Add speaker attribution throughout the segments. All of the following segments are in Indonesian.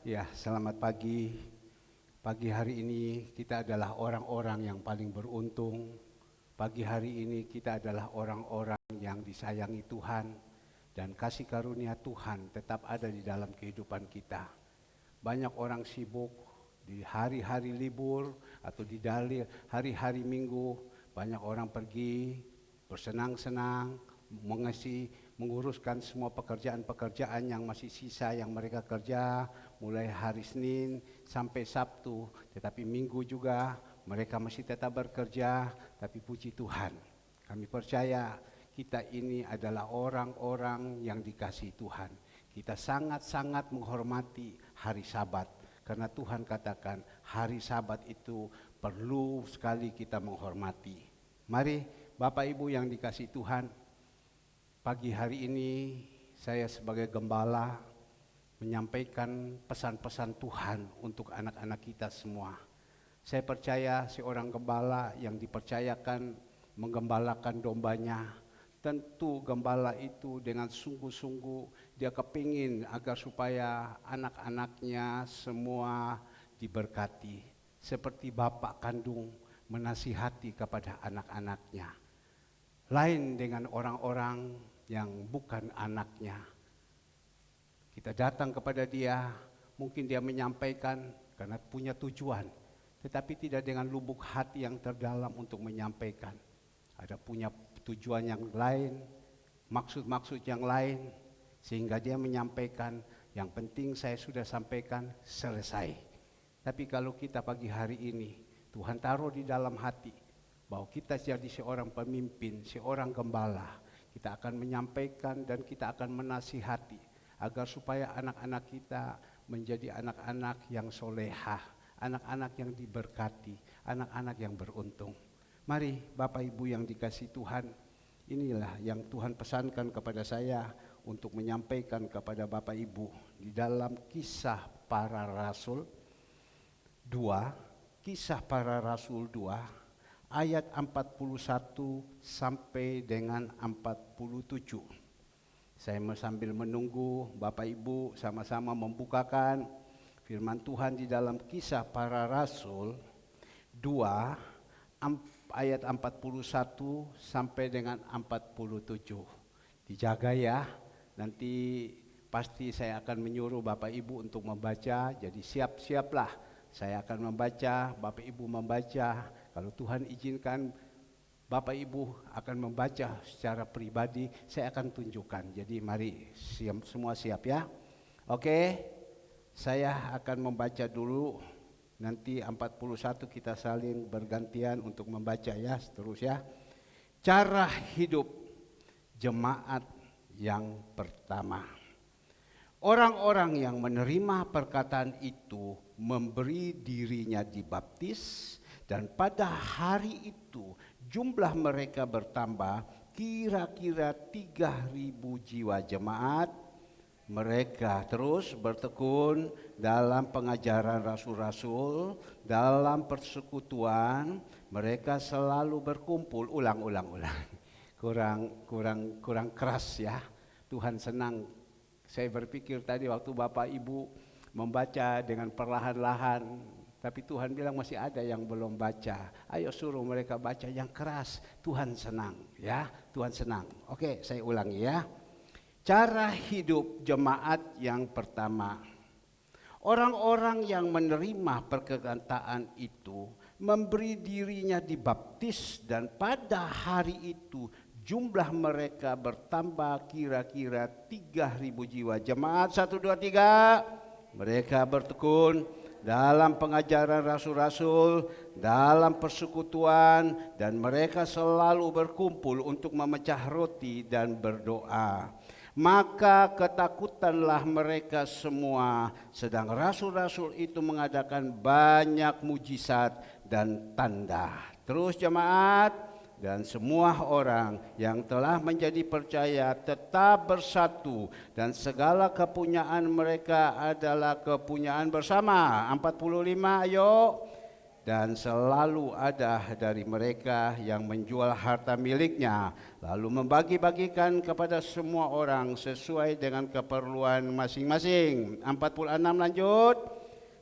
Speaker 1: Ya, selamat pagi. Pagi hari ini kita adalah orang-orang yang paling beruntung. Pagi hari ini kita adalah orang-orang yang disayangi Tuhan dan kasih karunia Tuhan tetap ada di dalam kehidupan kita. Banyak orang sibuk di hari-hari libur atau di hari-hari Minggu, banyak orang pergi bersenang-senang, menguruskan semua pekerjaan-pekerjaan yang masih sisa yang mereka kerja mulai hari Senin sampai Sabtu, tetapi Minggu juga mereka masih tetap bekerja. Tapi puji Tuhan, kami percaya kita ini adalah orang-orang yang dikasihi Tuhan. Kita sangat-sangat menghormati hari Sabat karena Tuhan katakan hari Sabat itu perlu sekali kita menghormati. Mari Bapak Ibu yang dikasihi Tuhan, pagi hari ini saya sebagai gembala menyampaikan pesan-pesan Tuhan untuk anak-anak kita semua. Saya percaya seorang gembala yang dipercayakan menggembalakan dombanya, tentu gembala itu dengan sungguh-sungguh dia kepingin agar supaya anak-anaknya semua diberkati. Seperti bapak kandung menasihati kepada anak-anaknya. Lain dengan orang-orang yang bukan anaknya. Kita datang kepada dia, mungkin dia menyampaikan karena punya tujuan, tetapi tidak dengan lubuk hati yang terdalam untuk menyampaikan. Ada punya tujuan yang lain, maksud-maksud yang lain, sehingga dia menyampaikan, yang penting saya sudah sampaikan, selesai. Tapi kalau kita pagi hari ini, Tuhan taruh di dalam hati, bahwa kita jadi seorang pemimpin, seorang gembala, kita akan menyampaikan dan kita akan menasihati agar supaya anak-anak kita menjadi anak-anak yang solehah, anak-anak yang diberkati, anak-anak yang beruntung. Mari Bapak Ibu yang dikasihi Tuhan, inilah yang Tuhan pesankan kepada saya untuk menyampaikan kepada Bapak Ibu di dalam Kisah Para Rasul 2, Kisah Para Rasul 2, ayat 41 sampai dengan 47. Saya sambil menunggu Bapak Ibu sama-sama membukakan firman Tuhan di dalam Kisah Para Rasul 2 ayat 41 sampai dengan 47. Dijaga ya, nanti pasti saya akan menyuruh Bapak Ibu untuk membaca, jadi siap-siaplah. Saya akan membaca, Bapak Ibu membaca. Kalau Tuhan izinkan Bapak Ibu akan membaca secara pribadi, saya akan tunjukkan. Jadi mari semua siap ya. Oke, saya akan membaca dulu. Nanti 41 kita saling bergantian untuk membaca ya, terus ya. Cara hidup jemaat yang pertama. Orang-orang yang menerima perkataan itu memberi dirinya dibaptis, dan pada hari itu jumlah mereka bertambah kira-kira 3.000 jiwa jemaat. Mereka terus bertekun dalam pengajaran rasul-rasul, dalam persekutuan, mereka selalu berkumpul. Ulang. Kurang keras ya. Tuhan senang. Saya berpikir tadi waktu Bapak Ibu membaca dengan perlahan-lahan, tapi Tuhan bilang masih ada yang belum baca. Ayo suruh mereka baca yang keras. Tuhan senang ya, Tuhan senang. Oke, saya ulangi ya. Cara hidup jemaat yang pertama. Orang-orang yang menerima perkataan itu memberi dirinya dibaptis, dan pada hari itu jumlah mereka bertambah kira-kira 3.000 jiwa jemaat. 1, 2, 3. Mereka bertekun dalam pengajaran rasul-rasul, dalam persekutuan, dan mereka selalu berkumpul untuk memecah roti dan berdoa. Maka ketakutanlah mereka semua, sedang rasul-rasul itu mengadakan banyak mujizat dan tanda. Terus jemaat, dan semua orang yang telah menjadi percaya tetap bersatu, dan segala kepunyaan mereka adalah kepunyaan bersama. 45, ayo. dan selalu ada dari mereka yang menjual harta miliknya, lalu membagi-bagikan kepada semua orang sesuai dengan keperluan masing-masing. 46 lanjut.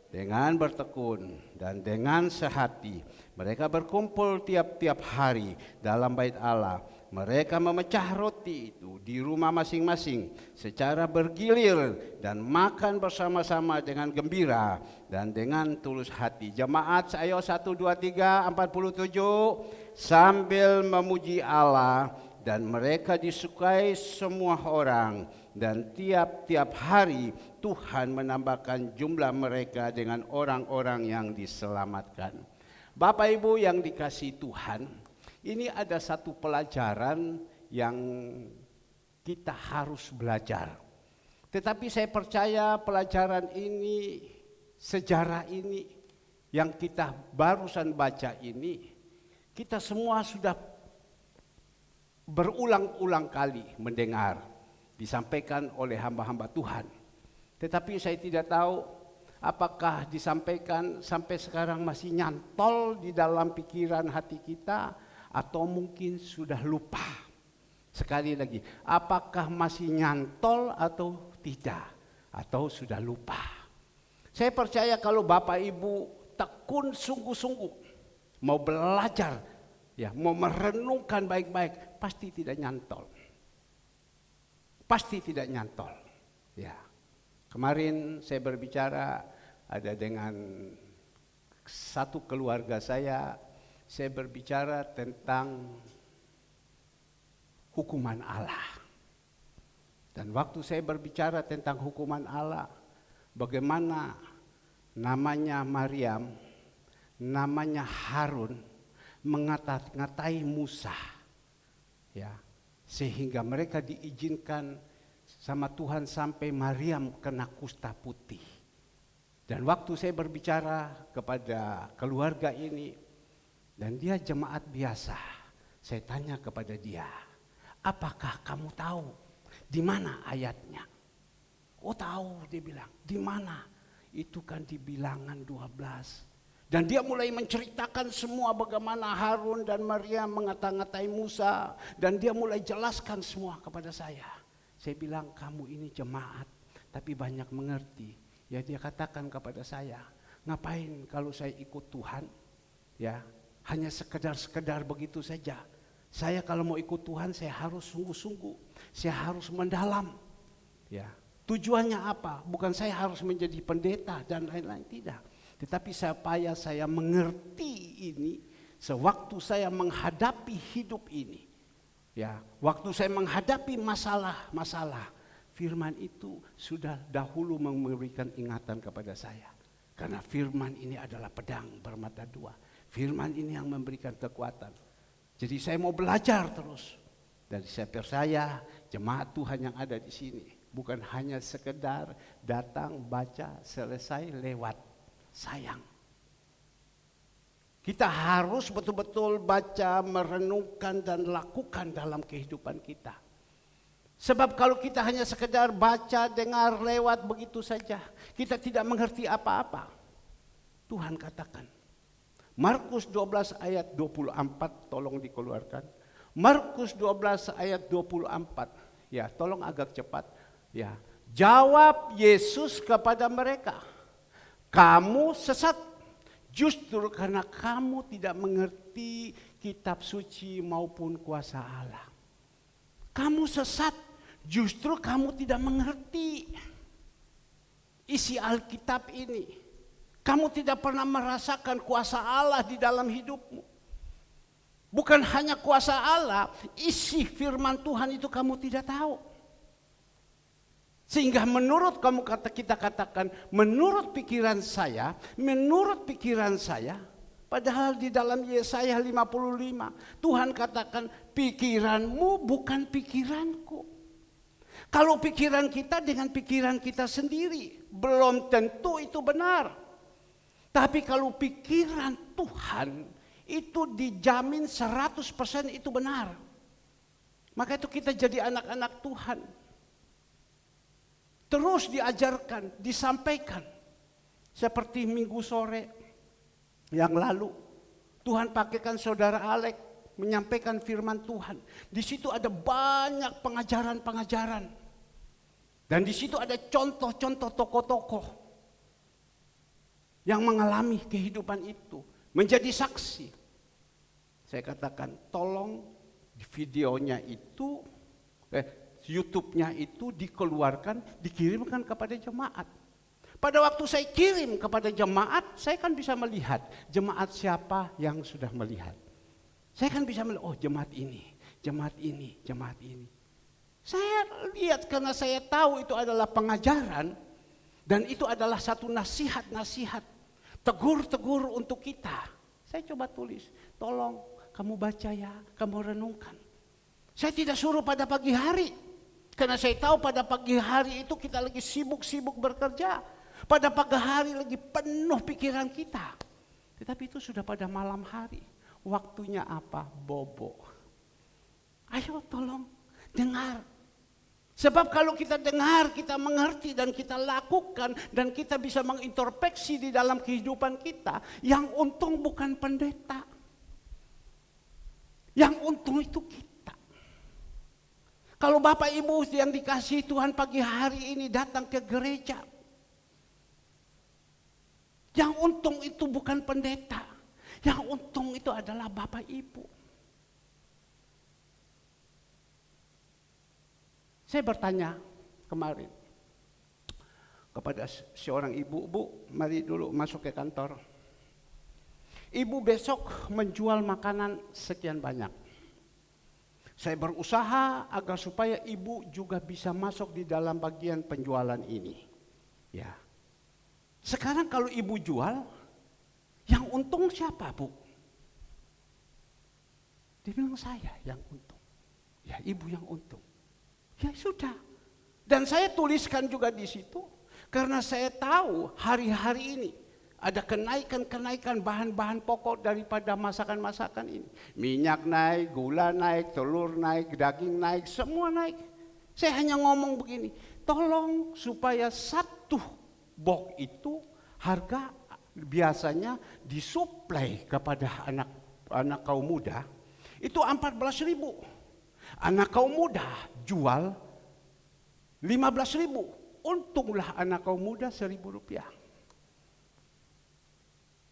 Speaker 1: Dengan bertekun dan dengan sehati mereka berkumpul tiap-tiap hari dalam bait Allah. Mereka memecah roti itu di rumah masing-masing secara bergilir dan makan bersama-sama dengan gembira dan dengan tulus hati. Jemaat, ayo 1, 2, 3, 47 sambil memuji Allah, dan mereka disukai semua orang, dan tiap-tiap hari Tuhan menambahkan jumlah mereka dengan orang-orang yang diselamatkan. Bapak Ibu yang dikasihi Tuhan, ini ada satu pelajaran yang kita harus belajar. Tetapi saya percaya pelajaran ini, sejarah ini yang kita barusan baca ini, kita semua sudah berulang-ulang kali mendengar disampaikan oleh hamba-hamba Tuhan. Tetapi saya tidak tahu apakah disampaikan sampai sekarang masih nyantol di dalam pikiran hati kita, atau mungkin sudah lupa. Sekali lagi, apakah masih nyantol atau tidak, atau sudah lupa. Saya percaya kalau Bapak Ibu tekun sungguh-sungguh mau belajar, ya, mau merenungkan baik-baik, pasti tidak nyantol. Pasti tidak nyantol. Ya. Kemarin saya berbicara ada dengan satu keluarga saya berbicara tentang hukuman Allah. Dan waktu saya berbicara tentang hukuman Allah, bagaimana namanya Maryam, namanya Harun mengatai Musa, ya, sehingga mereka diizinkan sama Tuhan sampai Maryam kena kusta putih. Dan waktu saya berbicara kepada keluarga ini, dan dia jemaat biasa, saya tanya kepada dia, apakah kamu tahu di mana ayatnya? Oh tahu, dia bilang. Di mana? Itu kan di Bilangan 12. Dan dia mulai menceritakan semua bagaimana Harun dan Maryam mengata-ngatai Musa. Dan dia mulai jelaskan semua kepada saya. Saya bilang, kamu ini jemaat tapi banyak mengerti. Ya, dia katakan kepada saya, ngapain kalau saya ikut Tuhan? Ya, hanya sekedar begitu saja. Saya kalau mau ikut Tuhan, saya harus sungguh-sungguh. Saya harus mendalam. Ya, tujuannya apa? Bukan saya harus menjadi pendeta dan lain-lain, tidak. Tetapi supaya saya mengerti ini sewaktu saya menghadapi hidup ini. Ya, waktu saya menghadapi masalah-masalah, firman itu sudah dahulu memberikan ingatan kepada saya. Karena firman ini adalah pedang bermata dua. Firman ini yang memberikan kekuatan. Jadi saya mau belajar terus. Dan saya percaya jemaat Tuhan yang ada di sini bukan hanya sekedar datang, baca, selesai, lewat. Sayang. Kita harus betul-betul baca, merenungkan dan lakukan dalam kehidupan kita. Sebab kalau kita hanya sekedar baca, dengar, lewat begitu saja, kita tidak mengerti apa-apa. Tuhan katakan, Markus 12 ayat 24, tolong dikeluarkan. Markus 12 ayat 24. Ya, tolong agak cepat. Ya. Jawab Yesus kepada mereka, kamu sesat justru karena kamu tidak mengerti kitab suci maupun kuasa Allah. Kamu sesat justru kamu tidak mengerti isi Alkitab ini. Kamu tidak pernah merasakan kuasa Allah di dalam hidupmu. Bukan hanya kuasa Allah, isi firman Tuhan itu kamu tidak tahu. Sehingga menurut kita katakan, menurut pikiran saya, padahal di dalam Yesaya 55, Tuhan katakan, pikiranmu bukan pikiranku. Kalau pikiran kita dengan pikiran kita sendiri, belum tentu itu benar. Tapi kalau pikiran Tuhan, itu dijamin 100% itu benar. Maka itu kita jadi anak-anak Tuhan. Terus diajarkan, disampaikan. Seperti minggu sore, yang lalu. Tuhan pakaikan saudara Alek menyampaikan firman Tuhan. Di situ ada banyak pengajaran-pengajaran. Dan di situ ada contoh-contoh tokoh-tokoh yang mengalami kehidupan itu, menjadi saksi. Saya katakan, tolong videonya itu, YouTube-nya itu dikeluarkan, dikirimkan kepada jemaat. Pada waktu saya kirim kepada jemaat, saya kan bisa melihat jemaat siapa yang sudah melihat. Saya kan bisa melihat, oh jemaat ini, jemaat ini, jemaat ini. Saya lihat karena saya tahu itu adalah pengajaran dan itu adalah satu nasihat-nasihat, tegur-tegur untuk kita. Saya coba tulis, tolong kamu baca ya, kamu renungkan. Saya tidak suruh pada pagi hari, karena saya tahu pada pagi hari itu kita lagi sibuk-sibuk bekerja. Pada pagi hari lagi penuh pikiran kita. Tetapi itu sudah pada malam hari. Waktunya apa? Bobo. Ayo tolong dengar. Sebab kalau kita dengar, kita mengerti dan kita lakukan dan kita bisa mengintrospeksi di dalam kehidupan kita, yang untung bukan pendeta. Yang untung itu kita. Kalau Bapak Ibu yang dikasihi Tuhan pagi hari ini datang ke gereja, yang untung itu bukan pendeta. Yang untung itu adalah Bapak Ibu. Saya bertanya kemarin kepada seorang ibu, Bu, mari dulu masuk ke kantor. Ibu besok menjual makanan sekian banyak. Saya berusaha agar supaya ibu juga bisa masuk di dalam bagian penjualan ini. Ya. Sekarang kalau ibu jual, yang untung siapa, Bu? Dia bilang saya yang untung. Ya, ibu yang untung. Ya sudah. Dan saya tuliskan juga di situ karena saya tahu hari-hari ini ada kenaikan-kenaikan bahan-bahan pokok daripada masakan-masakan ini. Minyak naik, gula naik, telur naik, daging naik, semua naik. Saya hanya ngomong begini, tolong supaya satu box itu harga biasanya disuplai kepada anak kaum muda itu 14.000. Anak kaum muda jual 15.000. Untunglah anak kaum muda Rp1.000.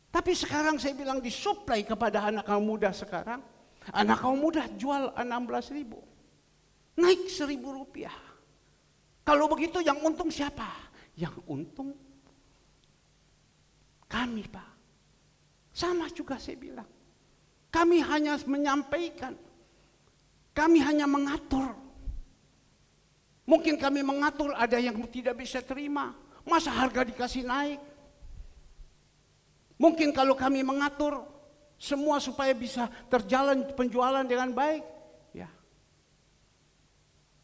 Speaker 1: Tapi sekarang saya bilang disuplai kepada anak kaum muda sekarang. Anak kaum muda jual 16.000. Naik Rp1.000. Kalau begitu yang untung siapa? Yang untung kami, Pak. Sama juga saya bilang. Kami hanya menyampaikan. Kami hanya mengatur. Mungkin kami mengatur ada yang tidak bisa terima. Masa harga dikasih naik? Mungkin kalau kami mengatur semua supaya bisa terjalan penjualan dengan baik. Ya.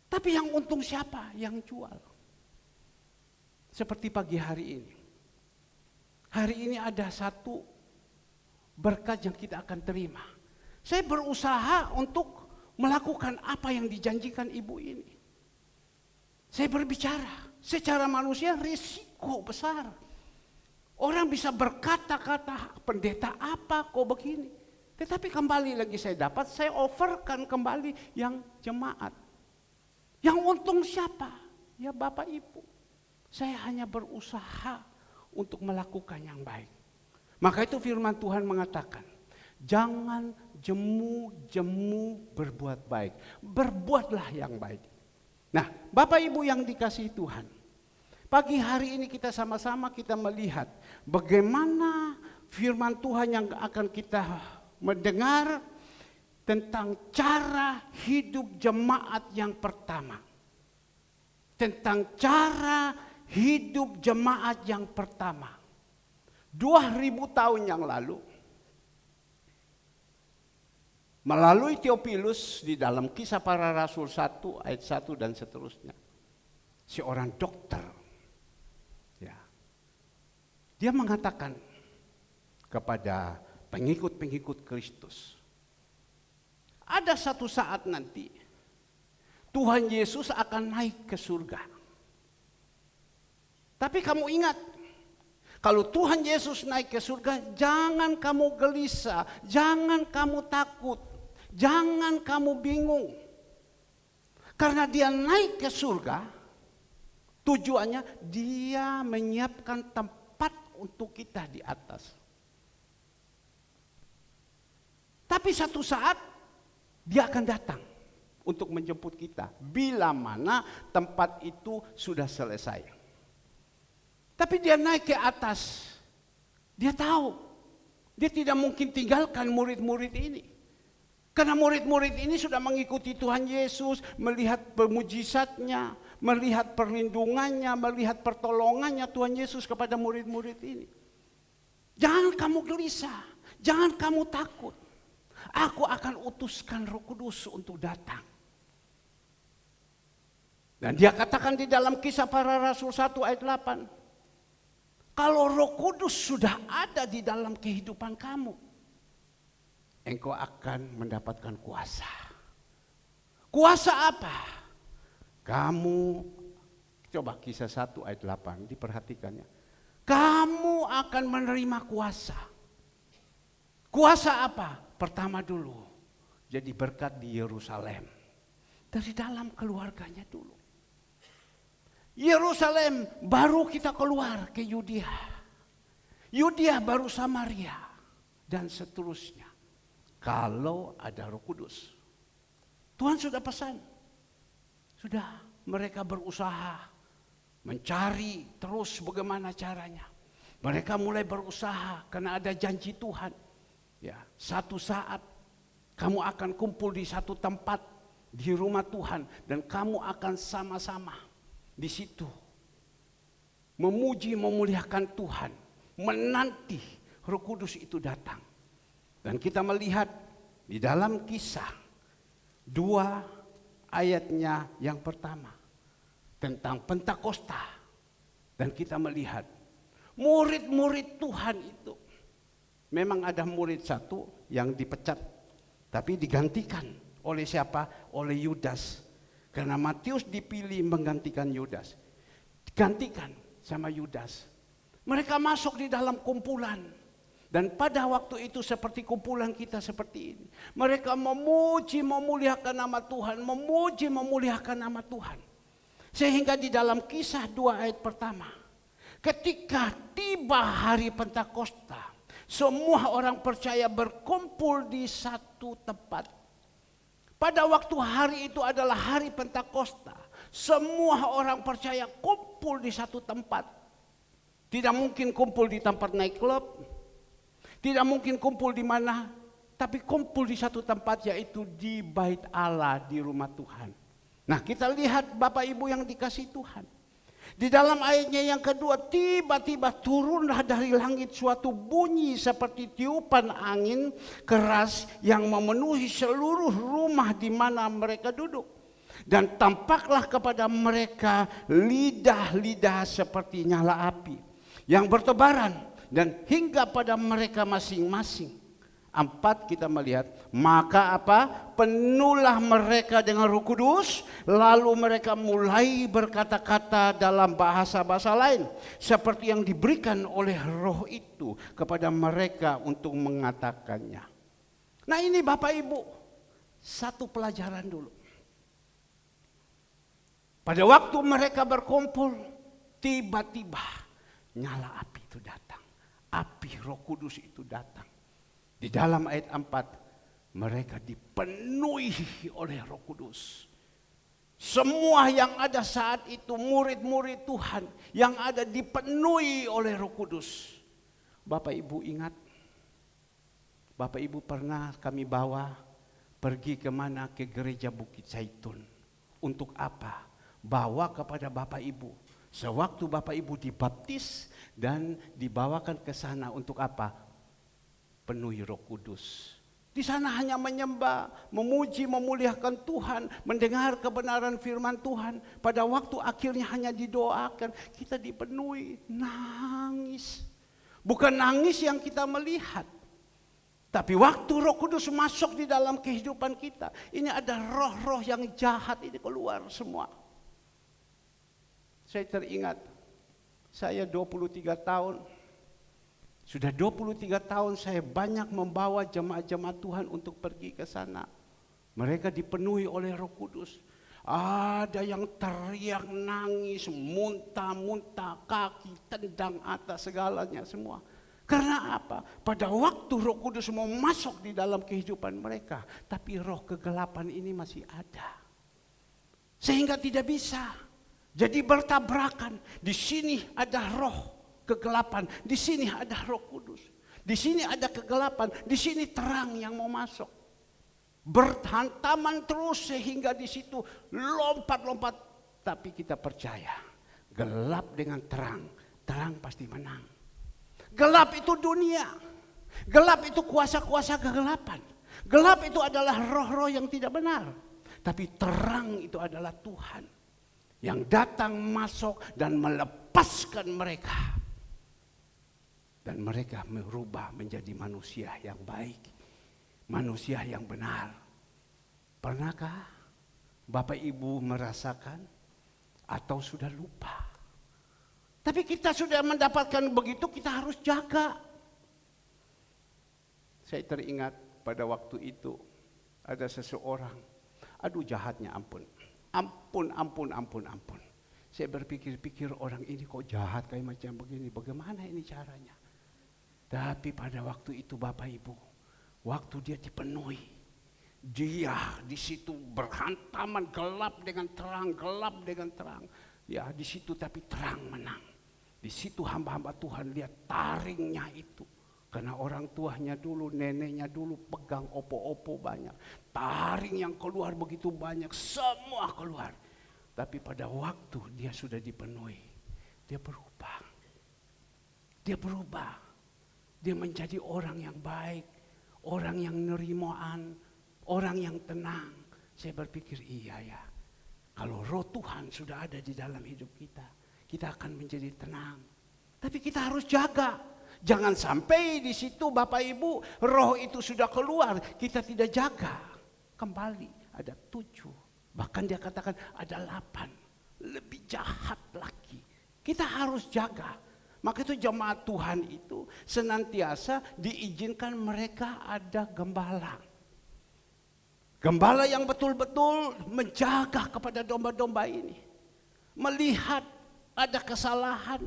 Speaker 1: Tapi yang untung siapa? Yang jual. Seperti pagi hari ini. Hari ini ada satu berkat yang kita akan terima. Saya berusaha untuk melakukan apa yang dijanjikan ibu ini. Saya berbicara, secara manusia risiko besar. Orang bisa berkata-kata, pendeta apa kok begini. Tetapi kembali lagi saya dapat, saya offerkan kembali yang jemaat. Yang untung siapa? Ya Bapak Ibu. Saya hanya berusaha untuk melakukan yang baik. Maka itu firman Tuhan mengatakan, jangan jemu-jemu berbuat baik. Berbuatlah yang baik. Nah, Bapak Ibu yang dikasihi Tuhan, pagi hari ini kita sama-sama kita melihat bagaimana firman Tuhan yang akan kita mendengar tentang cara hidup jemaat yang pertama. Tentang cara hidup jemaat yang pertama. 2000 tahun yang lalu, melalui Theophilus di dalam Kisah Para Rasul 1 ayat 1 dan seterusnya, seorang dokter, ya, dia mengatakan kepada pengikut-pengikut Kristus, ada satu saat nanti Tuhan Yesus akan naik ke surga. Tapi kamu ingat, Kalau Tuhan Yesus naik ke surga, jangan kamu gelisah, jangan kamu takut, jangan kamu bingung. Karena dia naik ke surga, tujuannya dia menyiapkan tempat untuk kita di atas. Tapi satu saat dia akan datang untuk menjemput kita bila mana tempat itu sudah selesai. Tapi dia naik ke atas, dia tahu dia tidak mungkin tinggalkan murid-murid ini. Karena murid-murid ini sudah mengikuti Tuhan Yesus, melihat pemujizatnya, melihat perlindungannya, melihat pertolongannya Tuhan Yesus kepada murid-murid ini. Jangan kamu gelisah, jangan kamu takut. Aku akan utuskan Roh Kudus untuk datang. Dan dia katakan di dalam Kisah Para Rasul 1 ayat 8. Kalau Roh Kudus sudah ada di dalam kehidupan kamu, engkau akan mendapatkan kuasa. Kuasa apa? Kamu, coba Kisah 1 ayat 8, diperhatikannya. Kamu akan menerima kuasa. Kuasa apa? Pertama dulu, jadi berkat di Yerusalem. Dari dalam keluarganya dulu. Yerusalem, baru kita keluar ke Yudea. Yudea baru Samaria, dan seterusnya. Kalau ada Roh Kudus. Tuhan sudah pesan. Sudah mereka berusaha mencari terus bagaimana caranya. Mereka mulai berusaha karena ada janji Tuhan. Ya, satu saat kamu akan kumpul di satu tempat di rumah Tuhan dan kamu akan sama-sama di situ memuji memuliakan Tuhan, menanti Roh Kudus itu datang. Dan kita melihat di dalam Kisah 2 ayatnya yang pertama tentang Pentakosta, dan kita melihat murid-murid Tuhan itu, memang ada murid satu yang dipecat, tapi digantikan oleh siapa? Oleh Yudas. Karena Matius dipilih menggantikan Yudas. Digantikan sama Yudas. Mereka masuk di dalam kumpulan. Dan pada waktu itu seperti kumpulan kita seperti ini. Mereka memuji memuliakan nama Tuhan. Memuji memuliakan nama Tuhan. Sehingga di dalam Kisah 2 ayat pertama. Ketika tiba hari Pentakosta. Semua orang percaya berkumpul di satu tempat. Pada waktu hari itu adalah hari Pentakosta. Semua orang percaya kumpul di satu tempat. Tidak mungkin kumpul di tempat naik klub. Tidak mungkin kumpul di mana. Tapi kumpul di satu tempat, yaitu di Bait Allah, di rumah Tuhan. Nah, kita lihat Bapak Ibu yang dikasihi Tuhan. Di dalam ayatnya yang kedua, tiba-tiba turunlah dari langit suatu bunyi seperti tiupan angin keras yang memenuhi seluruh rumah di mana mereka duduk. Dan tampaklah kepada mereka lidah-lidah seperti nyala api yang bertebaran dan hingga pada mereka masing-masing. 4 kita melihat, maka apa? Penuhlah mereka dengan Roh Kudus, lalu mereka mulai berkata-kata dalam bahasa-bahasa lain seperti yang diberikan oleh Roh itu kepada mereka untuk mengatakannya. Nah, ini Bapak Ibu, satu pelajaran dulu. Pada waktu mereka berkumpul, tiba-tiba nyala api itu datang. Api Roh Kudus itu datang. Di dalam ayat 4, mereka dipenuhi oleh Roh Kudus. Semua yang ada saat itu, murid-murid Tuhan yang ada dipenuhi oleh Roh Kudus. Bapak Ibu ingat, Bapak Ibu pernah kami bawa pergi kemana? Ke gereja Bukit Zaitun. Untuk apa? Bawa kepada Bapak Ibu. Sewaktu Bapak Ibu dibaptis dan dibawakan ke sana untuk apa? Penuhi Roh Kudus. Di sana hanya menyembah, memuji, memuliakan Tuhan, mendengar kebenaran firman Tuhan. Pada waktu akhirnya hanya didoakan, kita dipenuhi, nangis. Bukan nangis yang kita melihat, tapi waktu Roh Kudus masuk di dalam kehidupan kita, ini ada roh-roh yang jahat ini keluar semua. Saya teringat, saya 23 tahun Sudah 23 tahun saya banyak membawa jemaat-jemaat Tuhan untuk pergi ke sana. Mereka dipenuhi oleh Roh Kudus. Ada yang teriak, nangis, muntah-muntah, kaki tendang atas segalanya semua. Karena apa? Pada waktu Roh Kudus mau masuk di dalam kehidupan mereka, tapi roh kegelapan ini masih ada. Sehingga tidak bisa. Jadi bertabrakan. Di sini ada roh kegelapan, di sini ada Roh Kudus. Di sini ada kegelapan, di sini terang yang mau masuk. Berhantaman terus sehingga di situ lompat-lompat, tapi kita percaya gelap dengan terang, terang pasti menang. Gelap itu dunia, gelap itu kuasa-kuasa kegelapan, gelap itu adalah roh-roh yang tidak benar, tapi terang itu adalah Tuhan yang datang masuk dan melepaskan mereka, dan mereka merubah menjadi manusia yang baik, manusia yang benar. Pernahkah Bapak Ibu merasakan atau sudah lupa? Tapi kita sudah mendapatkan begitu, kita harus jaga. Saya teringat pada waktu itu ada seseorang, aduh jahatnya ampun. Ampun. Saya berpikir-pikir orang ini kok jahat kayak macam begini, bagaimana ini caranya? Tapi pada waktu itu Bapak Ibu, waktu dia dipenuhi, dia di situ berhantaman, gelap dengan terang, gelap dengan terang. Ya di situ tapi terang menang. Di situ hamba-hamba Tuhan lihat taringnya itu. Karena orang tuanya dulu, neneknya dulu pegang opo-opo banyak. Taring yang keluar begitu banyak, semua keluar. Tapi pada waktu dia sudah dipenuhi, dia berubah. Dia berubah. Dia menjadi orang yang baik, orang yang nerimaan, orang yang tenang. Saya berpikir iya ya, kalau roh Tuhan sudah ada di dalam hidup kita, kita akan menjadi tenang. Tapi kita harus jaga. Jangan sampai di situ Bapak Ibu, roh itu sudah keluar, kita tidak jaga. Kembali ada 7, bahkan dia katakan ada 8, lebih jahat lagi. Kita harus jaga. Maka itu jemaat Tuhan itu senantiasa diizinkan mereka ada gembala. Gembala yang betul-betul menjaga kepada domba-domba ini. Melihat ada kesalahan,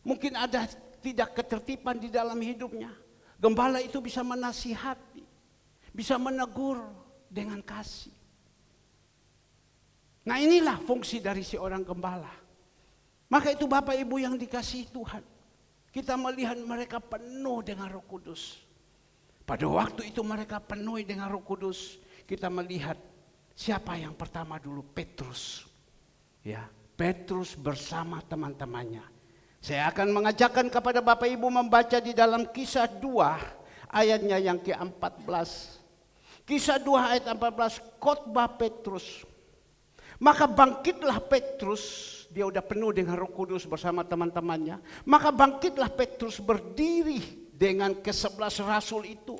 Speaker 1: mungkin ada tidak ketertiban di dalam hidupnya. Gembala itu bisa menasihati, bisa menegur dengan kasih. Nah inilah fungsi dari seorang gembala. Maka itu Bapak Ibu yang dikasihi Tuhan, kita melihat mereka penuh dengan Roh Kudus. Pada waktu itu mereka penuh dengan Roh Kudus, kita melihat siapa yang pertama dulu, Petrus. Ya, Petrus bersama teman-temannya. Saya akan mengajarkan kepada Bapak Ibu membaca di dalam Kisah 2 ayatnya yang ke-14. Kisah 2 ayat 14, khotbah Petrus. Maka bangkitlah Petrus, dia udah penuh dengan Roh Kudus bersama teman-temannya. Maka bangkitlah Petrus berdiri dengan ke-11 rasul itu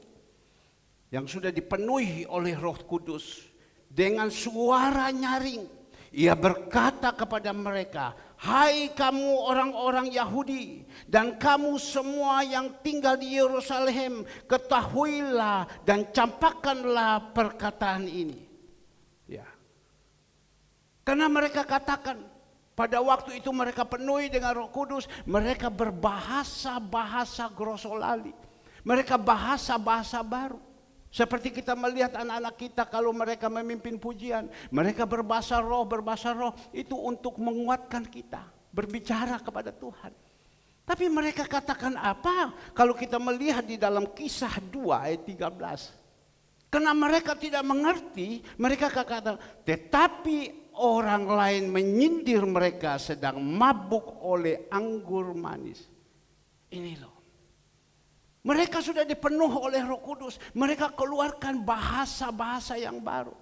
Speaker 1: yang sudah dipenuhi oleh Roh Kudus. Dengan suara nyaring, ia berkata kepada mereka, "Hai kamu orang-orang Yahudi dan kamu semua yang tinggal di Yerusalem, ketahuilah dan campakkanlah perkataan ini." Ya. Karena mereka katakan, pada waktu itu mereka penuhi dengan Roh Kudus, mereka berbahasa-bahasa glosolali. Mereka bahasa-bahasa baru. Seperti kita melihat anak-anak kita kalau mereka memimpin pujian, mereka berbahasa roh, itu untuk menguatkan kita, berbicara kepada Tuhan. Tapi mereka katakan apa? Kalau kita melihat di dalam Kisah 2 ayat 13. Karena mereka tidak mengerti, mereka katakan, tetapi orang lain menyindir mereka sedang mabuk oleh anggur manis. Ini loh. Mereka sudah dipenuh oleh Roh Kudus. Mereka keluarkan bahasa-bahasa yang baru.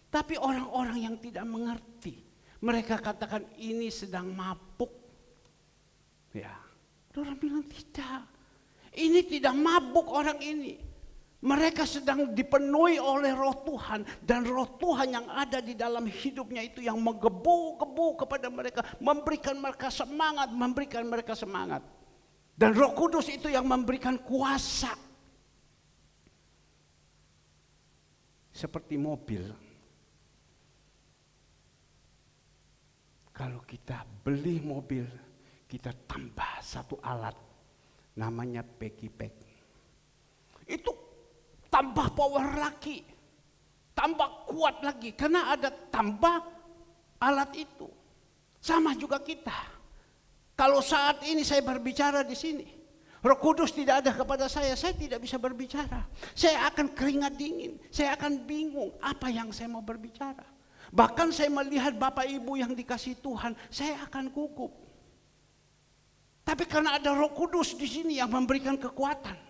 Speaker 1: Tapi orang-orang yang tidak mengerti, mereka katakan ini sedang mabuk. Ya, orang bilang tidak. Ini tidak mabuk orang ini. Mereka sedang dipenuhi oleh Roh Tuhan. Dan Roh Tuhan yang ada di dalam hidupnya itu yang menggebu-gebu kepada mereka. Memberikan mereka semangat, Dan Roh Kudus itu yang memberikan kuasa. Seperti mobil. Kalau kita beli mobil, kita tambah satu alat. Namanya Peggy Pack. Itu tambah power lagi. Tambah kuat lagi. Karena ada tambah alat itu. Sama juga kita. Kalau saat ini saya berbicara di sini, Roh Kudus tidak ada kepada saya tidak bisa berbicara. Saya akan keringat dingin, saya akan bingung apa yang saya mau berbicara. Bahkan saya melihat Bapak Ibu yang dikasih Tuhan, saya akan gugup. Tapi karena ada Roh Kudus di sini yang memberikan kekuatan.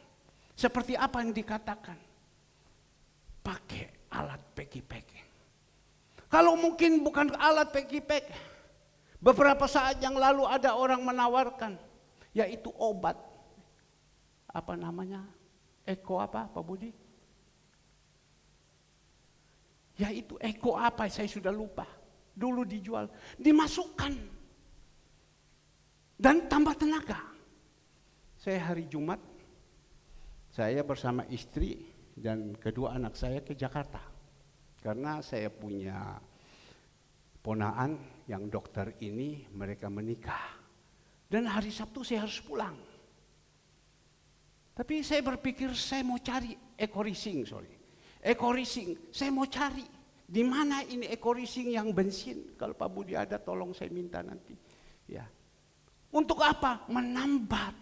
Speaker 1: Seperti apa yang dikatakan? Pakai alat Peggy Pack. Kalau mungkin bukan alat Peggy Pack, beberapa saat yang lalu ada orang menawarkan, yaitu obat. Apa namanya? Eko apa Pak Budi? Yaitu Eko apa, saya sudah lupa. Dulu dijual, dimasukkan. Dan tambah tenaga. Saya hari Jumat, saya bersama istri dan kedua anak saya ke Jakarta. Karena saya punya ponaan yang dokter ini, mereka menikah. Dan hari Sabtu saya harus pulang. Tapi saya berpikir saya mau cari ekorising. Saya mau cari di mana ini ekorising yang bensin. Kalau Pak Budi ada tolong saya minta nanti. Ya. Untuk apa? Menambah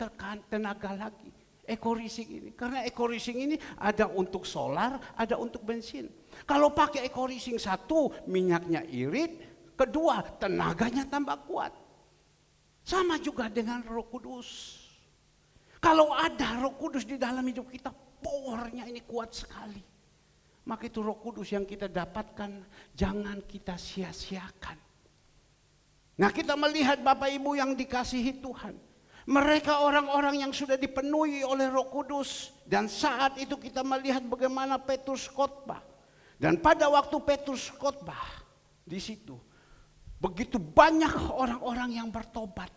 Speaker 1: tenaga lagi ekorising ini. Karena ekorising ini ada untuk solar, ada untuk bensin. Kalau pakai ekorising satu, minyaknya irit. Kedua, tenaganya tambah kuat. Sama juga dengan Roh Kudus. Kalau ada Roh Kudus di dalam hidup kita, powernya ini kuat sekali. Maka itu Roh Kudus yang kita dapatkan, jangan kita sia-siakan. Nah, kita melihat Bapak Ibu yang dikasihi Tuhan. Mereka orang-orang yang sudah dipenuhi oleh Roh Kudus. Dan saat itu kita melihat bagaimana Petrus khotbah. Dan pada waktu Petrus khotbah, di situ begitu banyak orang-orang yang bertobat.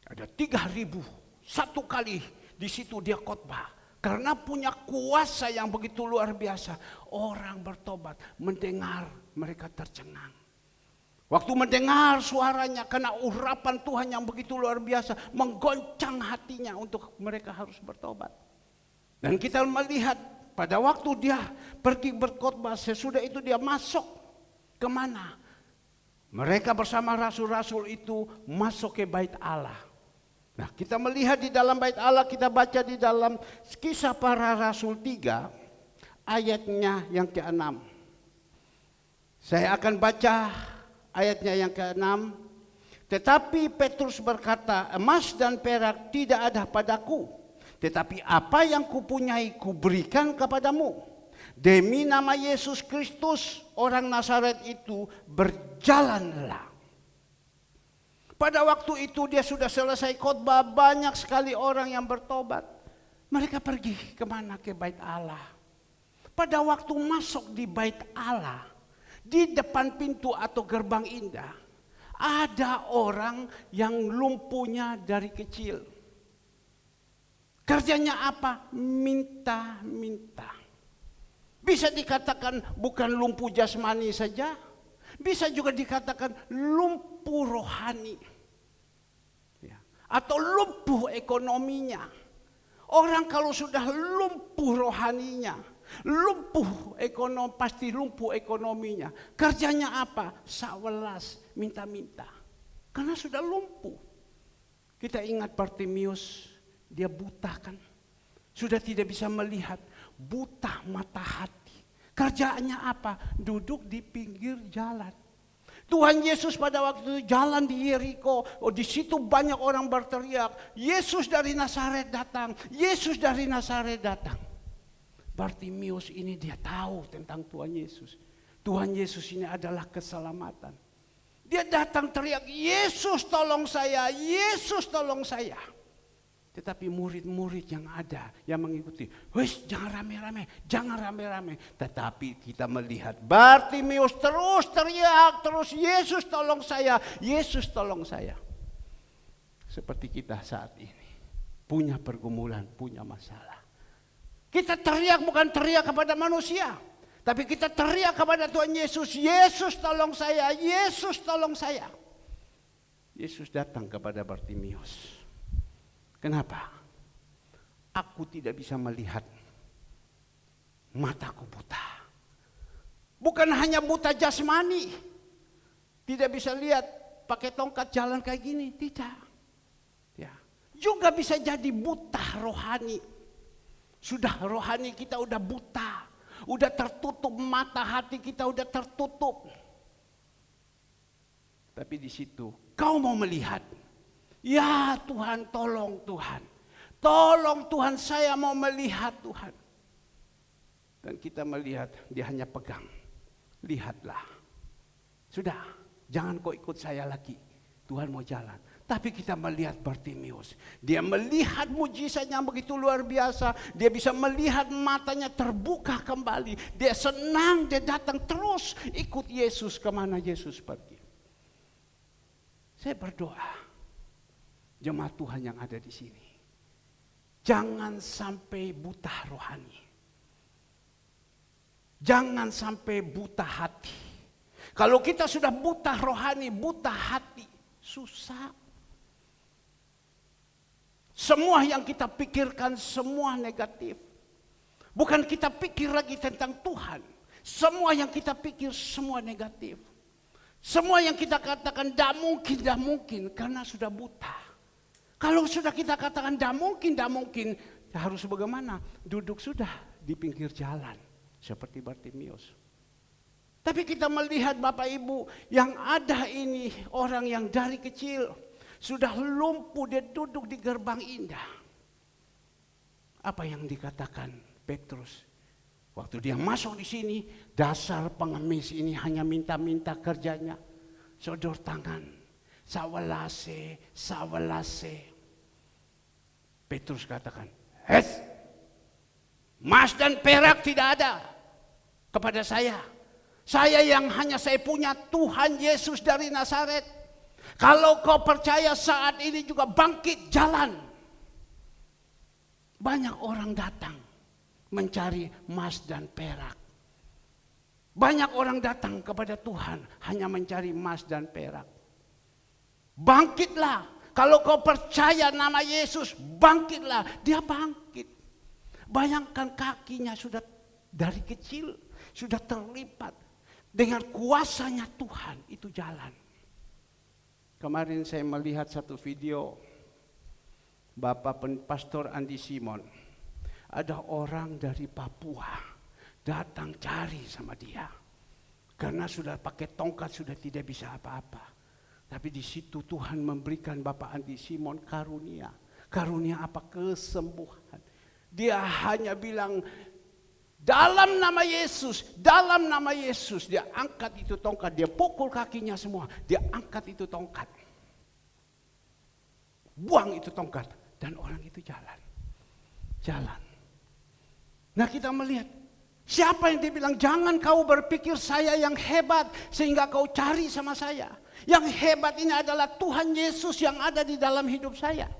Speaker 1: Ada 3.000 satu kali di situ dia khotbah. Karena punya kuasa yang begitu luar biasa. Orang bertobat, mendengar, mereka tercengang. Waktu mendengar suaranya, karena urapan Tuhan yang begitu luar biasa, menggoncang hatinya untuk mereka harus bertobat. Dan kita melihat pada waktu dia pergi berkhotbah, sesudah itu dia masuk kemana? Mereka bersama rasul-rasul itu masuk ke bait Allah. Nah, kita melihat di dalam bait Allah, kita baca di dalam Kisah Para Rasul 3 ayatnya yang ke-6. Saya akan baca ayatnya yang ke-6. Tetapi Petrus berkata, emas dan perak tidak ada padaku, tetapi apa yang kupunyai kuberikan kepadamu. Demi nama Yesus Kristus orang Nazaret itu, berjalanlah. Pada waktu itu dia sudah selesai khotbah, banyak sekali orang yang bertobat. Mereka pergi kemana? Ke bait Allah. Pada waktu masuk di bait Allah, di depan pintu atau gerbang indah, ada orang yang lumpuhnya dari kecil. Kerjanya apa? Minta-minta. Bisa dikatakan bukan lumpuh jasmani saja, bisa juga dikatakan lumpuh rohani, ya. Atau lumpuh ekonominya. Orang kalau sudah lumpuh rohaninya, lumpuh ekonomi, pasti lumpuh ekonominya. Kerjanya apa? Sawelas, minta-minta. Karena sudah lumpuh. Kita ingat Bartimius, dia buta kan? Sudah tidak bisa melihat, buta mata hati. Kerjaannya apa? Duduk di pinggir jalan. Tuhan Yesus pada waktu itu jalan di Yeriko, di situ banyak orang berteriak, Yesus dari Nazaret datang, Yesus dari Nazaret datang. Bartimius ini dia tahu tentang Tuhan Yesus. Tuhan Yesus ini adalah keselamatan. Dia datang teriak, Yesus tolong saya, Yesus tolong saya. Tetapi murid-murid yang ada, yang mengikuti, wis jangan rame-rame, jangan rame-rame. Tetapi kita melihat Bartimius terus teriak, terus Yesus tolong saya, Yesus tolong saya. seperti kita saat ini. Punya pergumulan, punya masalah. Kita teriak bukan teriak kepada manusia, tapi kita teriak kepada Tuhan Yesus. Yesus tolong saya, Yesus tolong saya. Yesus datang kepada Bartimius. Kenapa? Aku tidak bisa melihat, mataku buta. Bukan hanya buta jasmani, tidak bisa lihat pakai tongkat jalan kayak gini, tidak. Ya, juga bisa jadi buta rohani. Sudah rohani kita udah buta, udah tertutup, mata hati kita udah tertutup. Tapi di situ kau mau melihat, ya Tuhan, tolong Tuhan. Tolong Tuhan, saya mau melihat Tuhan. Dan kita melihat, dia hanya pegang. Lihatlah. Sudah, jangan kau ikut saya lagi. Tuhan mau jalan. Tapi kita melihat Bartimius. Dia melihat mujizat yang begitu luar biasa. Dia bisa melihat matanya terbuka kembali. Dia senang, dia datang terus ikut Yesus kemana Yesus pergi. Saya berdoa, jemaat Tuhan yang ada di sini. Jangan sampai buta rohani. Jangan sampai buta hati. Kalau kita sudah buta rohani, buta hati, susah. Semua yang kita pikirkan semua negatif. Bukan kita pikir lagi tentang Tuhan. Semua yang kita pikir semua negatif. Semua yang kita katakan tidak mungkin karena sudah buta. Kalau sudah kita katakan tidak mungkin, harus bagaimana? Duduk sudah di pinggir jalan seperti Bartimius. Tapi kita melihat Bapak Ibu yang ada ini orang yang dari kecil sudah lumpuh, dia duduk di gerbang indah. Apa yang dikatakan Petrus? Waktu dia masuk di sini, dasar pengemis ini hanya minta-minta kerjanya. Sodor tangan, sawalase. Petrus katakan, emas dan perak tidak ada kepada saya. Saya yang hanya saya punya Tuhan Yesus dari Nazaret. Kalau kau percaya saat ini juga bangkit jalan. Banyak orang datang mencari emas dan perak. Banyak orang datang kepada Tuhan hanya mencari emas dan perak. Bangkitlah. Kalau kau percaya nama Yesus, bangkitlah. Dia bangkit. Bayangkan kakinya sudah dari kecil, sudah terlipat. Dengan kuasanya Tuhan itu jalan. Kemarin saya melihat satu video Bapak Pastor Andi Simon. Ada orang dari Papua datang cari sama dia. Karena sudah pakai tongkat sudah tidak bisa apa-apa. Tapi di situ Tuhan memberikan Bapak Andi Simon karunia. Karunia apa? Kesembuhan. Dia hanya bilang, dalam nama Yesus, dalam nama Yesus. Dia angkat itu tongkat, dia pukul kakinya semua. Dia angkat itu tongkat. Buang itu tongkat. Dan orang itu jalan. Jalan. Nah kita melihat, siapa yang dibilang jangan kau berpikir saya yang hebat sehingga kau cari sama saya. Yang hebat ini adalah Tuhan Yesus yang ada di dalam hidup saya.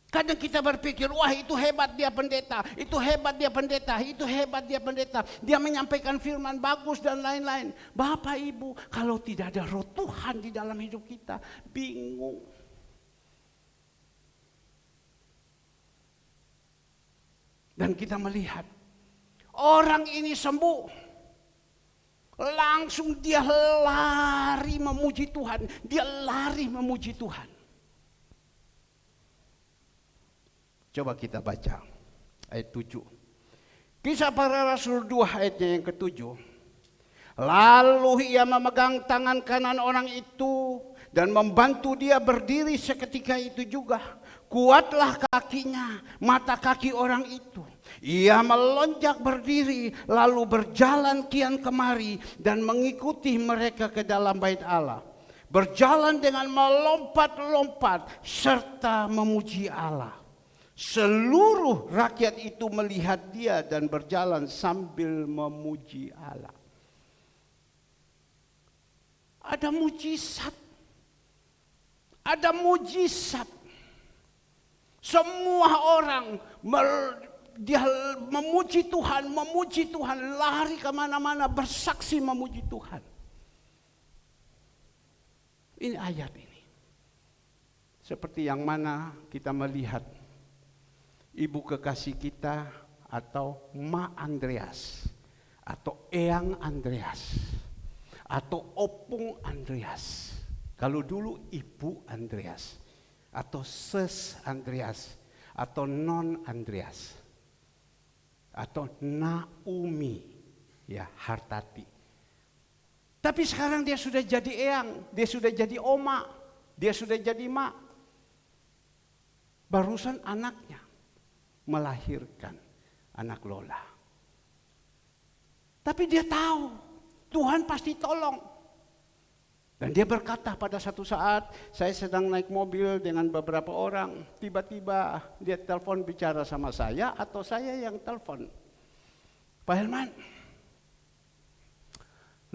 Speaker 1: Kadang kita berpikir, wah itu hebat dia pendeta, itu hebat dia pendeta, itu hebat dia pendeta. Dia menyampaikan firman bagus dan lain-lain. Bapak Ibu, kalau tidak ada roh Tuhan di dalam hidup kita, bingung. Dan kita melihat, orang ini sembuh. Langsung dia lari memuji Tuhan. Dia lari memuji Tuhan. Coba kita baca ayat 7. Kisah Para Rasul 2 ayatnya yang ke-7. Lalu ia memegang tangan kanan orang itu dan membantu dia berdiri seketika itu juga. Kuatlah kakinya, mata kaki orang itu. Ia melonjak berdiri, lalu berjalan kian kemari dan mengikuti mereka ke dalam bait Allah. Berjalan dengan melompat-lompat serta memuji Allah. Seluruh rakyat itu melihat dia dan berjalan sambil memuji Allah. Ada mujizat ada mujizat. Semua orang dia memuji Tuhan, lari kemana-mana bersaksi memuji Tuhan. Ini ayat ini. Seperti yang mana kita melihat ibu kekasih kita atau Ma Andreas atau Eyang Andreas atau Opung Andreas. Kalau dulu Ibu Andreas atau Ses Andreas atau Non Andreas atau Naomi ya Hartati. Tapi sekarang dia sudah jadi eyang, dia sudah jadi oma, dia sudah jadi mak. Barusan anaknya melahirkan anak Lola. Tapi dia tahu Tuhan pasti tolong. Dan dia berkata pada satu saat, saya sedang naik mobil dengan beberapa orang, tiba-tiba dia telepon bicara sama saya atau saya yang telepon. Pak Herman,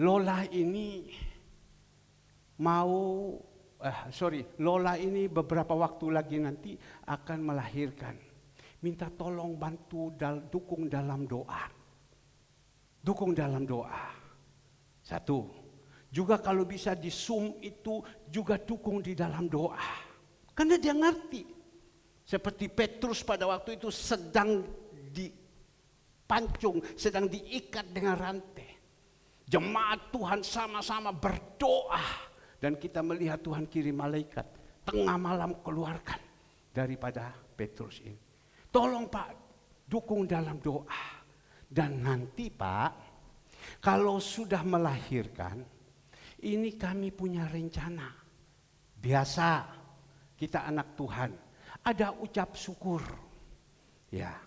Speaker 1: Lola ini Lola ini beberapa waktu lagi nanti akan melahirkan. Minta tolong bantu dukung dalam doa. Dukung dalam doa. Satu. Juga kalau bisa di Zoom itu juga dukung di dalam doa. Karena dia ngerti. Seperti Petrus pada waktu itu sedang dipancung, sedang diikat dengan rantai. Jemaat Tuhan sama-sama berdoa. Dan kita melihat Tuhan kirim malaikat. Tengah malam keluarkan daripada Petrus ini. Tolong Pak, dukung dalam doa. Dan nanti Pak, kalau sudah melahirkan, ini kami punya rencana. Biasa kita anak Tuhan, ada ucap syukur. Ya.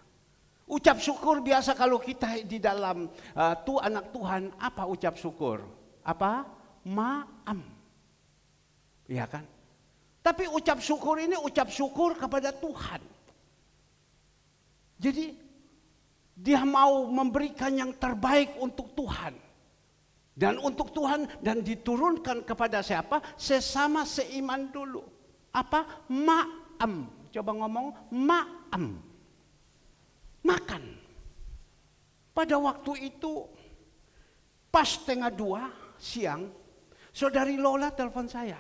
Speaker 1: Ucap syukur biasa kalau kita di dalam anak Tuhan, apa ucap syukur? Apa? Maam. Iya kan? Tapi ucap syukur ini ucap syukur kepada Tuhan. Jadi dia mau memberikan yang terbaik untuk Tuhan. Dan untuk Tuhan dan diturunkan kepada siapa? Sesama seiman dulu. Apa? Ma'am. Coba ngomong ma'am. Makan. Pada waktu itu pas 1:30 siang, saudari Lola telepon saya.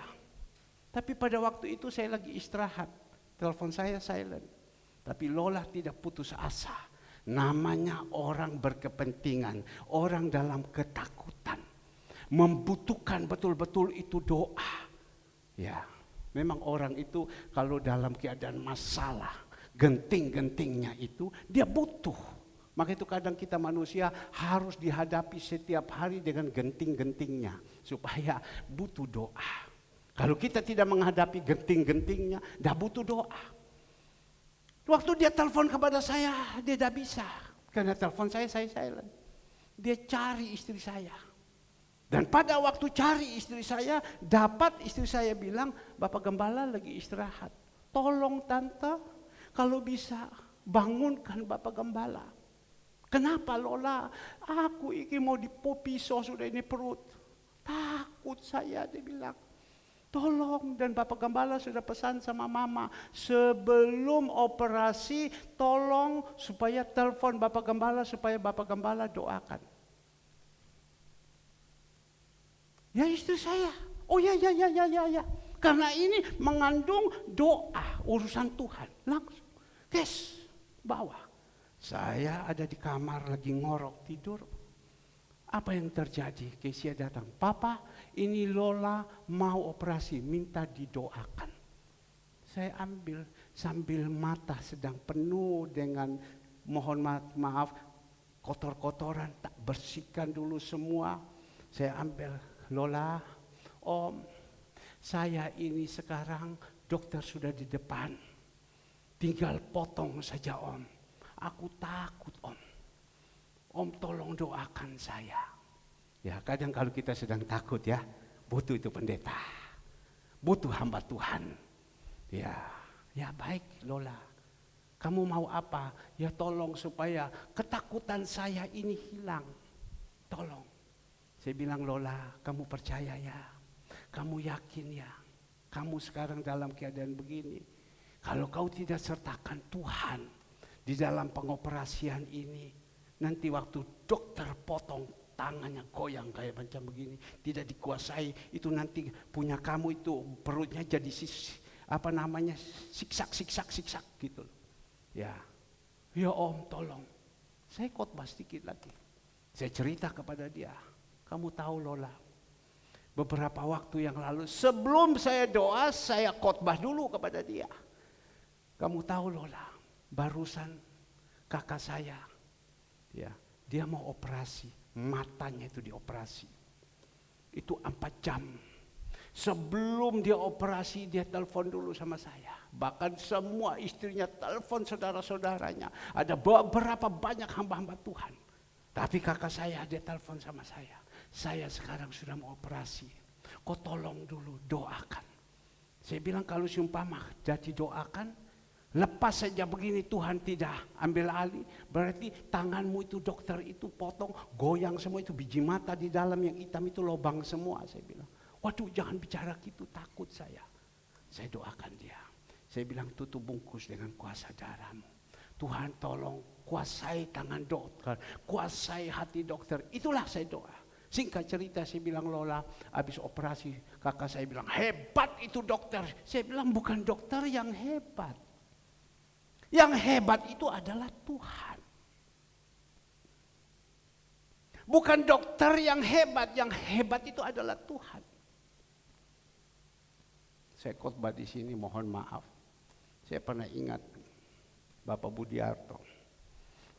Speaker 1: Tapi pada waktu itu saya lagi istirahat. Telepon saya silent. Tapi Lola tidak putus asa. Namanya orang berkepentingan, orang dalam ketakutan, membutuhkan betul-betul itu doa. Ya, memang orang itu kalau dalam keadaan masalah, genting-gentingnya itu dia butuh. Maka itu kadang kita manusia harus dihadapi setiap hari dengan genting-gentingnya supaya butuh doa. Kalau kita tidak menghadapi genting-gentingnya, dah butuh doa. Waktu dia telepon kepada saya, dia tidak bisa. Karena telepon saya silent. Dia cari istri saya. Dan pada waktu cari istri saya, dapat istri saya bilang, Bapak Gembala lagi istirahat. Tolong tante, kalau bisa bangunkan Bapak Gembala. Kenapa Lola? Aku ini mau dipisau sudah ini perut. Takut saya, dia bilang. Tolong, dan Bapak Gembala sudah pesan sama Mama, sebelum operasi tolong supaya telepon Bapak Gembala supaya Bapak Gembala doakan. Ya istri saya, oh ya. Karena ini mengandung doa urusan Tuhan. Langsung, bawa. Saya ada di kamar lagi ngorok tidur. Apa yang terjadi? Kesia datang, Papa, ini Lola mau operasi, minta didoakan. Saya ambil sambil mata sedang penuh dengan mohon maaf kotor-kotoran, tak bersihkan dulu semua. Saya ambil, Lola, Om, saya ini sekarang dokter sudah di depan. Tinggal potong saja Om. Aku takut Om. Om tolong doakan saya. Ya kadang kalau kita sedang takut ya, butuh itu pendeta. Butuh hamba Tuhan. Ya baik Lola. Kamu mau apa? Ya tolong supaya ketakutan saya ini hilang. Tolong. Saya bilang Lola, kamu percaya ya? Kamu yakin ya? kamu sekarang dalam keadaan begini. Kalau kau tidak sertakan Tuhan di dalam pengoperasian ini, nanti waktu dokter potong tangannya goyang kayak macam begini, tidak dikuasai, itu nanti punya kamu itu perutnya jadi siksak gitu. Ya Om tolong. Saya khotbah sedikit lagi. Saya cerita kepada dia, kamu tahu Lola, beberapa waktu yang lalu sebelum saya doa, saya khotbah dulu kepada dia. Kamu tahu Lola, barusan kakak saya, ya, dia mau operasi, matanya itu dioperasi. Itu 4 jam. Sebelum dia operasi, dia telepon dulu sama saya. Bahkan semua istrinya telepon saudara-saudaranya. Ada beberapa banyak hamba-hamba Tuhan. Tapi kakak saya, dia telepon sama saya. Saya sekarang sudah mau operasi. Kau tolong dulu doakan. Saya bilang kalau seumpama jadi doakan, lepas saja begini Tuhan tidak ambil alih, berarti tanganmu itu dokter itu potong, goyang semua itu biji mata di dalam yang hitam itu lobang semua. Saya bilang, waduh jangan bicara gitu, takut saya. Saya doakan dia. Saya bilang tutup bungkus dengan kuasa darahmu. Tuhan tolong kuasai tangan dokter, kuasai hati dokter. Itulah saya doa. Singkat cerita saya bilang Lola, habis operasi kakak saya bilang hebat itu dokter. Saya bilang bukan dokter yang hebat. Yang hebat itu adalah Tuhan. Bukan dokter yang hebat itu adalah Tuhan. Saya khotbah di sini, mohon maaf. Saya pernah ingat Bapak Budiarto.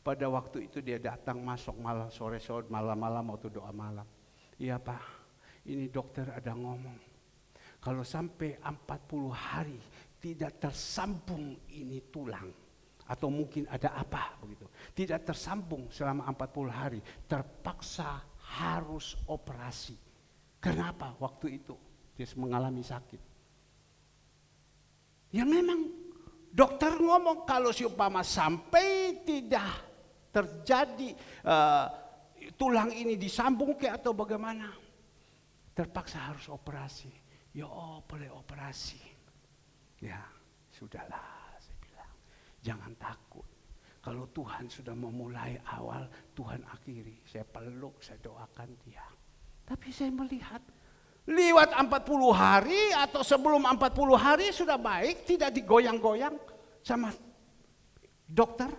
Speaker 1: Pada waktu itu dia datang masuk malam sore-sore malam-malam waktu doa malam. Iya Pak, ini dokter ada ngomong. Kalau sampai 40 hari tidak tersambung ini tulang. Atau mungkin ada apa begitu. Tidak tersambung selama 40 hari. Terpaksa harus operasi. Kenapa waktu itu dia mengalami sakit? Ya memang dokter ngomong kalau seumpama sampai tidak terjadi tulang ini disambung ke atau bagaimana, terpaksa harus operasi. Ya boleh operasi. Ya sudahlah, saya bilang jangan takut. Kalau Tuhan sudah memulai awal, Tuhan akhiri. Saya peluk, saya doakan dia. Tapi saya melihat lewat 40 hari atau sebelum 40 hari sudah baik, tidak digoyang-goyang sama dokter.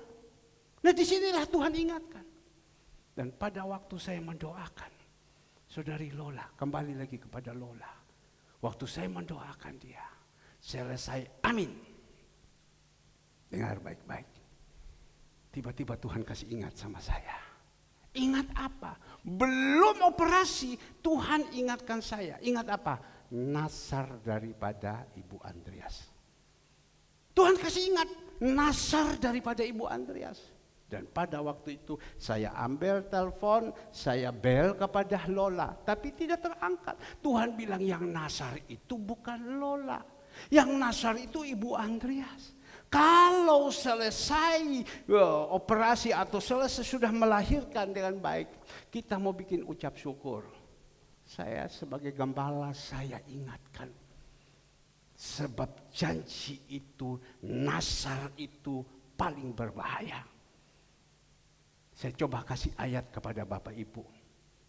Speaker 1: Nah disinilah Tuhan ingatkan. Dan pada waktu saya mendoakan, saudari Lola, kembali lagi kepada Lola. Waktu saya mendoakan dia, selesai amin. Dengar baik-baik. Tiba-tiba Tuhan kasih ingat sama saya. Ingat apa? Belum operasi, Tuhan ingatkan saya. Ingat apa? Nasar daripada Ibu Andreas. Tuhan kasih ingat, nasar daripada Ibu Andreas. Dan pada waktu itu saya ambil telepon, saya bel kepada Lola. Tapi tidak terangkat. Tuhan bilang yang nasar itu bukan Lola. Yang nasar itu Ibu Andreas. Kalau selesai operasi atau selesai sudah melahirkan dengan baik, kita mau bikin ucap syukur. Saya sebagai gembala saya ingatkan. Sebab janji itu, nasar itu paling berbahaya. Saya coba kasih ayat kepada Bapak Ibu.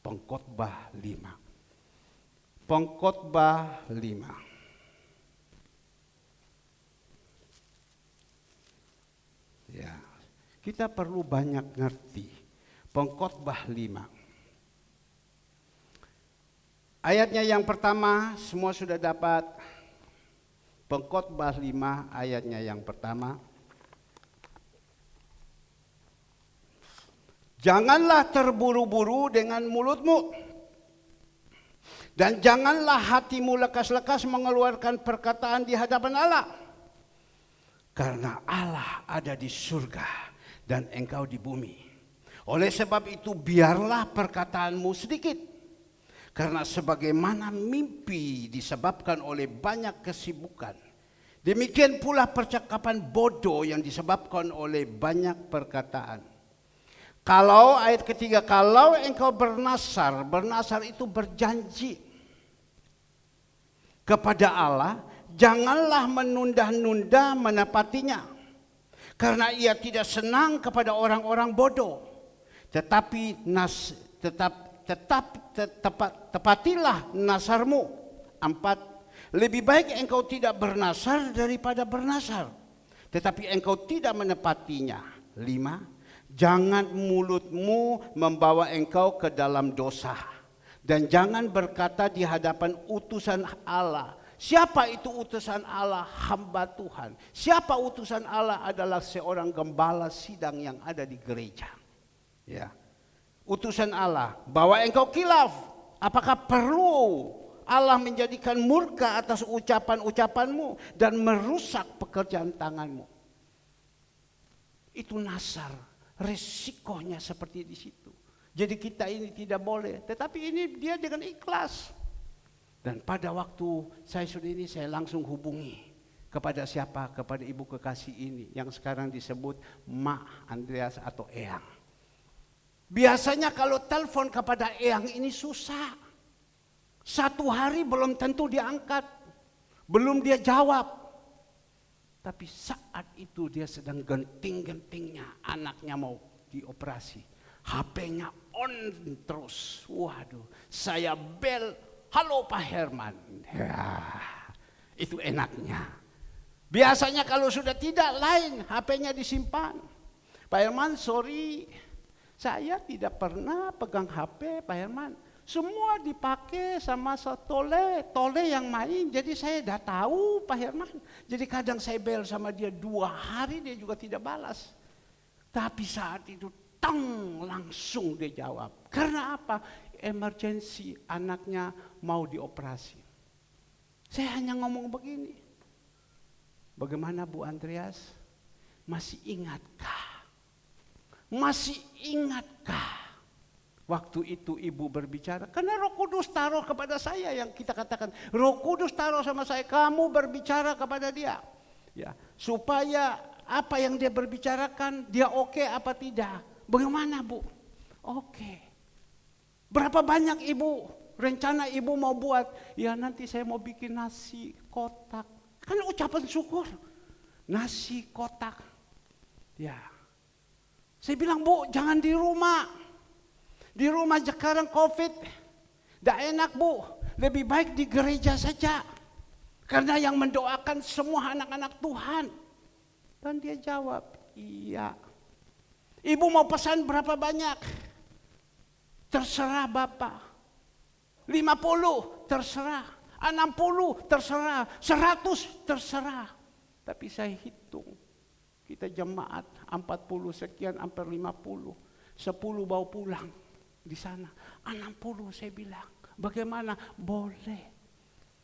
Speaker 1: Pengkhotbah 5. Pengkhotbah 5. Ya, kita perlu banyak ngerti. Pengkhotbah 5. Ayatnya yang pertama semua sudah dapat. Pengkhotbah 5 ayatnya yang pertama. Janganlah terburu-buru dengan mulutmu. Dan janganlah hatimu lekas-lekas mengeluarkan perkataan di hadapan Allah. Karena Allah ada di surga dan engkau di bumi. Oleh sebab itu biarlah perkataanmu sedikit. Karena sebagaimana mimpi disebabkan oleh banyak kesibukan. Demikian pula percakapan bodoh yang disebabkan oleh banyak perkataan. Kalau ayat ketiga, kalau engkau bernasar itu berjanji kepada Allah janganlah menunda-nunda menepatinya, karena ia tidak senang kepada orang-orang bodoh. Tetapi tepatilah nasarmu. 4. Lebih baik engkau tidak bernasar daripada bernasar, tetapi engkau tidak menepatinya. 5. Jangan mulutmu membawa engkau ke dalam dosa, dan jangan berkata di hadapan utusan Allah. Siapa itu utusan Allah? Hamba Tuhan. Siapa utusan Allah? Adalah seorang gembala sidang yang ada di gereja. Ya. Utusan Allah, bahwa engkau kilaf. Apakah perlu Allah menjadikan murka atas ucapan-ucapanmu dan merusak pekerjaan tanganmu? Itu nasar, resikonya seperti di situ. Jadi kita ini tidak boleh, tetapi ini dia dengan ikhlas. Dan pada waktu saya sudah ini, saya langsung hubungi kepada siapa? Kepada ibu kekasih ini yang sekarang disebut Mak Andreas atau Eyang. Biasanya kalau telepon kepada Eyang ini susah. 1 hari belum tentu diangkat, belum dia jawab. Tapi saat itu dia sedang genting-gentingnya, anaknya mau dioperasi. HP-nya on terus. Waduh, saya bel, halo Pak Herman. Ya, itu enaknya. Biasanya kalau sudah tidak lain, HP-nya disimpan. Pak Herman, sorry, saya tidak pernah pegang HP Pak Herman. Semua dipakai sama Tole yang main. Jadi saya dah tahu Pak Herman. Jadi kadang saya bel sama dia 2 hari dia juga tidak balas. Tapi saat itu langsung dia jawab. Karena apa? Emergency, anaknya mau dioperasi. Saya hanya ngomong begini. Bagaimana Bu Andreas? Masih ingatkah? Masih ingatkah? Waktu itu ibu berbicara, karena Roh Kudus taruh kepada saya, yang kita katakan Roh Kudus taruh sama saya, kamu berbicara kepada dia, ya, supaya apa yang dia berbicarakan dia oke apa tidak. Bagaimana Bu? Oke. Berapa banyak ibu rencana ibu mau buat? Ya nanti saya mau bikin nasi kotak. Kan ucapan syukur. Nasi kotak. Ya. Saya bilang Bu, jangan di rumah. Di rumah sekarang COVID, tidak enak Bu, lebih baik di gereja saja. Karena yang mendoakan semua anak-anak Tuhan. Dan dia jawab, iya. Ibu mau pesan berapa banyak? Terserah Bapak. 50 terserah, 60 terserah, 100 terserah. Tapi saya hitung, kita jemaat 40 sekian, hampir 50. 10 bawa pulang. Di sana 60 saya bilang, bagaimana? Boleh.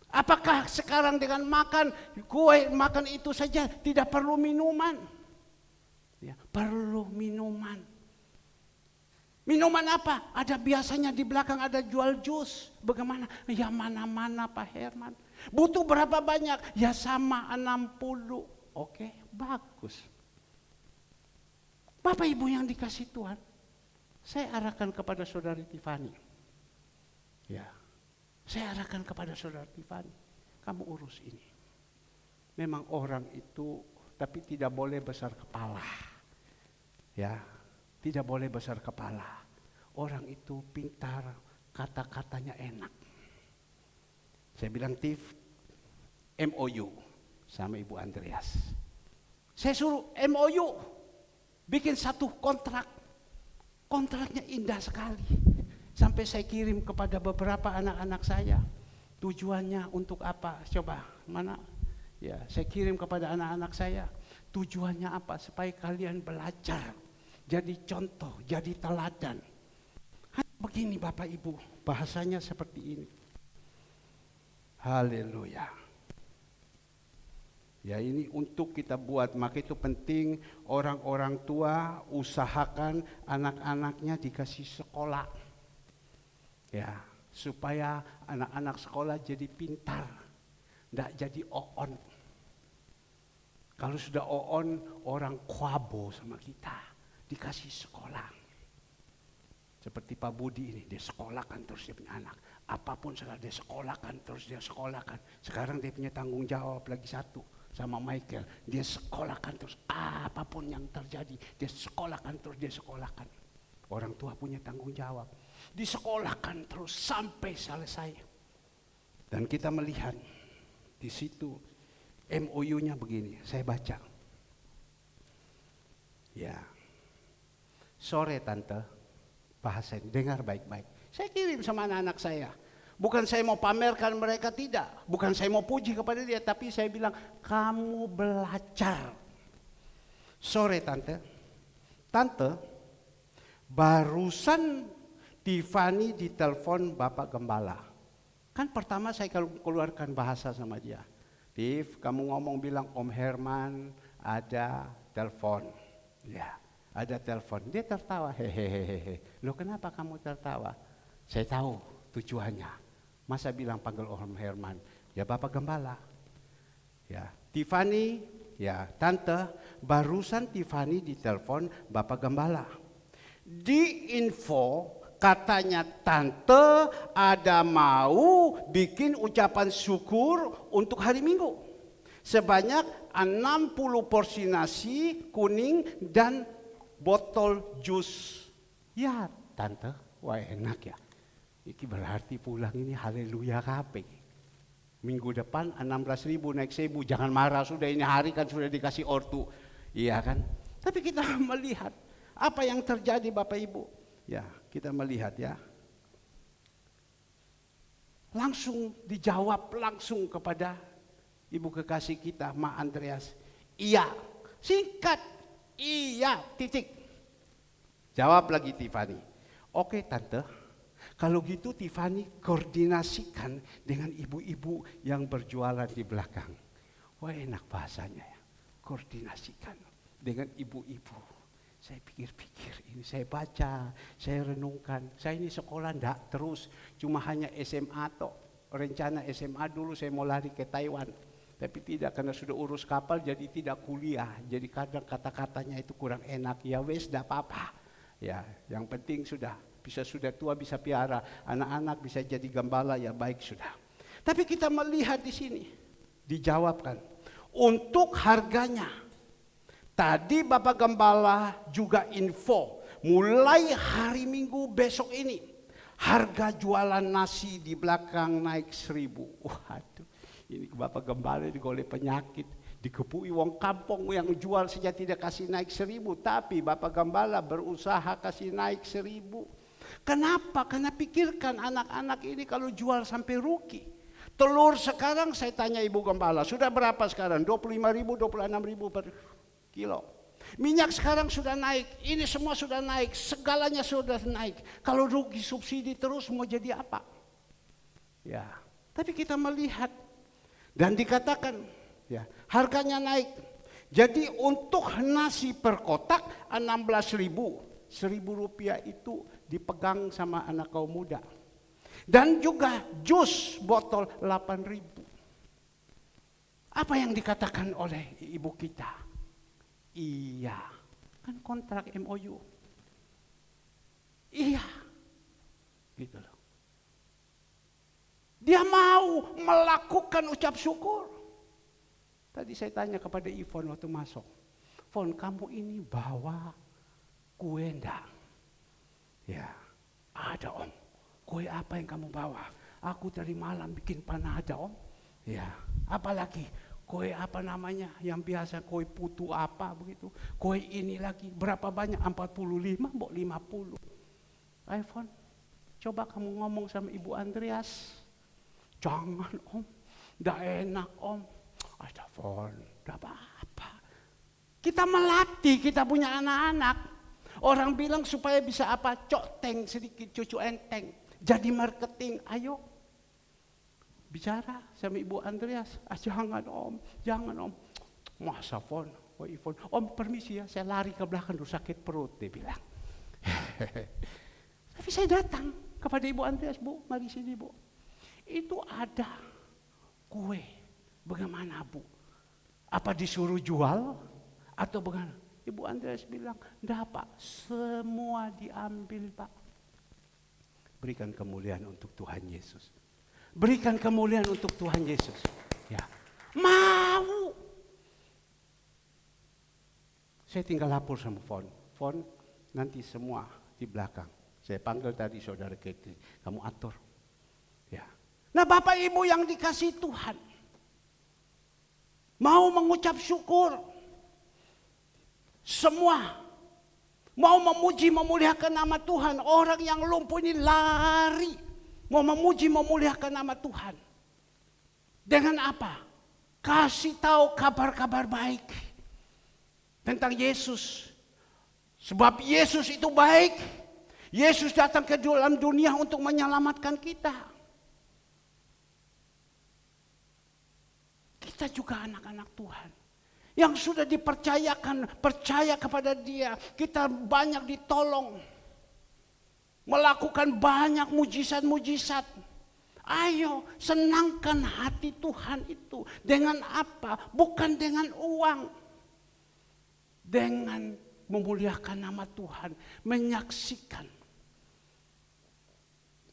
Speaker 1: Apakah sekarang dengan makan kue, makan itu saja tidak perlu minuman? Ya, perlu minuman. Minuman apa? Ada biasanya di belakang ada jual jus. Bagaimana? Ya mana-mana Pak Herman. Butuh berapa banyak? Ya sama 60. Oke, bagus. Bapak Ibu yang dikasih Tuhan, saya arahkan kepada saudari Tiffany. Ya, saya arahkan kepada saudari Tiffany. Kamu urus ini. Memang orang itu, tapi tidak boleh besar kepala. Ya, tidak boleh besar kepala. Orang itu pintar, kata-katanya enak. Saya bilang Tiff, MOU sama Ibu Andreas. Saya suruh MOU, bikin satu kontrak. Kontraknya indah sekali. Sampai saya kirim kepada beberapa anak-anak saya. Tujuannya untuk apa? Coba, mana? Ya, saya kirim kepada anak-anak saya. Tujuannya apa? Supaya kalian belajar. Jadi contoh, jadi teladan. Begini Bapak Ibu, bahasanya seperti ini. Haleluya. Ya ini untuk kita buat, maka itu penting orang-orang tua usahakan anak-anaknya dikasih sekolah. Ya, supaya anak-anak sekolah jadi pintar, enggak jadi oon. Kalau sudah oon, orang kuabo sama kita, dikasih sekolah. Seperti Pak Budi ini, dia sekolahkan terus dia punya anak. Apapun salah dia sekolahkan terus dia sekolahkan. Sekarang dia punya tanggung jawab lagi satu sama Michael. Dia sekolahkan terus apapun yang terjadi. Dia sekolahkan terus dia sekolahkan. Orang tua punya tanggung jawab. Disekolahkan terus sampai selesai. Dan kita melihat di situ MOU-nya begini, saya baca. Ya. Sore tante, bahasa ini, dengar baik-baik. Saya kirim sama anak-anak saya. Bukan saya mau pamerkan mereka, tidak. Bukan saya mau puji kepada dia, tapi saya bilang, kamu belajar. Sore tante, barusan Tiffany ditelepon Bapak Gembala. Kan pertama saya keluarkan bahasa sama dia. Tiff, kamu ngomong bilang Om Herman ada telepon. Ya. Ada telepon, dia tertawa, hehehehe. Loh kenapa kamu tertawa? Saya tahu tujuannya. Masa bilang panggil Om Herman? Ya Bapak Gembala. Ya, Tiffany, ya tante, barusan Tiffany ditelepon Bapak Gembala. Di info katanya tante ada mau bikin ucapan syukur untuk hari Minggu. Sebanyak 60 porsi nasi kuning dan botol jus. Ya tante, wah enak ya. Ini berarti pulang ini haleluya kape. Minggu depan 16.000 naik 1.000. Jangan marah, sudah ini hari kan sudah dikasih ortu. Iya kan? Tapi kita melihat apa yang terjadi Bapak Ibu. Ya kita melihat ya. Langsung dijawab langsung kepada Ibu kekasih kita, Ma Andreas. Iya, singkat. Iya, titik. Jawab lagi Tiffany. Oke tante, kalau gitu Tiffany koordinasikan dengan ibu-ibu yang berjualan di belakang. Wah enak bahasanya ya, koordinasikan dengan ibu-ibu. Saya pikir-pikir, ini saya baca, saya renungkan. Saya ini sekolah enggak terus, cuma hanya SMA toh. Rencana SMA dulu saya mau lari ke Taiwan. Tapi tidak, karena sudah urus kapal jadi tidak kuliah. Jadi kadang kata-katanya itu kurang enak. Ya wes, tidak apa-apa. Ya, yang penting sudah tua bisa piara, anak-anak bisa jadi gembala, ya baik sudah. Tapi kita melihat di sini dijawabkan untuk harganya. Tadi Bapak Gembala juga info mulai hari Minggu besok ini harga jualan nasi di belakang naik 1.000. Waduh. Ini Bapak Gembala digolek penyakit, dikepui wong kampung yang jual saja tidak kasih naik 1.000, tapi Bapak Gembala berusaha kasih naik 1.000. Kenapa? Karena pikirkan anak-anak ini kalau jual sampai rugi. Telur sekarang saya tanya Ibu Gembala, sudah berapa sekarang? 25.000, 26.000 per kilo. Minyak sekarang sudah naik, ini semua sudah naik, segalanya sudah naik. Kalau rugi subsidi terus mau jadi apa? Ya, tapi kita melihat dan dikatakan ya, harganya naik. Jadi untuk nasi per kotak 16.000, 1.000 rupiah itu dipegang sama anak kaum muda. Dan juga jus botol 8.000. Apa yang dikatakan oleh ibu kita? Iya, kan kontrak MOU. Iya, gitu loh. Dia mau melakukan ucap syukur. Tadi saya tanya kepada Ivon waktu masuk. Fon, kamu ini bawa kue enggak? Ya, ada om. Kue apa yang kamu bawa? Aku tadi malam bikin panada om. Ya, apalagi kue apa namanya yang biasa kue putu apa begitu. Kue ini lagi berapa banyak? 45, mbok 50. Ivon, coba kamu ngomong sama Ibu Andreas. Jangan om, enggak enak om. Ada Fon, enggak apa-apa. Kita melatih, kita punya anak-anak. Orang bilang supaya bisa apa? Coteng sedikit, cucu enteng. Jadi marketing, ayo. Bicara sama Ibu Andreas. Jangan om, jangan om. Masa Fon, oh Ivon. Om permisi ya, saya lari ke belakang, sakit perut, dia bilang. Tapi saya datang kepada Ibu Andreas, Bu, mari sini Bu. Itu ada kue, bagaimana Bu? Apa disuruh jual atau bagaimana? Ibu Andreas bilang, enggak Pak, semua diambil Pak. Berikan kemuliaan untuk Tuhan Yesus. Berikan kemuliaan untuk Tuhan Yesus. Ya, mau. Saya tinggal lapor sama Fon nanti semua di belakang. Saya panggil tadi saudara Ketri, kamu atur. Ya. Nah Bapak Ibu yang dikasih Tuhan, mau mengucap syukur, semua mau memuji memuliakan nama Tuhan. Orang yang lumpuh ini lari, mau memuji memuliakan nama Tuhan. Dengan apa? Kasih tahu kabar-kabar baik tentang Yesus. Sebab Yesus itu baik. Yesus datang ke dalam dunia untuk menyelamatkan kita. Kita juga anak-anak Tuhan yang sudah dipercayakan, percaya kepada Dia. Kita banyak ditolong, melakukan banyak mujizat-mujizat. Ayo senangkan hati Tuhan itu. Dengan apa? Bukan dengan uang. Dengan memuliakan nama Tuhan, menyaksikan.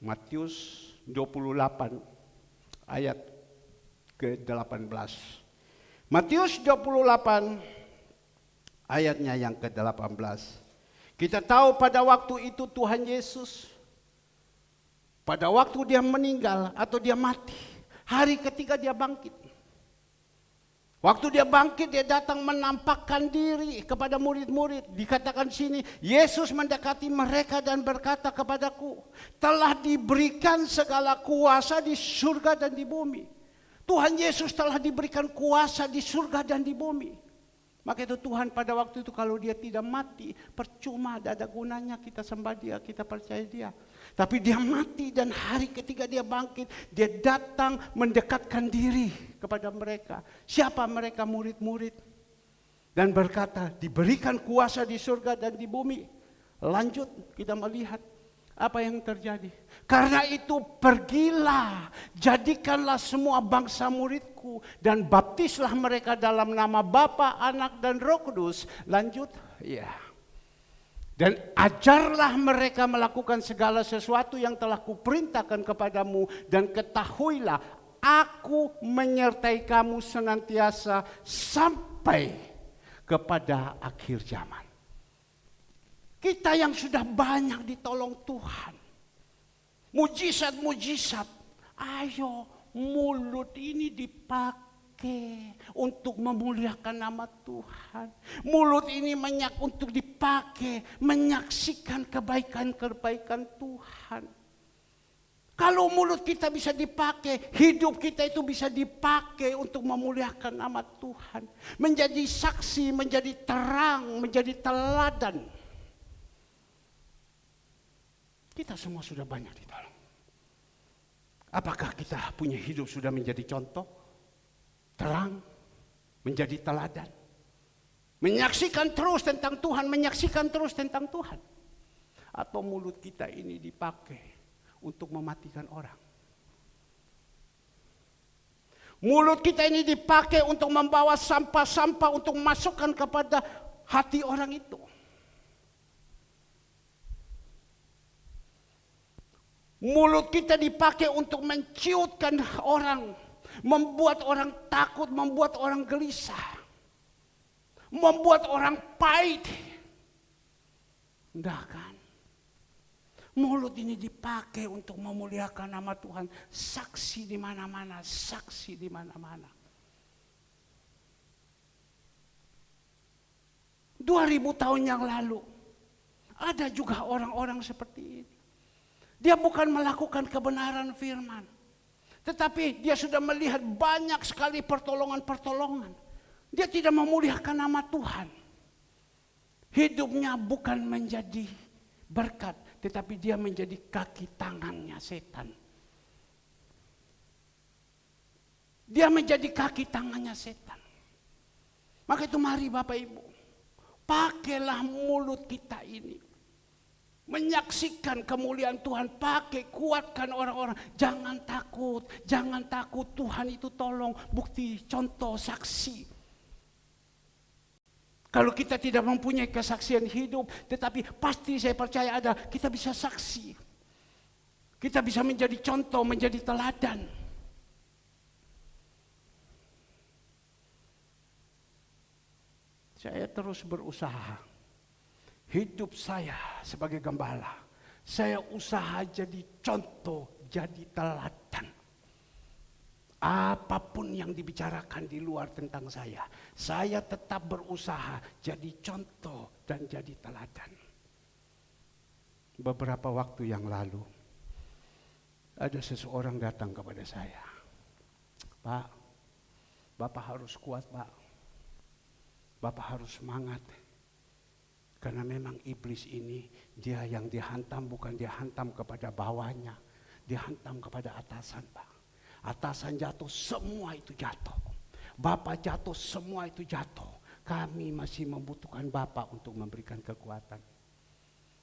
Speaker 1: Matius 28 ayat ke-18. Matius 28 ayatnya yang ke-18. Kita tahu pada waktu itu Tuhan Yesus, pada waktu dia meninggal atau dia mati, hari ketiga dia bangkit. Waktu dia bangkit, dia datang menampakkan diri kepada murid-murid. Dikatakan sini, Yesus mendekati mereka dan berkata kepadaku, telah diberikan segala kuasa di surga dan di bumi. Tuhan Yesus telah diberikan kuasa di surga dan di bumi. Maka itu Tuhan pada waktu itu kalau dia tidak mati, percuma, tidak ada gunanya kita sembah dia, kita percaya dia. Tapi dia mati dan hari ketiga dia bangkit, dia datang mendekatkan diri kepada mereka. Siapa mereka? Murid-murid. Dan berkata, diberikan kuasa di surga dan di bumi. Lanjut kita melihat apa yang terjadi. Karena itu pergilah, jadikanlah semua bangsa muridku dan baptislah mereka dalam nama Bapa, Anak dan Roh Kudus. Lanjut, ya. Dan ajarlah mereka melakukan segala sesuatu yang telah kuperintahkan kepadamu, dan ketahuilah aku menyertai kamu senantiasa sampai kepada akhir zaman. Kita yang sudah banyak ditolong Tuhan, mujizat-mujizat, ayo mulut ini dipakai untuk memuliakan nama Tuhan. Mulut ini untuk dipakai menyaksikan kebaikan-kebaikan Tuhan. Kalau mulut kita bisa dipakai, hidup kita itu bisa dipakai untuk memuliakan nama Tuhan. Menjadi saksi, menjadi terang, menjadi teladan. Kita semua sudah banyak ditolong. Apakah kita punya hidup sudah menjadi contoh? Terang, menjadi teladan. Menyaksikan terus tentang Tuhan, menyaksikan terus tentang Tuhan. Atau mulut kita ini dipakai untuk mematikan orang. Mulut kita ini dipakai untuk membawa sampah-sampah untuk masukkan kepada hati orang itu. Mulut kita dipakai untuk menciutkan orang, membuat orang takut, membuat orang gelisah, membuat orang pahit. Enggak kan? Mulut ini dipakai untuk memuliakan nama Tuhan, saksi di mana-mana, saksi di mana-mana. 2000 tahun yang lalu ada juga orang-orang seperti ini. Dia bukan melakukan kebenaran firman, tetapi dia sudah melihat banyak sekali pertolongan-pertolongan. Dia tidak memuliakan nama Tuhan. Hidupnya bukan menjadi berkat, tetapi dia menjadi kaki tangannya setan. Dia menjadi kaki tangannya setan. Maka itu mari Bapak Ibu, pakailah mulut kita ini. Menyaksikan kemuliaan Tuhan, pakai, kuatkan orang-orang. Jangan takut, jangan takut. Tuhan itu tolong, bukti, contoh, saksi. Kalau kita tidak mempunyai kesaksian hidup, tetapi pasti saya percaya ada, kita bisa saksi. Kita bisa menjadi contoh, menjadi teladan. Saya terus berusaha. Hidup saya sebagai gembala, saya usaha jadi contoh, jadi teladan. Apapun yang dibicarakan di luar tentang saya tetap berusaha jadi contoh dan jadi teladan. Beberapa waktu yang lalu, ada seseorang datang kepada saya. Pak, Bapak harus kuat, Pak. Bapak harus semangat. Karena memang iblis ini, dia yang dihantam bukan dihantam kepada bawahnya. Dihantam kepada atasan, Pak. Atasan jatuh, semua itu jatuh. Bapak jatuh, semua itu jatuh. Kami masih membutuhkan Bapak untuk memberikan kekuatan.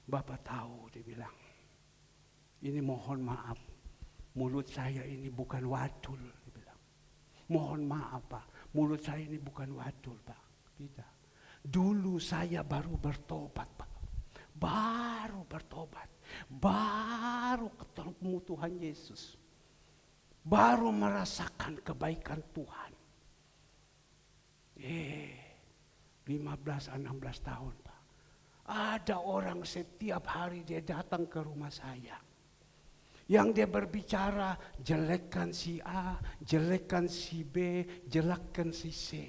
Speaker 1: Bapak tahu, dia bilang, ini mohon maaf, mulut saya ini bukan wadul. Dia bilang, mohon maaf Pak, mulut saya ini bukan wadul Pak. Tidak, dulu saya baru bertobat Pak. Baru bertobat, baru ketemu Tuhan Yesus. Baru merasakan kebaikan Tuhan. 15-16 tahun Pak. Ada orang setiap hari dia datang ke rumah saya. Yang dia berbicara, jelekkan si A, jelekkan si B, jelekkan si C.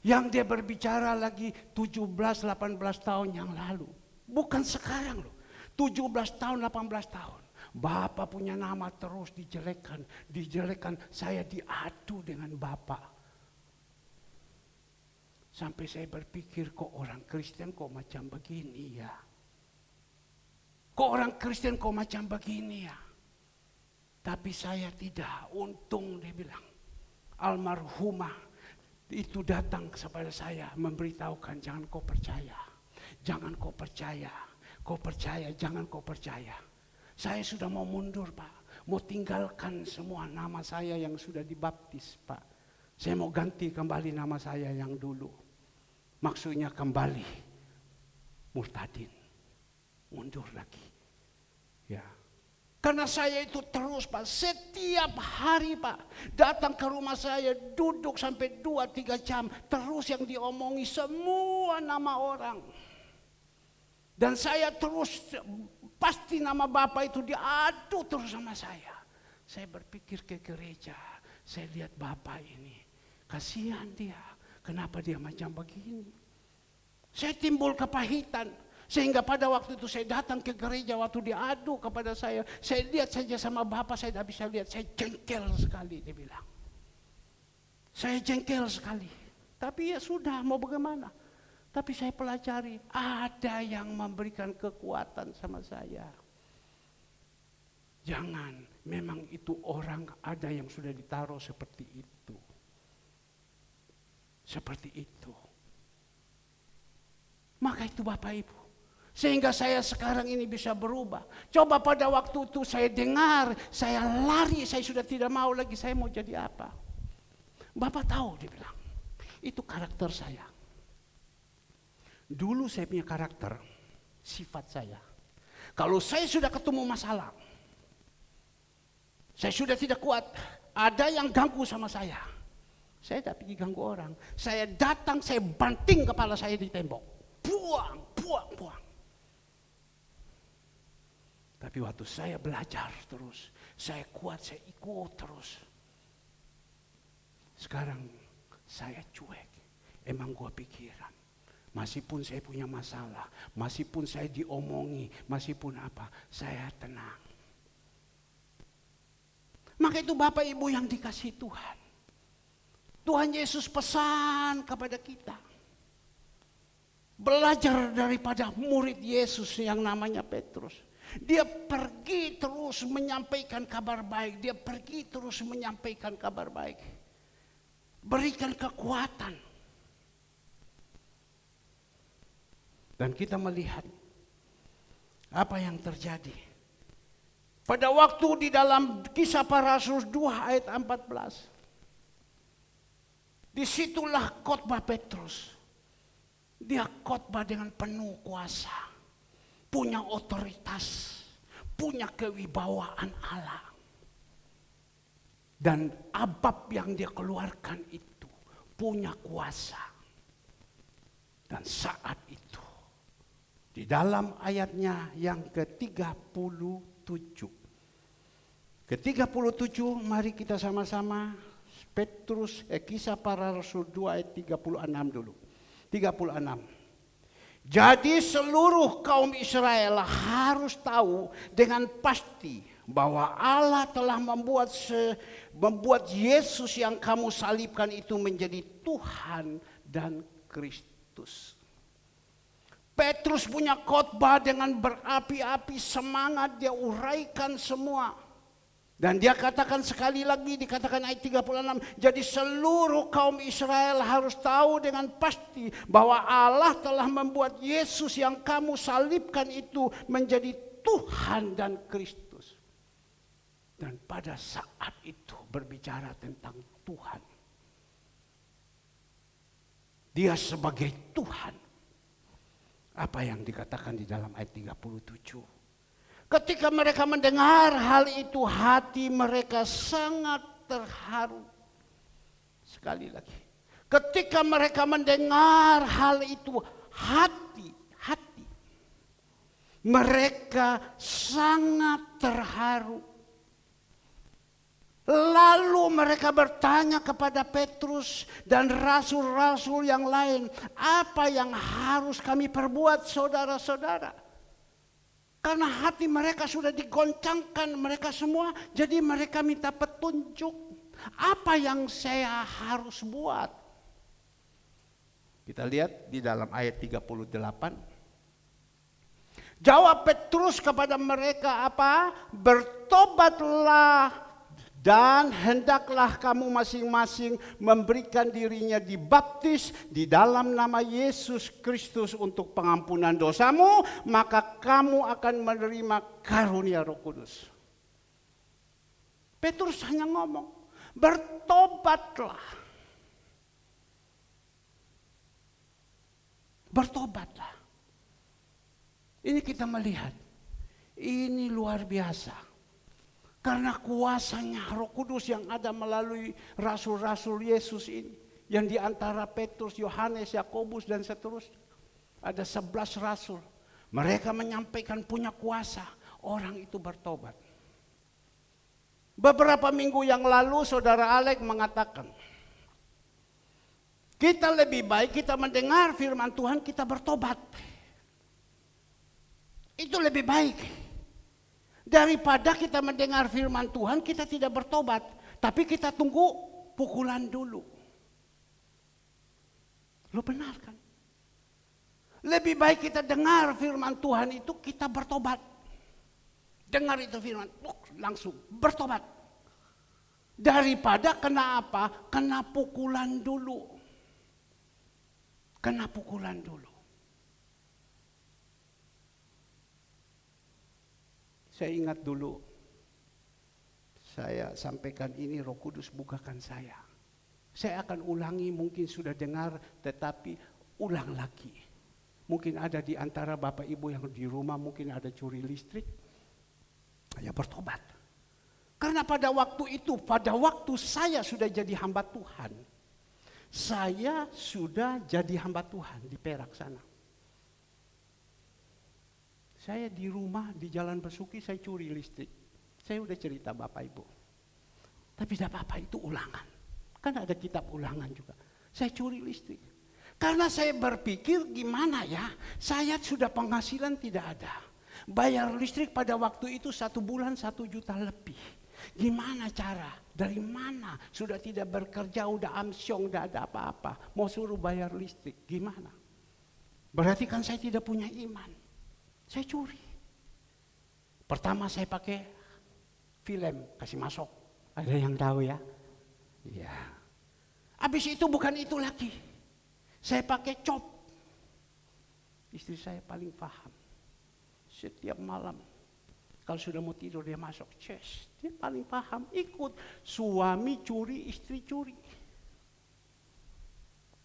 Speaker 1: Yang dia berbicara lagi 17-18 tahun yang lalu. Bukan sekarang loh. 17 tahun, 18 tahun. Bapak punya nama terus dijelekan, dijelekan. Saya diadu dengan Bapak. Sampai saya berpikir, kok orang Kristen kok macam begini ya? Kok orang Kristen kok macam begini ya? Tapi saya tidak, untung dia bilang. Almarhumah itu datang kepada saya memberitahukan, jangan kau percaya. Jangan kau percaya. Kau percaya, jangan kau percaya. Saya sudah mau mundur Pak, mau tinggalkan semua nama saya yang sudah dibaptis Pak. Saya mau ganti kembali nama saya yang dulu. Maksudnya kembali murtadin, mundur lagi. Ya, karena saya itu terus Pak, setiap hari Pak, datang ke rumah saya, duduk sampai 2-3 jam, terus yang diomongi semua nama orang. Dan saya terus, pasti nama Bapak itu diadu terus sama saya. Saya berpikir ke gereja, saya lihat Bapak ini, kasihan dia, kenapa dia macam begini. Saya timbul kepahitan, sehingga pada waktu itu saya datang ke gereja, waktu diadu kepada saya lihat saja sama Bapak, saya tidak bisa lihat, saya jengkel sekali, dia bilang. Saya jengkel sekali, tapi ya sudah, mau bagaimana. Tapi saya pelajari, ada yang memberikan kekuatan sama saya. Jangan, memang itu orang ada yang sudah ditaruh seperti itu. Seperti itu. Maka itu Bapak Ibu. Sehingga saya sekarang ini bisa berubah. Coba pada waktu itu saya dengar, saya lari, saya sudah tidak mau lagi, saya mau jadi apa. Bapak tahu, dia bilang, itu karakter saya. Dulu saya punya karakter, sifat saya. Kalau saya sudah ketemu masalah, saya sudah tidak kuat, ada yang ganggu sama saya tidak pergi ganggu orang. Saya datang, saya banting kepala saya di tembok. Buang. Tapi waktu saya belajar terus, saya kuat, saya ikut terus. Sekarang saya cuek, emang gua pikiran. Masipun saya punya masalah, masipun saya diomongi, masipun apa, saya tenang. Maka itu Bapak Ibu yang dikasih Tuhan. Tuhan Yesus pesan kepada kita. Belajar daripada murid Yesus yang namanya Petrus. Dia pergi terus menyampaikan kabar baik, dia pergi terus menyampaikan kabar baik. Berikan kekuatan. Dan kita melihat apa yang terjadi. Pada waktu di dalam Kisah Para Rasul 2 ayat 14. Disitulah khotbah Petrus. Dia khotbah dengan penuh kuasa. Punya otoritas. punya kewibawaan Allah. Dan abab yang dia keluarkan itu punya kuasa. Dan saat itu, di dalam ayatnya yang ke-37. Ke-37, mari kita sama-sama Kisah Para Rasul 2 ayat 36 dulu. 36. Jadi seluruh kaum Israel harus tahu dengan pasti bahwa Allah telah membuat Yesus yang kamu salibkan itu menjadi Tuhan dan Kristus. Petrus punya khotbah dengan berapi-api semangat, dia uraikan semua. Dan dia katakan sekali lagi, dikatakan ayat 36, jadi seluruh kaum Israel harus tahu dengan pasti bahwa Allah telah membuat Yesus yang kamu salibkan itu menjadi Tuhan dan Kristus. Dan pada saat itu berbicara tentang Tuhan. Dia sebagai Tuhan. Apa yang dikatakan di dalam ayat 37? Ketika mereka mendengar hal itu, hati mereka sangat terharu. Sekali lagi, ketika mereka mendengar hal itu, hati mereka sangat terharu. Lalu mereka bertanya kepada Petrus dan rasul-rasul yang lain, apa yang harus kami perbuat, saudara-saudara? Karena hati mereka sudah digoncangkan mereka semua, jadi mereka minta petunjuk. Apa yang saya harus buat? Kita lihat di dalam ayat 38. Jawab Petrus kepada mereka apa? Bertobatlah dan hendaklah kamu masing-masing memberikan dirinya dibaptis di dalam nama Yesus Kristus untuk pengampunan dosamu, maka kamu akan menerima karunia Roh Kudus. Petrus hanya ngomong, bertobatlah. Bertobatlah. Ini kita melihat, ini luar biasa. Karena kuasanya Roh Kudus yang ada melalui rasul-rasul Yesus ini. Yang diantara Petrus, Yohanes, Yakobus dan seterusnya. Ada 11 rasul. Mereka menyampaikan punya kuasa. Orang itu bertobat. Beberapa minggu yang lalu saudara Alek mengatakan. Kita lebih baik kita mendengar firman Tuhan, kita bertobat. Itu lebih baik. Daripada kita mendengar firman Tuhan, kita tidak bertobat. Tapi kita tunggu pukulan dulu. Lo benar kan? Lebih baik kita dengar firman Tuhan itu, kita bertobat. Dengar itu firman, langsung bertobat. Daripada kena apa? Kena pukulan dulu. Kena pukulan dulu. Saya ingat dulu, saya sampaikan ini, Roh Kudus bukakan saya. Saya akan ulangi, mungkin sudah dengar, tetapi ulang lagi. Mungkin ada di antara Bapak Ibu yang di rumah, mungkin ada curi listrik, ya bertobat. Karena pada waktu itu, pada waktu saya sudah jadi hamba Tuhan, saya sudah jadi hamba Tuhan di Perak sana. Saya di rumah, di Jalan Besuki, saya curi listrik. Saya udah cerita Bapak Ibu. Tapi tidak apa-apa, itu ulangan. Kan ada kitab ulangan juga. Saya curi listrik. Karena saya berpikir gimana ya, saya sudah penghasilan tidak ada. Bayar listrik pada waktu itu 1 bulan 1 juta lebih. Gimana cara? Dari mana? Sudah tidak bekerja, udah amsyong, udah ada apa-apa. Mau suruh bayar listrik, gimana? Berarti kan saya tidak punya iman. Saya curi. Pertama saya pakai film, kasih masuk. Ada yang tahu ya? Iya. Habis itu bukan itu lagi. Saya pakai cop. Istri saya paling paham. Setiap malam, kalau sudah mau tidur dia masuk. Dia paling paham, ikut. Suami curi, istri curi.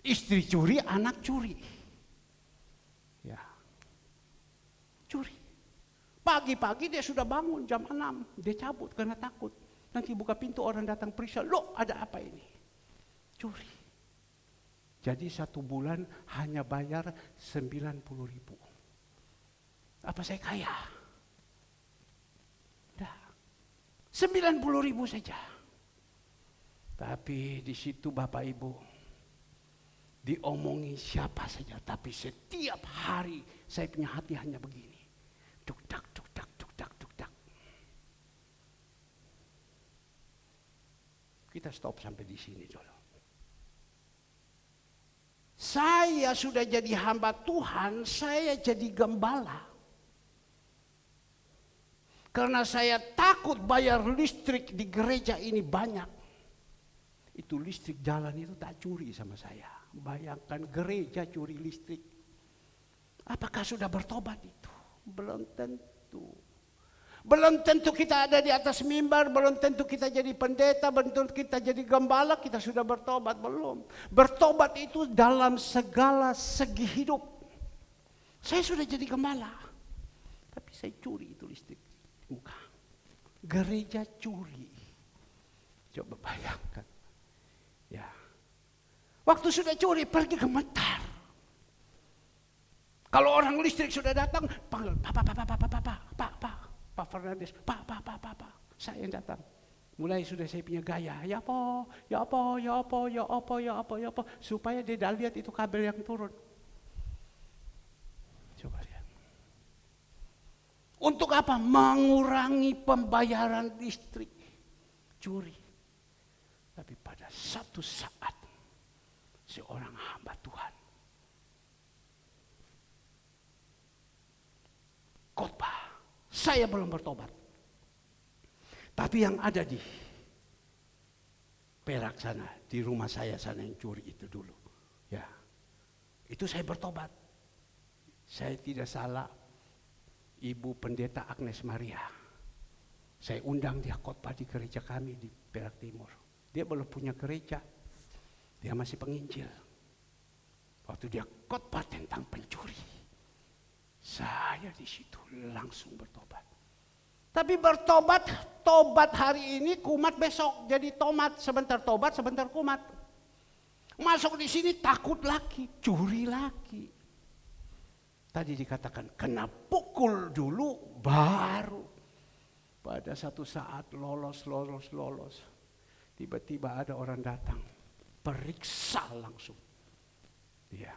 Speaker 1: Istri curi, anak curi. Ya. Curi. Pagi-pagi dia sudah bangun jam 6. Dia cabut karena takut. Nanti buka pintu orang datang periksa. Loh, ada apa ini? Curi. Jadi 1 bulan hanya bayar 90.000. Apa saya kaya? Dah. 90.000 saja. Tapi di situ Bapak Ibu diomongi siapa saja. Tapi setiap hari saya punya hati hanya begini. Duk dak, duk dak, duk dak, duk dak. Kita stop sampai di sini dulu. Saya sudah jadi hamba Tuhan, saya jadi gembala. Karena saya takut bayar listrik di gereja ini banyak. Itu listrik jalan itu tak curi sama saya. Bayangkan gereja curi listrik. Apakah sudah bertobat itu? Belum tentu. Belum tentu kita ada di atas mimbar, belum tentu kita jadi pendeta, belum tentu kita jadi gembala, kita sudah bertobat, belum. Bertobat itu dalam segala segi hidup. Saya sudah jadi gembala, tapi saya curi itu listrik di muka. Gereja curi. Coba bayangkan. Ya. Waktu sudah curi, pergi gemetar. Kalau orang listrik sudah datang, panggil, Pak Fernandes, Pak, saya yang datang. Mulai sudah saya punya gaya, ya apa, supaya dia dah lihat itu kabel yang turun. Coba lihat. Untuk apa? Mengurangi pembayaran listrik. Curi. Tapi pada satu saat, seorang hamba Tuhan khotbah. Saya belum bertobat. Tapi yang ada di Perak sana, di rumah saya sana yang curi itu dulu. Ya. Itu saya bertobat. Saya tidak salah, Ibu Pendeta Agnes Maria. Saya undang dia khotbah di gereja kami di Perak Timur. Dia belum punya gereja. Dia masih penginjil. Waktu dia khotbah tentang pencuri, saya di situ langsung bertobat. Tapi bertobat, tobat hari ini, kumat besok. Jadi tomat, sebentar tobat, sebentar kumat. Masuk di sini takut lagi, curi lagi. Tadi dikatakan kena pukul dulu, baru. Pada satu saat lolos. Tiba-tiba ada orang datang, periksa langsung. Ya.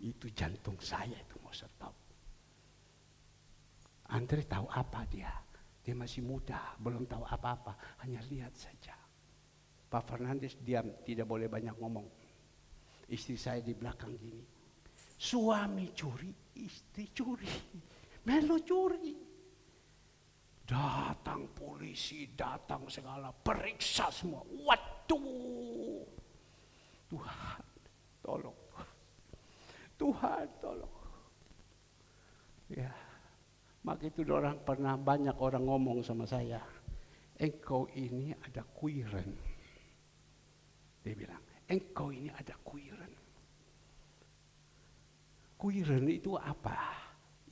Speaker 1: Itu jantung saya itu mau tahu. Andre tahu apa dia? Dia masih muda, belum tahu apa-apa, hanya lihat saja. Pak Fernandes diam, tidak boleh banyak ngomong. Istri saya di belakang gini. Suami curi, istri curi. Melo curi. Datang polisi, datang segala, periksa semua. Waduh. Tuhan, tolong. Tuhan tolong. Ya, maka itu banyak orang ngomong sama saya, engkau ini ada kuiren. Dia bilang, engkau ini ada kuiren. Kuiren itu apa?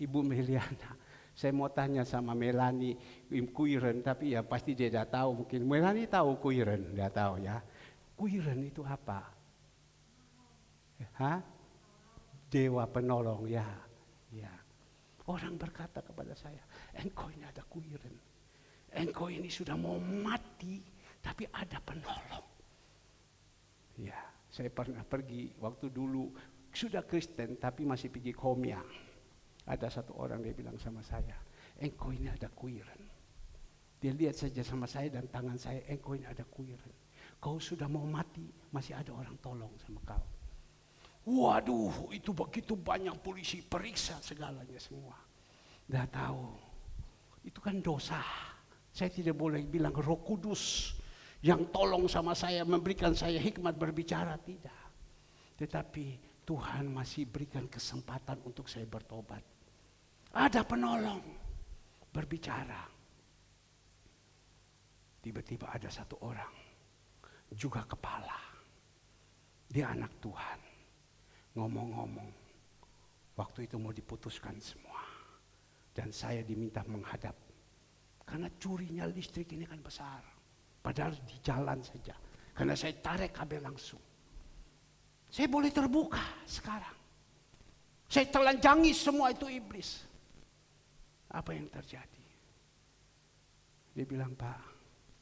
Speaker 1: Ibu Meliana, saya mau tanya sama Melani kuiren, tapi ya pasti dia dah tahu. Mungkin Melani tahu kuiren, dia tahu ya. Kuiren itu apa? Hah? Dewa penolong, ya. Orang berkata kepada saya, engkau ini ada kuiren. Engkau ini sudah mau mati, tapi ada penolong. Ya, saya pernah pergi waktu dulu, sudah Kristen, tapi masih pergi komia. Ada satu orang dia bilang sama saya, engkau ini ada kuiren. Dia lihat saja sama saya dan tangan saya, engkau ini ada kuiren. Kau sudah mau mati, masih ada orang tolong sama kau. Waduh, itu begitu banyak polisi periksa segalanya semua. Dah tahu, itu kan dosa. Saya tidak boleh bilang Roh Kudus yang tolong sama saya, memberikan saya hikmat berbicara, tidak. Tetapi Tuhan masih berikan kesempatan untuk saya bertobat. Ada penolong berbicara. Tiba-tiba ada satu orang, juga kepala. Dia anak Tuhan. Ngomong-ngomong, waktu itu mau diputuskan semua. Dan saya diminta menghadap. Karena curinya listrik ini kan besar. Padahal di jalan saja. Karena saya tarik kabel langsung. Saya boleh terbuka sekarang. Saya telanjangi semua itu iblis. Apa yang terjadi? Dia bilang, Pak,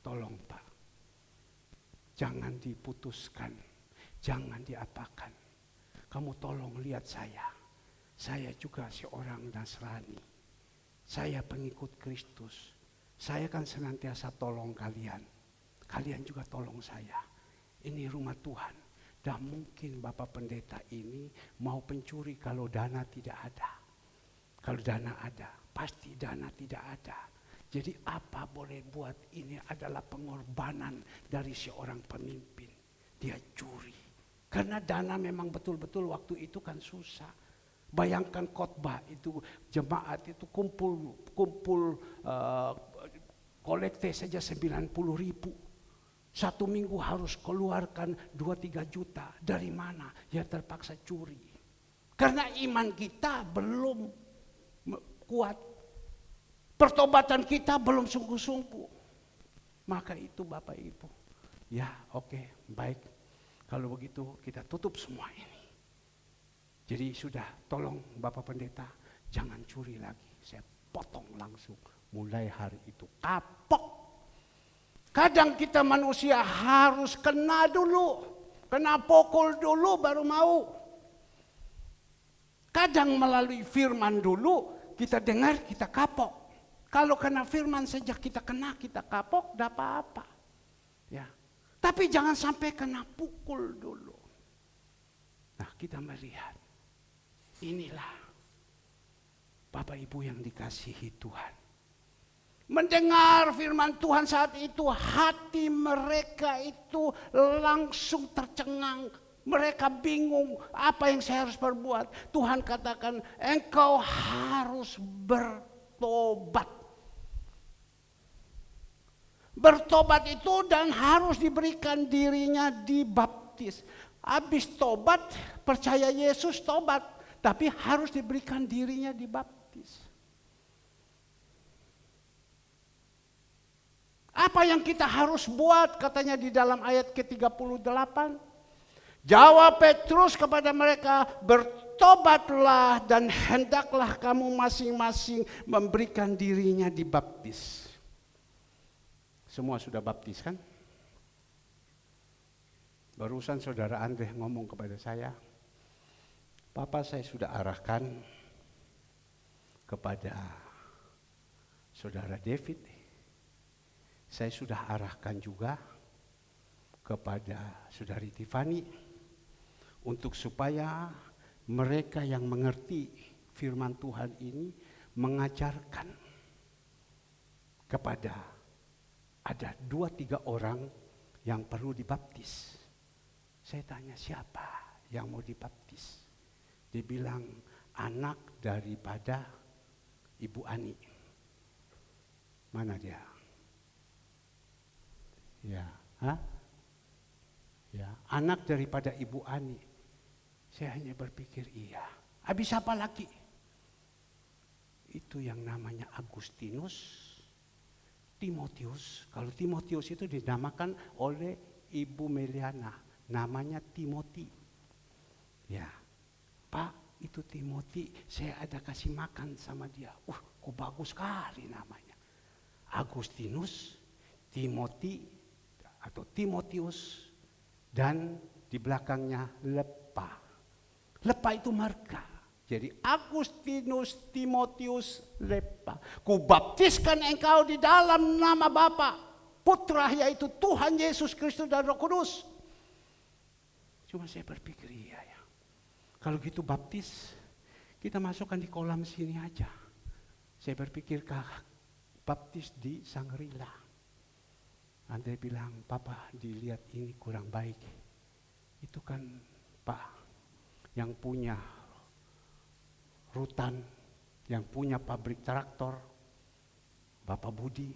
Speaker 1: tolong Pak. Jangan diputuskan. Jangan diapakan. Kamu tolong lihat saya. Saya juga seorang Nasrani. Saya pengikut Kristus. Saya kan senantiasa tolong kalian. Kalian juga tolong saya. Ini rumah Tuhan. Dan mungkin Bapak Pendeta ini mau pencuri kalau dana tidak ada. Kalau dana ada, pasti dana tidak ada. Jadi apa boleh buat, ini adalah pengorbanan dari seorang pemimpin. Dia curi. Karena dana memang betul-betul waktu itu kan susah. Bayangkan khotbah itu, jemaat itu kumpul kolekte saja 90.000. Satu minggu harus keluarkan 2-3 juta. Dari mana? Ya terpaksa curi. Karena iman kita belum kuat. Pertobatan kita belum sungguh-sungguh. Maka itu Bapak Ibu. Ya oke, baik. Kalau begitu kita tutup semua ini. Jadi sudah, tolong Bapak Pendeta, jangan curi lagi. Saya potong langsung. Mulai hari itu kapok. Kadang kita manusia harus kena dulu. Kena pukul dulu baru mau. Kadang melalui firman dulu, kita dengar, kita kapok. Kalau kena firman saja kita kena, kita kapok, tidak apa-apa. Ya. Tapi jangan sampai kena pukul dulu. Nah, kita melihat. Inilah Bapak Ibu yang dikasihi Tuhan. Mendengar firman Tuhan saat itu, hati mereka itu langsung tercengang. Mereka bingung, apa yang saya harus perbuat. Tuhan katakan, engkau harus bertobat. Bertobat itu dan harus diberikan dirinya dibaptis. Habis tobat, percaya Yesus tobat. Tapi harus diberikan dirinya dibaptis. Apa yang kita harus buat, katanya di dalam ayat ke-38. Jawab Petrus kepada mereka, bertobatlah dan hendaklah kamu masing-masing memberikan dirinya dibaptis. Semua sudah baptis kan? Barusan saudara Andre ngomong kepada saya, Papa, saya sudah arahkan kepada saudara David. Saya sudah arahkan juga kepada saudari Tiffany untuk supaya mereka yang mengerti firman Tuhan ini mengajarkan kepada ada 2-3 orang yang perlu dibaptis. Saya tanya, siapa yang mau dibaptis? Dia bilang, anak daripada Ibu Ani. Mana dia? Ya, ya, anak daripada Ibu Ani. Saya hanya berpikir, iya. Habis apa lagi? Itu yang namanya Agustinus, Timotius. Kalau Timotius itu dinamakan oleh Ibu Meliana, namanya Timoti. Ya, Pak, itu Timoti, saya ada kasih makan sama dia. Kok bagus sekali namanya. Agustinus, Timoti atau Timotius, dan di belakangnya Lepa. Lepa itu marga. Jadi Agustinus, Timotius, Lepa. Kubaptiskan engkau di dalam nama Bapa, Putra yaitu Tuhan Yesus Kristus dan Roh Kudus. Cuma saya berpikir, iya ya. Kalau gitu baptis, kita masukkan di kolam sini aja. Saya berpikir, baptis di Sangrila. Andre bilang, Papa dilihat ini kurang baik. Itu kan Pak yang punya rutan, yang punya pabrik traktor, Bapak Budi.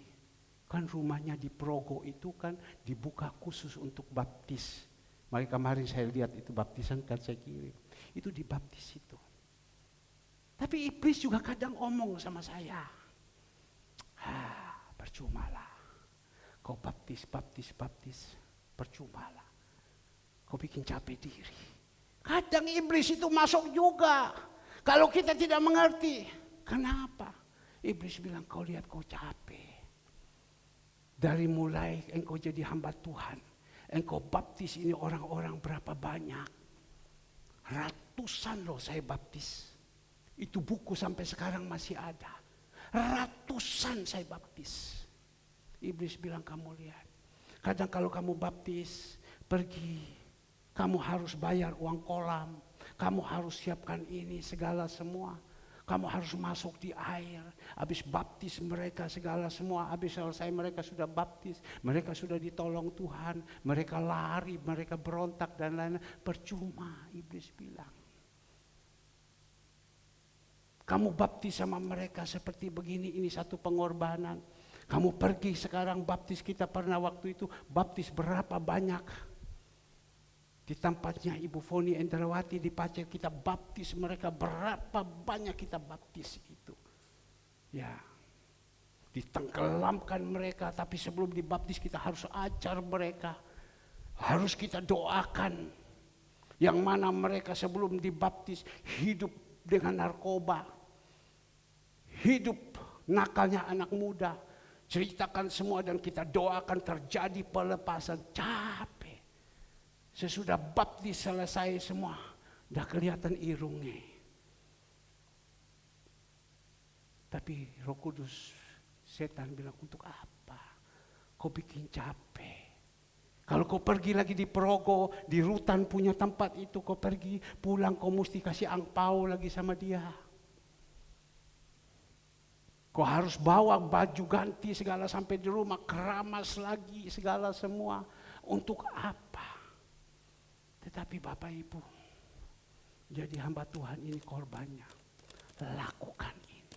Speaker 1: Kan rumahnya di Progo itu kan dibuka khusus untuk baptis. Makanya kemarin saya lihat itu baptisan kan saya kirim. Itu dibaptis itu. Tapi iblis juga kadang omong sama saya. Percumalah. Kau baptis, percumalah. Kau bikin capek diri. Kadang iblis itu masuk juga. Kalau kita tidak mengerti. Kenapa? Iblis bilang, kau lihat kau capek. Dari mulai engkau jadi hamba Tuhan. Engkau baptis ini orang-orang berapa banyak. Ratusan loh saya baptis. Itu buku sampai sekarang masih ada. Ratusan saya baptis. Iblis bilang, kamu lihat. Kadang kalau kamu baptis, pergi. Kamu harus bayar uang kolam. Kamu harus siapkan ini segala semua. Kamu harus masuk di air. Habis baptis mereka segala semua. Habis selesai mereka sudah baptis. Mereka sudah ditolong Tuhan. Mereka lari, mereka berontak dan lain-lain. Percuma, iblis bilang. Kamu baptis sama mereka seperti begini, ini satu pengorbanan. Kamu pergi sekarang baptis, kita pernah waktu itu baptis berapa banyak. Di tempatnya Ibu Foni Endrawati di Pacet kita baptis mereka, berapa banyak kita baptis itu. Ya, ditenggelamkan mereka, tapi sebelum dibaptis kita harus ajar mereka. Harus kita doakan. Yang mana mereka sebelum dibaptis hidup dengan narkoba, hidup nakalnya anak muda, ceritakan semua dan kita doakan terjadi pelepasan. Capek. Sesudah baptis selesai semua, udah kelihatan irungnya. Tapi Roh Kudus, setan bilang, untuk apa? Kau bikin capek. Kalau kau pergi lagi di Progo, di Rutan punya tempat itu, kau pergi, pulang kau mesti kasih angpau lagi sama dia. Kau harus bawa baju ganti segala sampai di rumah, keramas lagi segala semua. Untuk apa? Tetapi Bapak Ibu, jadi hamba Tuhan ini korbannya. Lakukan ini.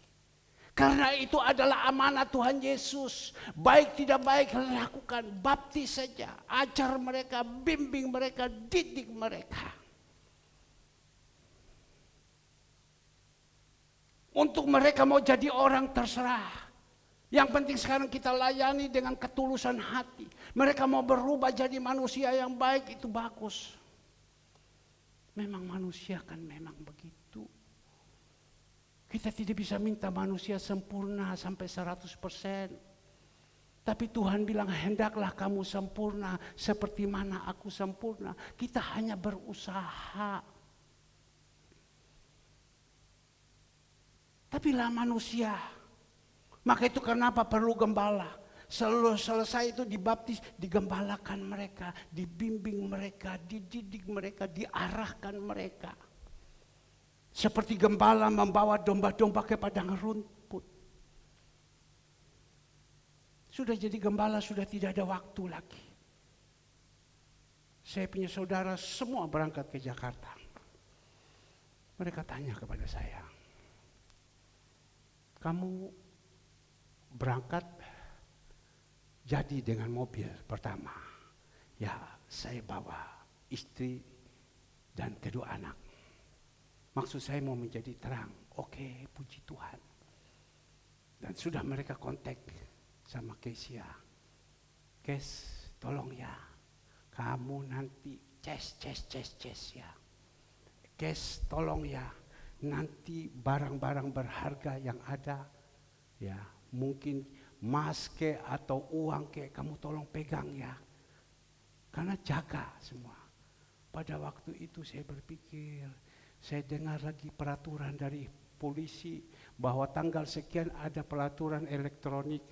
Speaker 1: Karena itu adalah amanat Tuhan Yesus. Baik tidak baik lakukan, baptis saja. Ajar mereka, bimbing mereka, didik mereka. Untuk mereka mau jadi orang terserah. Yang penting sekarang kita layani dengan ketulusan hati. Mereka mau berubah jadi manusia yang baik, itu bagus. Memang manusia kan memang begitu. Kita tidak bisa minta manusia sempurna sampai 100%. Tapi Tuhan bilang, hendaklah kamu sempurna seperti mana aku sempurna. Kita hanya berusaha. Tapi lah manusia. Maka itu kenapa perlu gembala. Selesai itu dibaptis, digembalakan mereka, dibimbing mereka, dididik mereka, diarahkan mereka. Seperti gembala membawa domba-domba ke padang rumput. Sudah jadi gembala, sudah tidak ada waktu lagi. Saya punya saudara semua berangkat ke Jakarta. Mereka tanya kepada saya, kamu berangkat jadi dengan mobil pertama? Ya, saya bawa istri dan kedua anak. Maksud saya mau menjadi terang. Oke, puji Tuhan. Dan sudah mereka kontak sama Kesia. Kes, tolong ya. Kamu nanti ces ya. Kes, tolong ya. Nanti barang-barang berharga yang ada, ya mungkin emas ke atau uang ke, kamu tolong pegang ya. Karena jaga semua. Pada waktu itu saya berpikir, saya dengar lagi peraturan dari polisi bahwa tanggal sekian ada peraturan elektronik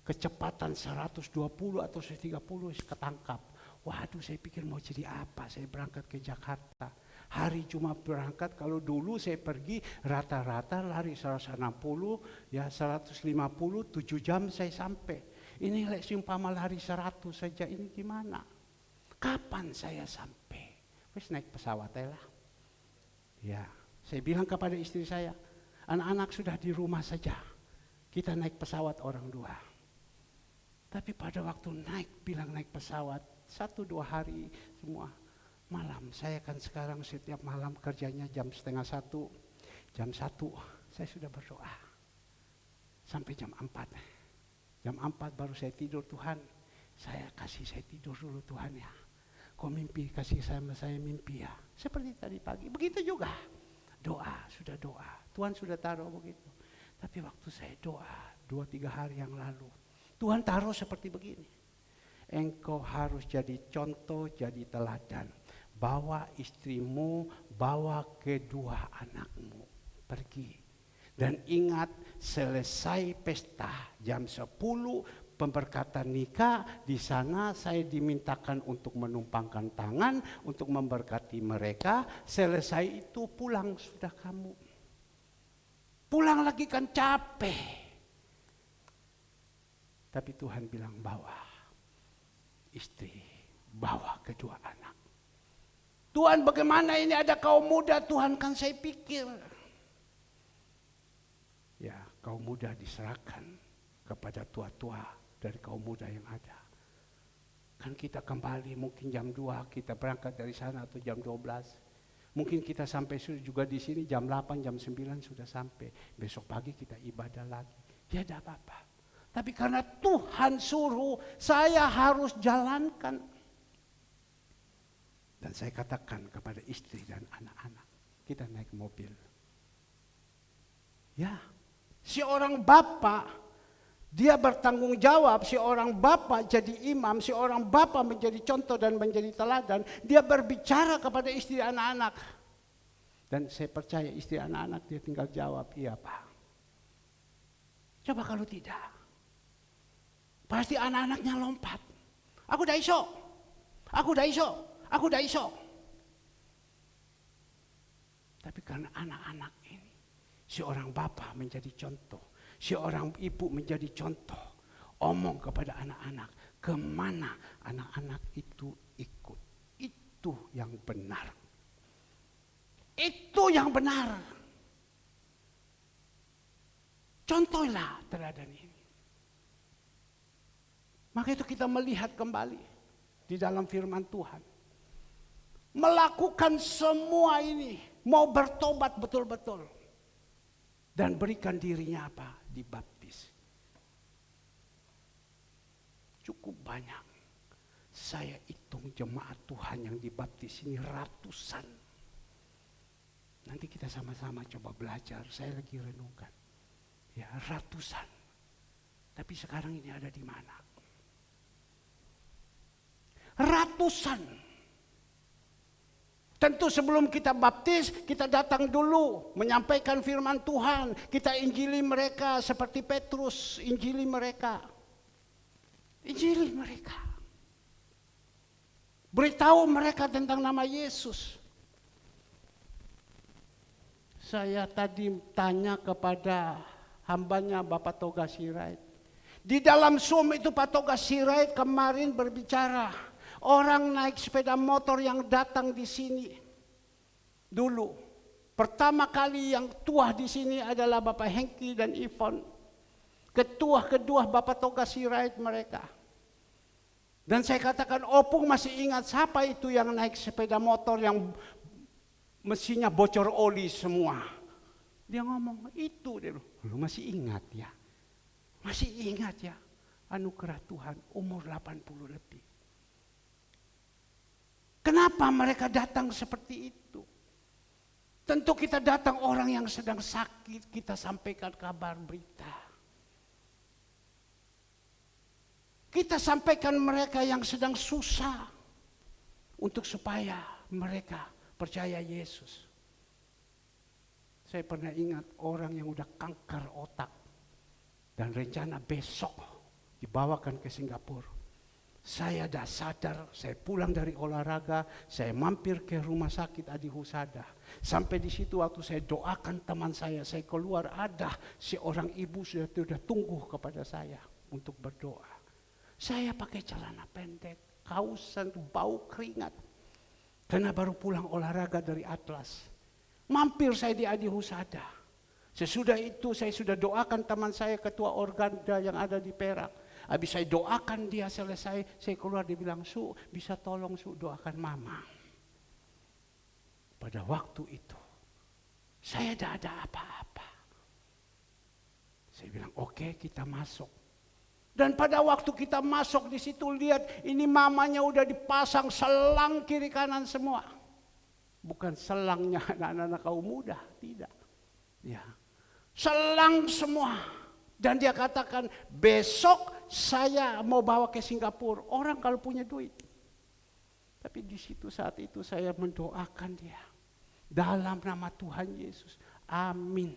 Speaker 1: kecepatan 120 atau 130 ketangkap. Waduh, saya pikir mau jadi apa? Saya berangkat ke Jakarta. Hari cuma berangkat, kalau dulu saya pergi rata-rata lari 160, ya 150, 7 jam saya sampai. Ini seumpama lari 100 saja, ini gimana? Kapan saya sampai? Wes naik pesawat lah. Ya, saya bilang kepada istri saya, anak-anak sudah di rumah saja, kita naik pesawat orang dua. Tapi pada waktu bilang naik pesawat, 1-2 hari semua malam. Saya kan sekarang setiap malam kerjanya jam 12:30. Jam 1 saya sudah berdoa. Sampai jam 4. Jam 4 baru saya tidur, Tuhan. Saya tidur dulu Tuhan ya. Kau mimpi, kasih saya mimpi ya. Seperti tadi pagi. Begitu juga. Doa, sudah doa. Tuhan sudah taruh begitu. Tapi waktu saya doa 2-3 hari yang lalu, Tuhan taruh seperti begini. Engkau harus jadi contoh, jadi teladan. Bawa istrimu, bawa kedua anakmu pergi. Dan ingat, selesai pesta jam 10 pemberkatan nikah, di sana saya dimintakan untuk menumpangkan tangan, untuk memberkati mereka. Selesai itu pulang sudah kamu. Pulang lagi kan capek. Tapi Tuhan bilang bawa istri, bawa kedua anak. Tuhan, bagaimana ini ada kaum muda, Tuhan, kan saya pikir. Ya, kaum muda diserahkan kepada tua-tua dari kaum muda yang ada. Kan kita kembali mungkin jam 2 kita berangkat dari sana atau jam 12. Mungkin kita sampai juga di sini jam 8, jam 9 sudah sampai. Besok pagi kita ibadah lagi. Ya tidak apa-apa. Tapi karena Tuhan suruh, saya harus jalankan. Dan saya katakan kepada istri dan anak-anak, kita naik mobil. Ya, si orang bapak, dia bertanggung jawab, si orang bapak jadi imam, si orang bapak menjadi contoh dan menjadi teladan. Dia berbicara kepada istri anak-anak. Dan saya percaya istri anak-anak dia tinggal jawab, iya Pak. Coba kalau tidak, pasti anak-anaknya lompat. Aku dah iso, aku dah iso. Aku dah iso. Tapi karena anak-anak ini, si orang bapak menjadi contoh, si orang ibu menjadi contoh, omong kepada anak-anak, kemana anak-anak itu ikut. Itu yang benar. Itu yang benar. Contohlah teladan ini. Maka itu kita melihat kembali di dalam firman Tuhan. Melakukan semua ini, mau bertobat betul-betul. Dan berikan dirinya apa? Dibaptis. Cukup banyak. Saya hitung jemaat Tuhan yang dibaptis ini ratusan. Nanti kita sama-sama coba belajar, saya lagi renungkan. Ya, ratusan. Tapi sekarang ini ada di mana? Ratusan. Tentu sebelum kita baptis, kita datang dulu menyampaikan firman Tuhan. Kita injili mereka seperti Petrus, injili mereka. Injili mereka. Beritahu mereka tentang nama Yesus. Saya tadi tanya kepada hambanya Bapak Toga Sirait. Di dalam Zoom itu Pak Toga Sirait kemarin berbicara. Orang naik sepeda motor yang datang di sini dulu. Pertama kali yang tua di sini adalah Bapak Hengki dan Ivon. Ketua kedua Bapak Toga Sirait mereka. Dan saya katakan, Opung masih ingat siapa itu yang naik sepeda motor yang mesinnya bocor oli semua. Dia ngomong, itu deh. Lu masih ingat ya? Masih ingat ya? Anugerah Tuhan umur 80 lebih. Kenapa mereka datang seperti itu? Tentu kita datang orang yang sedang sakit, kita sampaikan kabar berita. Kita sampaikan mereka yang sedang susah untuk supaya mereka percaya Yesus. Saya pernah ingat orang yang udah kanker otak dan rencana besok dibawakan ke Singapura. Saya dah sadar, saya pulang dari olahraga, saya mampir ke rumah sakit Adi Husada. Sampai di situ waktu saya doakan teman saya keluar ada seorang ibu sudah tunggu kepada saya untuk berdoa. Saya pakai celana pendek, kausan, bau keringat. Karena baru pulang olahraga dari Atlas. Mampir saya di Adi Husada. Sesudah itu saya sudah doakan teman saya ketua organda yang ada di Perak. Habis saya doakan dia selesai, saya keluar dia bilang, Su, bisa tolong Su doakan Mama. Pada waktu itu, Saya tidak ada apa-apa. Saya bilang, oke, kita masuk. Dan pada waktu kita masuk di situ, lihat ini mamanya udah dipasang selang kiri kanan semua. Bukan selangnya anak-anak kaum muda, tidak. Ya. Selang semua. Dan dia katakan, besok saya mau bawa ke Singapura. Orang kalau punya duit. Tapi di situ saat itu saya mendoakan dia. Dalam nama Tuhan Yesus. Amin.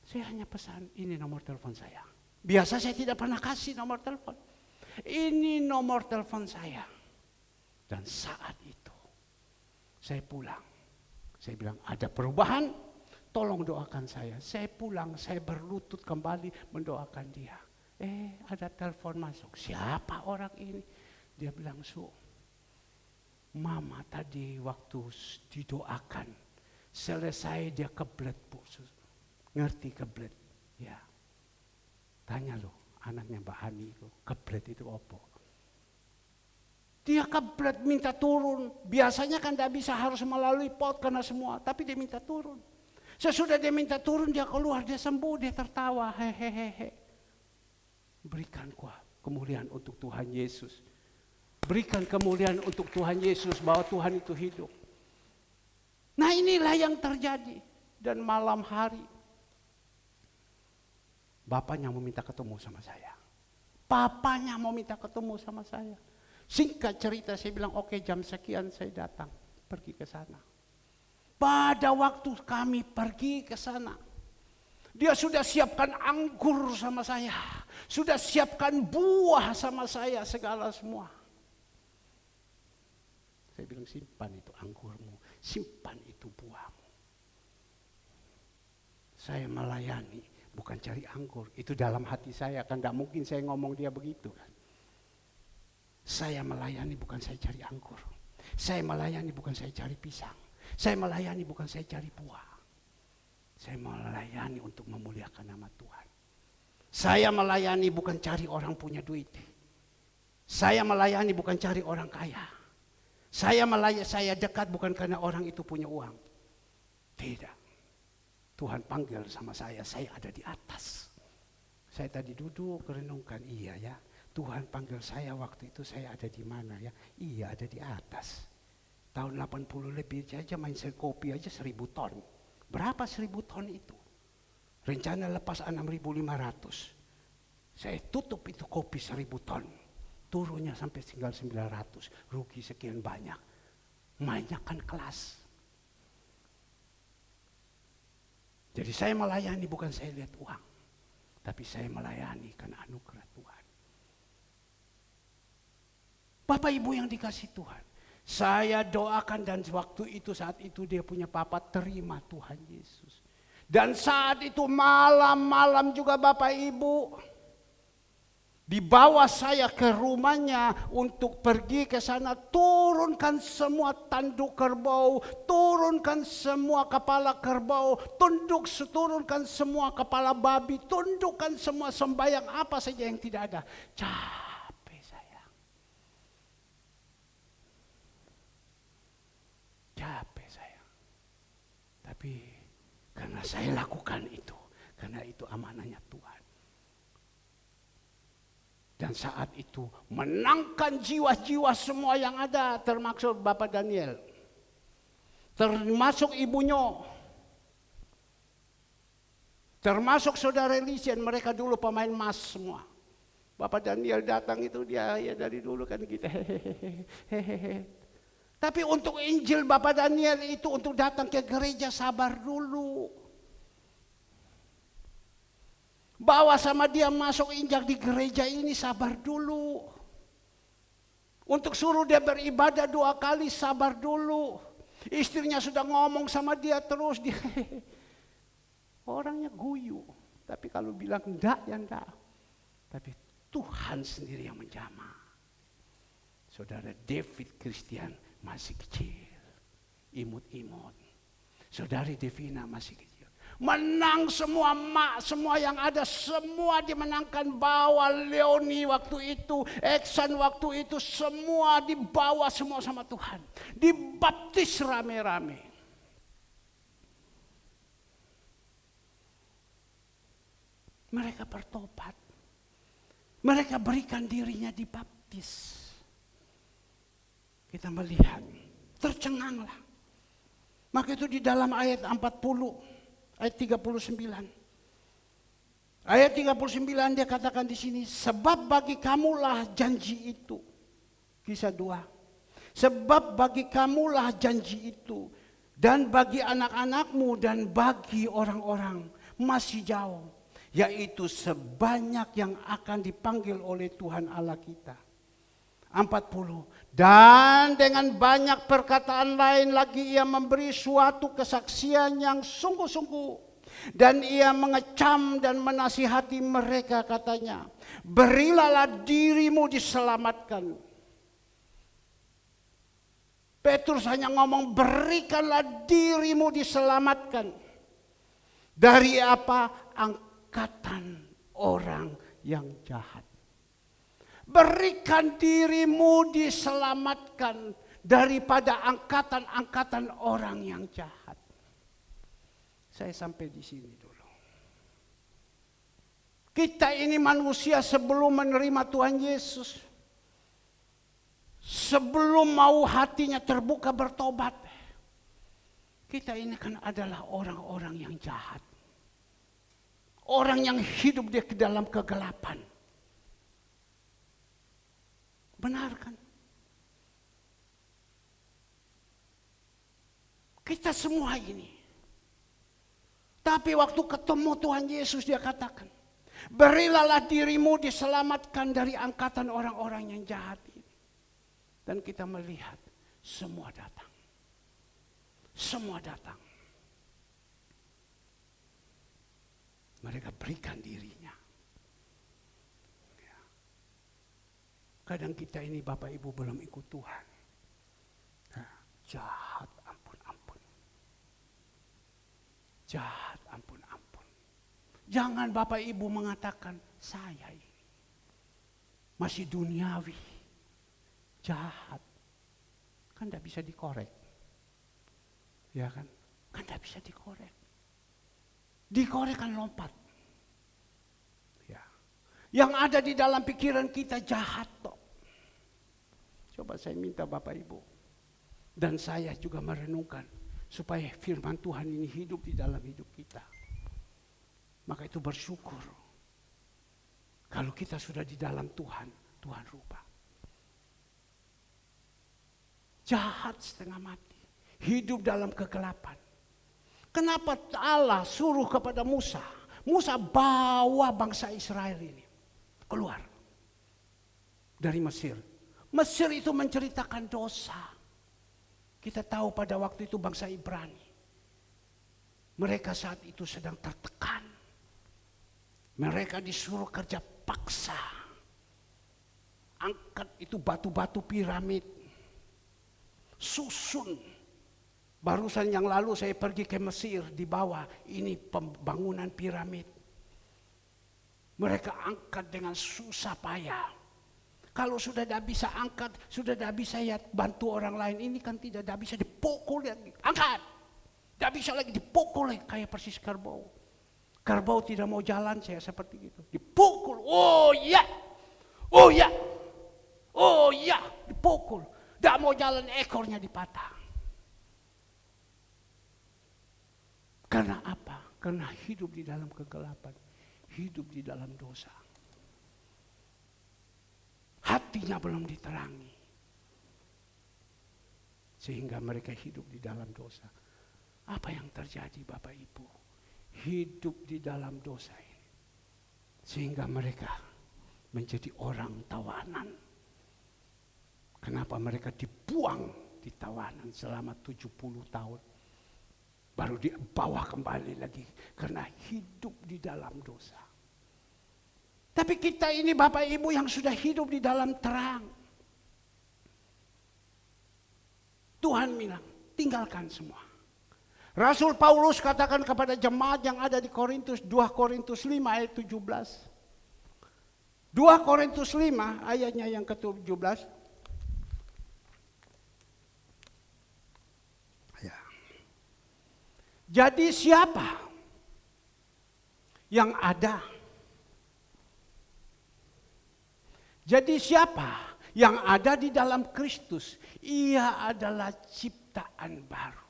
Speaker 1: Saya hanya pesan, ini nomor telepon saya. Biasa saya tidak pernah kasih nomor telepon. Ini nomor telepon saya. Dan saat itu saya pulang. Saya bilang, ada perubahan, tolong doakan saya. Saya pulang, saya berlutut kembali mendoakan dia. Ada telepon masuk. Siapa orang ini? Dia bilang, Mama tadi waktu didoakan, selesai dia keblet, Bu. Ngerti keblet? Ya. Tanya loh, anaknya Mbak Hani itu, keblet itu apa? Dia keblet minta turun. Biasanya kan tidak bisa, harus melalui pot karena semua. Tapi dia minta turun. Sesudah dia minta turun, dia keluar, dia sembuh, dia tertawa. Hehehe. Berikan kemuliaan untuk Tuhan Yesus. Berikan kemuliaan untuk Tuhan Yesus bahwa Tuhan itu hidup. Nah inilah yang terjadi. Dan malam hari, bapaknya mau minta ketemu sama saya. Papanya mau minta ketemu sama saya. Singkat cerita saya bilang, oke, jam sekian saya datang. Pergi ke sana. Pada waktu kami pergi ke sana, dia sudah siapkan anggur sama saya. Sudah siapkan buah sama saya, segala semua. Saya bilang, simpan itu anggurmu, simpan itu buahmu. Saya melayani, bukan cari anggur. Itu dalam hati saya, kan tidak mungkin saya ngomong dia begitu kan. Saya melayani bukan saya cari anggur. Saya melayani bukan saya cari pisang. Saya melayani bukan saya cari buah. Saya melayani untuk memuliakan nama Tuhan. Saya melayani bukan cari orang punya duit. Saya melayani bukan cari orang kaya. Saya dekat bukan karena orang itu punya uang. Tidak. Tuhan panggil sama saya ada di atas. Saya tadi duduk renungkan, iya ya. Tuhan panggil saya waktu itu saya ada di mana ya? Iya, ada di atas. Tahun 80 lebih aja main kopi aja 1.000 ton. Berapa 1.000 ton itu? Rencana lepas 6.500. Saya tutup itu kopi 1.000 ton. Turunnya sampai tinggal 900. Rugi sekian banyak. Mainnya kan kelas. Jadi saya melayani bukan saya lihat uang. Tapi saya melayani karena anugerah Tuhan. Bapak Ibu yang dikasih Tuhan. Saya doakan dan waktu itu saat itu dia punya papa terima Tuhan Yesus. Dan saat itu malam-malam juga Bapak Ibu dibawa saya ke rumahnya untuk pergi ke sana, turunkan semua tanduk kerbau, turunkan semua kepala kerbau, turunkan semua kepala babi, tundukkan semua sembayang apa saja yang tidak ada. Capek saya. Capek saya. Tapi karena saya lakukan itu, karena itu amanahnya Tuhan. Dan saat itu menangkan jiwa-jiwa semua yang ada, termasuk Bapak Daniel, termasuk ibunya, termasuk saudara Lisian, mereka dulu pemain emas semua. Bapak Daniel datang itu dia ya dari dulu kan gitu. Hehehe. Tapi untuk Injil Bapak Daniel itu untuk datang ke gereja sabar dulu. Bawa sama dia masuk injak di gereja ini sabar dulu. Untuk suruh dia beribadah 2 kali sabar dulu. Istrinya sudah ngomong sama dia terus. Dia orangnya guyu. Tapi kalau bilang enggak ya enggak. Tapi Tuhan sendiri yang menjamah. Saudara David Christian masih kecil. Imut-imut. Saudari Devina masih kecil. Menang semua semua yang ada, semua dimenangkan. Bawa Leoni waktu itu, Eksan waktu itu, semua dibawa semua sama Tuhan. Dibaptis rame-rame. Mereka bertobat. Mereka berikan dirinya dibaptis. Kita melihat, tercenganglah. Maka itu di dalam ayat 40, ayat 39. Ayat 39 dia katakan di sini, sebab bagi kamulah janji itu. Kisah 2. Sebab bagi kamulah janji itu, dan bagi anak-anakmu dan bagi orang-orang masih jauh, yaitu sebanyak yang akan dipanggil oleh Tuhan Allah kita. 40. Dan dengan banyak perkataan lain lagi ia memberi suatu kesaksian yang sungguh-sungguh. Dan ia mengecam dan menasihati mereka, katanya, berilah dirimu diselamatkan. Petrus hanya ngomong, berikanlah dirimu diselamatkan. Dari apa? Angkatan orang yang jahat. Berikan dirimu diselamatkan daripada angkatan-angkatan orang yang jahat. Saya sampai di sini dulu. Kita ini manusia sebelum menerima Tuhan Yesus, sebelum mau hatinya terbuka bertobat, kita ini kan adalah orang-orang yang jahat. Orang yang hidup di dalam kegelapan. Benar kan? Kita semua ini. Tapi waktu ketemu Tuhan Yesus dia katakan, berilah dirimu diselamatkan dari angkatan orang-orang yang jahat ini. Dan kita melihat semua datang. Semua datang. Mereka berikan dirinya. Kadang kita ini Bapak Ibu belum ikut Tuhan. Nah, jahat, ampun. Jahat, ampun. Jangan Bapak Ibu mengatakan, saya ini masih duniawi, jahat. Kan tidak bisa dikorek. Ya kan? Kan tidak bisa dikorek. Dikorek kan lompat. Ya. Yang ada di dalam pikiran kita jahat toh. Coba saya minta Bapak Ibu dan saya juga merenungkan supaya firman Tuhan ini hidup di dalam hidup kita. Maka itu bersyukur. Kalau kita sudah di dalam Tuhan, Tuhan rubah. Jahat setengah mati, hidup dalam kegelapan. Kenapa Allah suruh kepada Musa? Musa bawa bangsa Israel ini keluar dari Mesir. Mesir itu menceritakan dosa. Kita tahu pada waktu itu bangsa Ibrani. Mereka saat itu sedang tertekan. Mereka disuruh kerja paksa. Angkat itu batu-batu piramid. Susun. Barusan yang lalu saya pergi ke Mesir di bawah. Ini pembangunan piramid. Mereka angkat dengan susah payah. Kalau sudah tidak bisa angkat, sudah tidak bisa ya bantu orang lain. Ini kan tidak bisa dipukul lagi. Angkat. Tidak bisa lagi dipukul lagi. Kayak persis kerbau. Kerbau tidak mau jalan saya seperti itu. Dipukul. Oh ya. Oh ya. Oh ya. Dipukul. Tidak mau jalan, ekornya dipatah. Karena apa? Karena hidup di dalam kegelapan. Hidup di dalam dosa. Hatinya belum diterangi. Sehingga mereka hidup di dalam dosa. Apa yang terjadi Bapak Ibu? Hidup di dalam dosa ini. Sehingga mereka menjadi orang tawanan. Kenapa mereka dibuang di tawanan selama 70 tahun. Baru dibawa kembali lagi. Karena hidup di dalam dosa. Tapi kita ini Bapak Ibu yang sudah hidup di dalam terang. Tuhan bilang, tinggalkan semua. Rasul Paulus katakan kepada jemaat yang ada di Korintus, 2 Korintus 5 ayat 17. 2 Korintus 5 ayatnya yang ke-17. Ya. Jadi siapa yang ada Jadi siapa yang ada di dalam Kristus? Ia adalah ciptaan baru.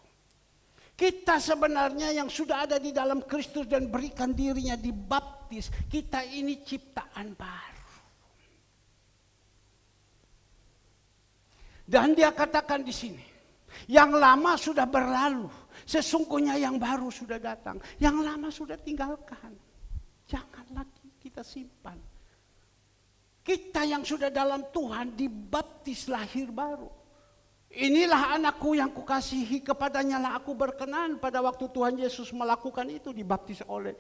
Speaker 1: Kita sebenarnya yang sudah ada di dalam Kristus dan berikan dirinya dibaptis, kita ini ciptaan baru. Dan dia katakan di sini, yang lama sudah berlalu, sesungguhnya yang baru sudah datang. Yang lama sudah tinggalkan, jangan lagi kita simpan. Kita yang sudah dalam Tuhan dibaptis lahir baru. Inilah anakku yang kukasihi, kepadanya lah aku berkenan. Pada waktu Tuhan Yesus melakukan itu, dibaptis oleh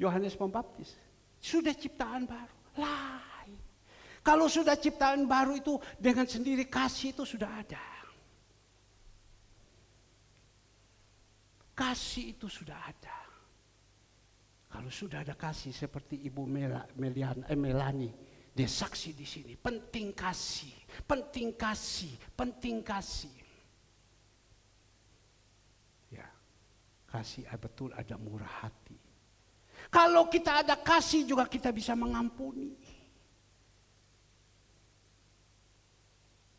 Speaker 1: Yohanes Pembaptis. Sudah ciptaan baru. Lain. Kalau sudah ciptaan baru itu dengan sendiri kasih itu sudah ada. Kasih itu sudah ada. Kalau sudah ada kasih seperti Ibu Melani. Dia saksi di sini, penting kasih, penting kasih, penting kasih. Ya, kasih betul ada murah hati. Kalau kita ada kasih juga kita bisa mengampuni.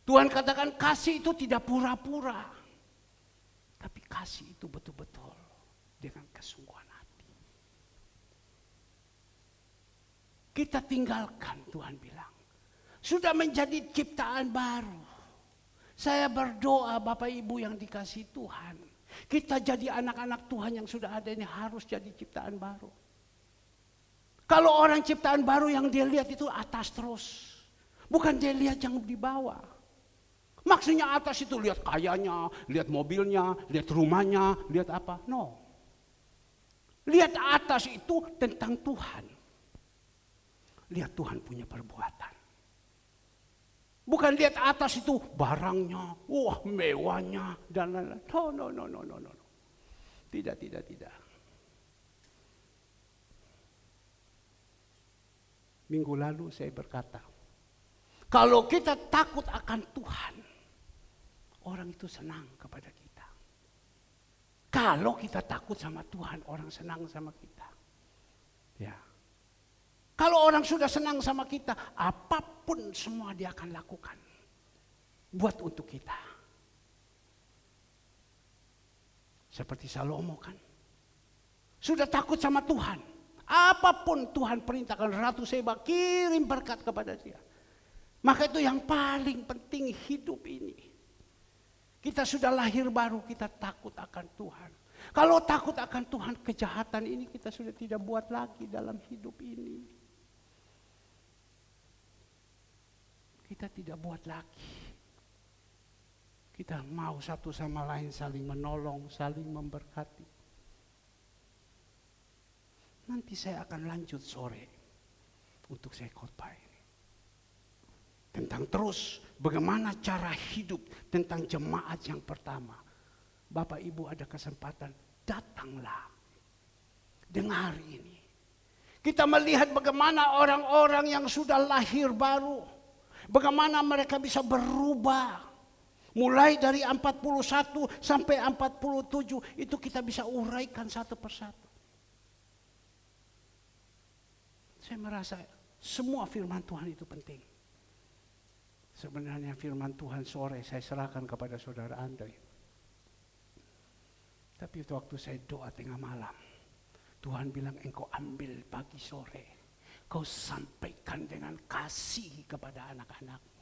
Speaker 1: Tuhan katakan kasih itu tidak pura-pura, tapi kasih itu betul-betul dengan kesungguhan. Kita tinggalkan, Tuhan bilang. Sudah menjadi ciptaan baru. Saya berdoa Bapak Ibu yang dikasihi Tuhan. Kita jadi anak-anak Tuhan yang sudah ada ini harus jadi ciptaan baru. Kalau orang ciptaan baru yang dia lihat itu atas terus. Bukan dia lihat yang di bawah. Maksudnya atas itu lihat kayanya, lihat mobilnya, lihat rumahnya, lihat apa. No. Lihat atas itu tentang Tuhan. Lihat Tuhan punya perbuatan. Bukan lihat atas itu barangnya, wah mewahnya dan lain-lain. No. Tidak. Minggu lalu saya berkata, kalau kita takut akan Tuhan, orang itu senang kepada kita. Kalau kita takut sama Tuhan, orang senang sama kita. Ya. Kalau orang sudah senang sama kita, apapun semua dia akan lakukan. Buat untuk kita. Seperti Salomo kan. Sudah takut sama Tuhan. Apapun Tuhan perintahkan, Ratu Seba kirim berkat kepada dia. Maka itu yang paling penting hidup ini. Kita sudah lahir baru, kita takut akan Tuhan. Kalau takut akan Tuhan, kejahatan ini kita sudah tidak buat lagi dalam hidup ini. Kita tidak buat lagi. Kita mau satu sama lain saling menolong, saling memberkati. Nanti saya akan lanjut sore untuk saya khotbah ini. Tentang terus bagaimana cara hidup tentang jemaat yang pertama. Bapak Ibu ada kesempatan, datanglah. Dengar ini. Kita melihat bagaimana orang-orang yang sudah lahir baru. Bagaimana mereka bisa berubah. Mulai dari 41 sampai 47 itu kita bisa uraikan satu persatu. Saya merasa semua firman Tuhan itu penting. Sebenarnya firman Tuhan sore saya serahkan kepada saudara Andre. Tapi waktu saya doa tengah malam, Tuhan bilang engkau ambil pagi sore. Kau sampaikan dengan kasih kepada anak-anakmu.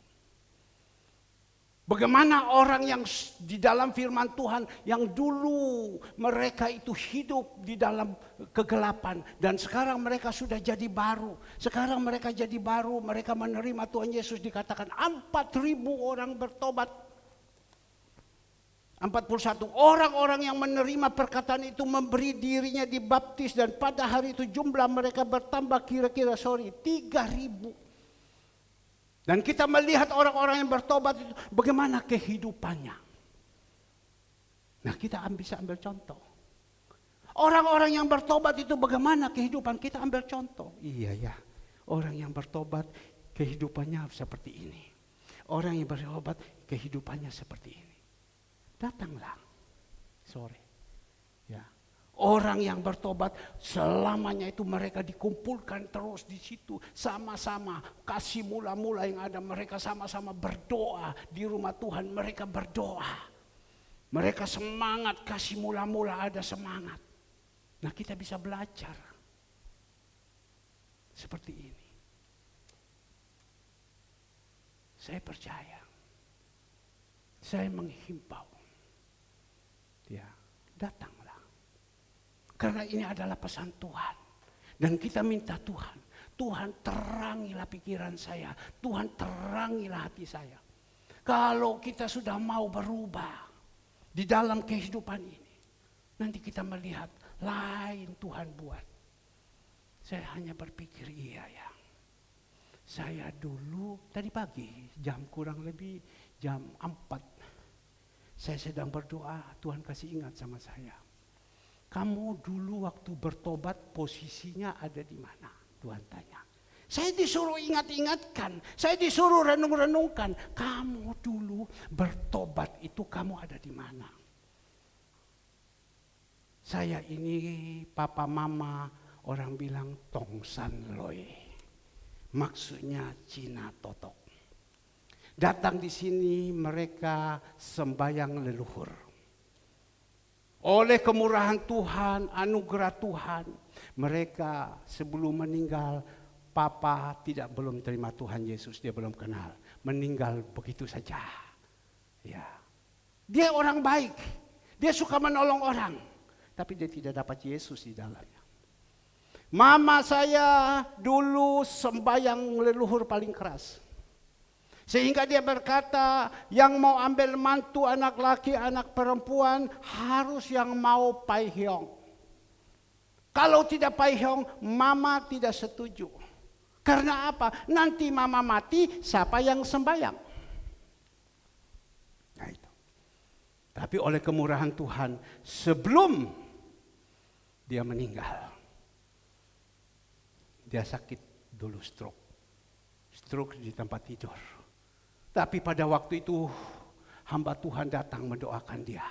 Speaker 1: Bagaimana orang yang di dalam firman Tuhan yang dulu mereka itu hidup di dalam kegelapan dan sekarang mereka sudah jadi baru. Sekarang mereka jadi baru, mereka menerima Tuhan Yesus, dikatakan 4.000 orang bertobat. 41 orang-orang yang menerima perkataan itu memberi dirinya dibaptis dan pada hari itu jumlah mereka bertambah kira-kira 3.000. Dan kita melihat orang-orang yang bertobat itu bagaimana kehidupannya. Nah, kita bisa ambil contoh. Orang-orang yang bertobat itu bagaimana kehidupan, kita ambil contoh. Iya ya, orang yang bertobat kehidupannya seperti ini. Orang yang bertobat kehidupannya seperti ini. Datanglah sore. Ya. Orang yang bertobat selamanya itu mereka dikumpulkan terus di situ. Sama-sama kasih mula-mula yang ada. Mereka sama-sama berdoa di rumah Tuhan. Mereka berdoa. Mereka semangat, kasih mula-mula ada semangat. Nah, kita bisa belajar seperti ini. Saya percaya. Saya menghimbau. Ya, datanglah. Karena ini adalah pesan Tuhan. Dan kita minta Tuhan. Tuhan terangilah pikiran saya. Tuhan terangilah hati saya. Kalau kita sudah mau berubah di dalam kehidupan ini. Nanti kita melihat lain Tuhan buat. Saya hanya berpikir iya ya. Saya dulu tadi pagi kurang lebih jam 4. Saya sedang berdoa, Tuhan kasih ingat sama saya. Kamu dulu waktu bertobat posisinya ada di mana? Tuhan tanya. Saya disuruh ingat-ingatkan, saya disuruh renung-renungkan. Kamu dulu bertobat itu kamu ada di mana? Saya ini papa mama orang bilang tongsan loe. Maksudnya Cina totok. Datang di sini mereka sembayang leluhur. Oleh kemurahan Tuhan, anugerah Tuhan, mereka sebelum meninggal, papa belum terima Tuhan Yesus, dia belum kenal, meninggal begitu saja. Ya, dia orang baik, dia suka menolong orang, tapi dia tidak dapat Yesus di dalamnya. Mama saya dulu sembahyang leluhur paling keras. Sehingga dia berkata, yang mau ambil mantu anak laki, anak perempuan, harus yang mau paihyong. Kalau tidak paihyong, mama tidak setuju. Karena apa? Nanti mama mati, siapa yang sembahyang? Nah itu. Tapi oleh kemurahan Tuhan, sebelum dia meninggal, dia sakit dulu stroke. Stroke di tempat tidur. Tapi pada waktu itu hamba Tuhan datang mendoakan dia.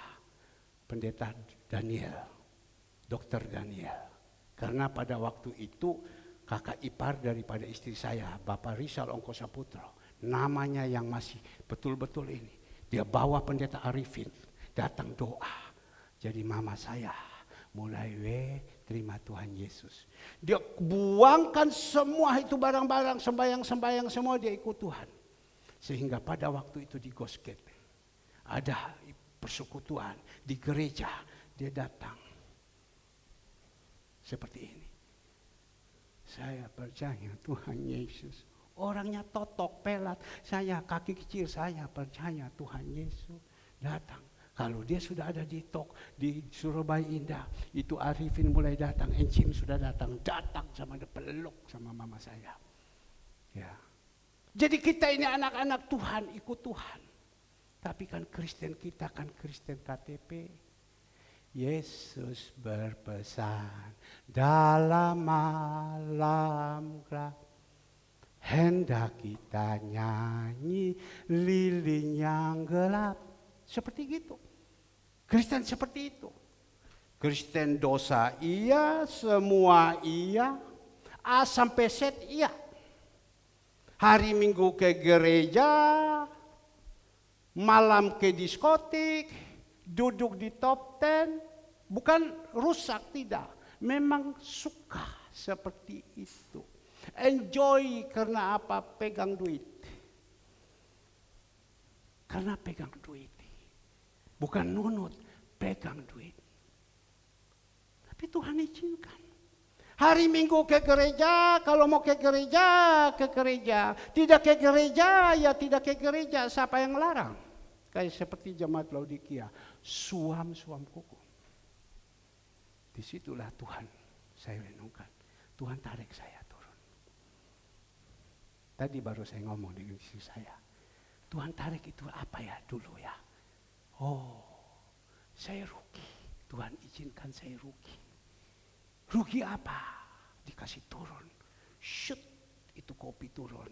Speaker 1: Pendeta Daniel, Dokter Daniel. Karena pada waktu itu kakak ipar daripada istri saya, Bapak Rizal Ongko Saputro. Namanya yang masih betul-betul ini. Dia bawa pendeta Arifin, datang doa. Jadi mama saya mulai terima Tuhan Yesus. Dia buangkan semua itu barang-barang, sembayang-sembayang semua dia ikut Tuhan. Sehingga pada waktu itu di Gosket ada persekutuan di gereja, dia datang seperti ini. Saya percaya Tuhan Yesus. Orangnya totok, pelat. Saya kaki kecil, saya percaya Tuhan Yesus datang. Kalau dia sudah ada di Surabaya Indah, itu Arifin mulai datang, Encim sudah datang sama dia peluk sama mama saya. Ya. Jadi kita ini anak-anak Tuhan, ikut Tuhan. Tapi kan Kristen kita kan Kristen KTP. Yesus berpesan dalam malam gelap. Hendak kita nyanyi lilin yang gelap. Seperti gitu. Kristen seperti itu. Kristen dosa iya, semua iya. A sampai Z iya. Hari Minggu ke gereja, malam ke diskotik, duduk di top 10, bukan rusak, tidak. Memang suka seperti itu. Enjoy karena apa? Pegang duit. Karena pegang duit. Bukan nunut, pegang duit. Tapi Tuhan izinkan. Hari Minggu ke gereja, kalau mau ke gereja, ke gereja. Tidak ke gereja, ya tidak ke gereja. Siapa yang larang? Kayak seperti jemaat Laodikia. Suam-suam kuku. Disitulah Tuhan saya renungkan. Tuhan tarik saya turun. Tadi baru saya ngomong dengan istri saya. Tuhan tarik itu apa ya dulu ya? Oh, saya rugi. Tuhan izinkan saya rugi. Rugi apa? Dikasih turun. Shoot, itu kopi turun.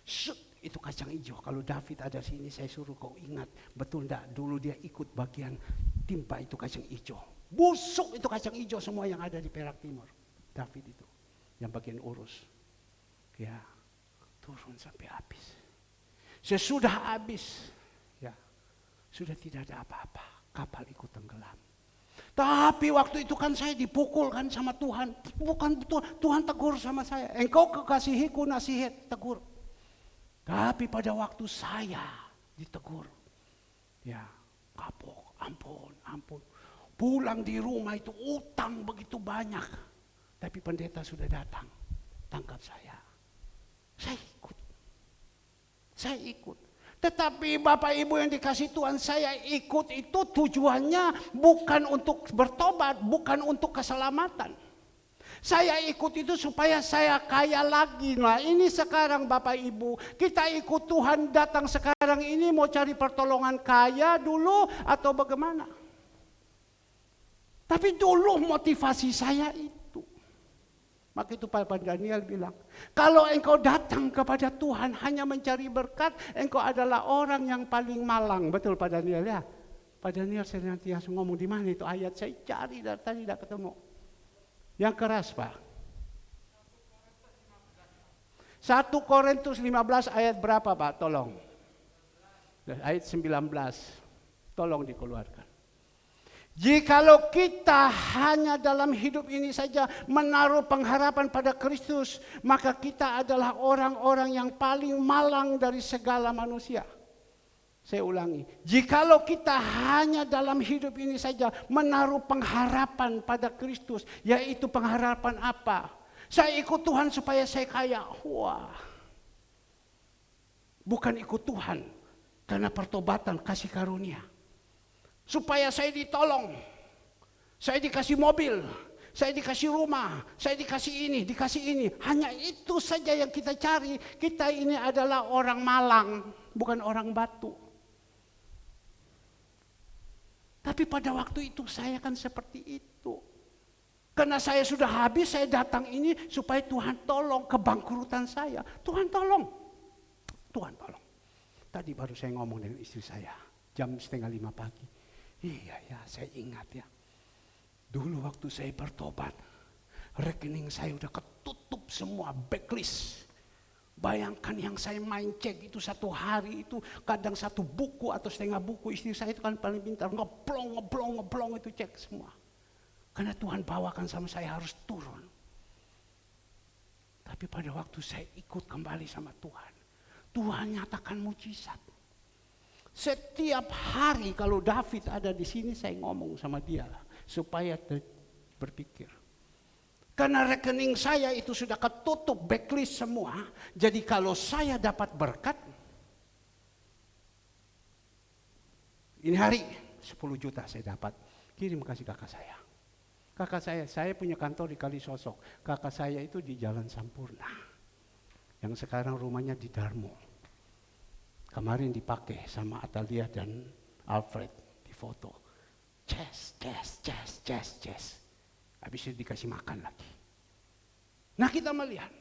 Speaker 1: Shoot, itu kacang hijau. Kalau David ada sini saya suruh kau ingat. Betul enggak? Dulu dia ikut bagian timpa itu kacang hijau. Busuk itu kacang hijau semua yang ada di Perak Timur. David itu yang bagian urus. Ya, turun sampai habis. Sesudah habis, ya, sudah tidak ada apa-apa. Kapal ikut tenggelam. Tapi waktu itu kan saya dipukul kan sama Tuhan. Bukan Tuhan tegur sama saya. Engkau kekasihiku, nasihat, tegur. Tapi pada waktu saya ditegur, ya kapok, ampun. Pulang di rumah itu utang begitu banyak. Tapi pendeta sudah datang, tangkap saya. Saya ikut. Tetapi Bapak Ibu yang dikasih Tuhan, saya ikut itu tujuannya bukan untuk bertobat, bukan untuk keselamatan. Saya ikut itu supaya saya kaya lagi. Nah ini sekarang Bapak Ibu, kita ikut Tuhan datang sekarang ini mau cari pertolongan kaya dulu atau bagaimana? Tapi dulu motivasi saya itu. Maka itu Pak Daniel bilang, kalau engkau datang kepada Tuhan hanya mencari berkat, engkau adalah orang yang paling malang. Betul Pak Daniel ya? Pak Daniel senantiasa ngomong di mana itu ayat, saya cari dari tadi tidak ketemu. Yang keras Pak. 1 Korintus 15 ayat berapa Pak? Tolong. Ayat 19. Tolong dikeluarkan. Jikalau kita hanya dalam hidup ini saja menaruh pengharapan pada Kristus, maka kita adalah orang-orang yang paling malang dari segala manusia. Saya ulangi, jikalau kita hanya dalam hidup ini saja menaruh pengharapan pada Kristus, yaitu pengharapan apa? Saya ikut Tuhan supaya saya kaya. Wah, bukan ikut Tuhan karena pertobatan kasih karunia. Supaya saya ditolong, saya dikasih mobil, saya dikasih rumah, saya dikasih ini. Hanya itu saja yang kita cari. Kita ini adalah orang malang, bukan orang batu. Tapi pada waktu itu saya kan seperti itu. Karena saya sudah habis, saya datang ini supaya Tuhan tolong kebangkrutan saya. Tuhan tolong. Tadi baru saya ngomong dengan istri saya, jam 4:30 pagi. Iya ya, saya ingat ya. Dulu waktu saya bertobat, rekening saya udah ketutup semua, backlist. Bayangkan yang saya main cek itu satu hari itu kadang 1 buku atau setengah buku. Istri saya itu kan paling pintar, ngeblong itu cek semua. Karena Tuhan bawakan sama saya harus turun. Tapi pada waktu saya ikut kembali sama Tuhan, Tuhan nyatakan mujizat. Setiap hari kalau David ada di sini saya ngomong sama dia supaya berpikir. Karena rekening saya itu sudah ketutup backlist semua. Jadi kalau saya dapat berkat, ini hari 10 juta saya dapat, kirim kasih kakak saya. Kakak saya punya kantor di Kalisosok. Kakak saya itu di Jalan Sampurna. Yang sekarang rumahnya di Darmo. Kemarin dipakai sama Atalia dan Alfred di foto. Ces. Habis itu dikasih makan lagi. Nah kita melihat.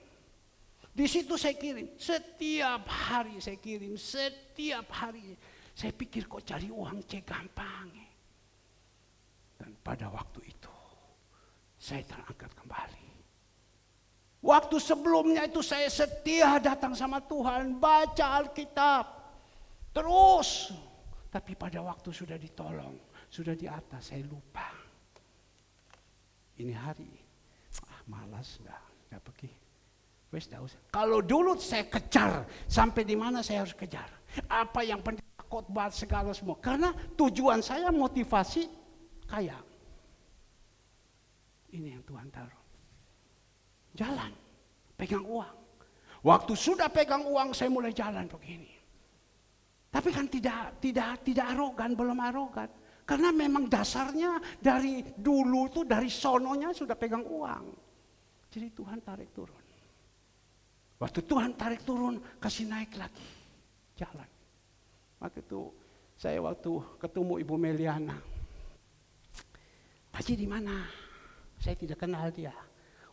Speaker 1: Di situ saya kirim. Setiap hari saya kirim. Setiap hari. Saya pikir kok cari uang gampang. Dan pada waktu itu. Saya terangkat kembali. Waktu sebelumnya itu saya setia datang sama Tuhan. Baca Alkitab. Terus, tapi pada waktu sudah ditolong, sudah di atas, saya lupa. Ini hari, malas, nggak pergi. Wes, nggak usah. Kalau dulu saya kejar, sampai di mana saya harus kejar. Apa yang pendeta khotbah segala semua. Karena tujuan saya motivasi kaya. Ini yang Tuhan taruh. Jalan, pegang uang. Waktu sudah pegang uang, saya mulai jalan begini. Tapi kan tidak arogan, belum arogan. Karena memang dasarnya dari dulu itu dari sononya sudah pegang uang. Jadi Tuhan tarik turun. Waktu Tuhan tarik turun, kasih naik lagi. Jalan. Waktu itu saya waktu ketemu Ibu Meliana. Pak Haji di mana? Saya tidak kenal dia.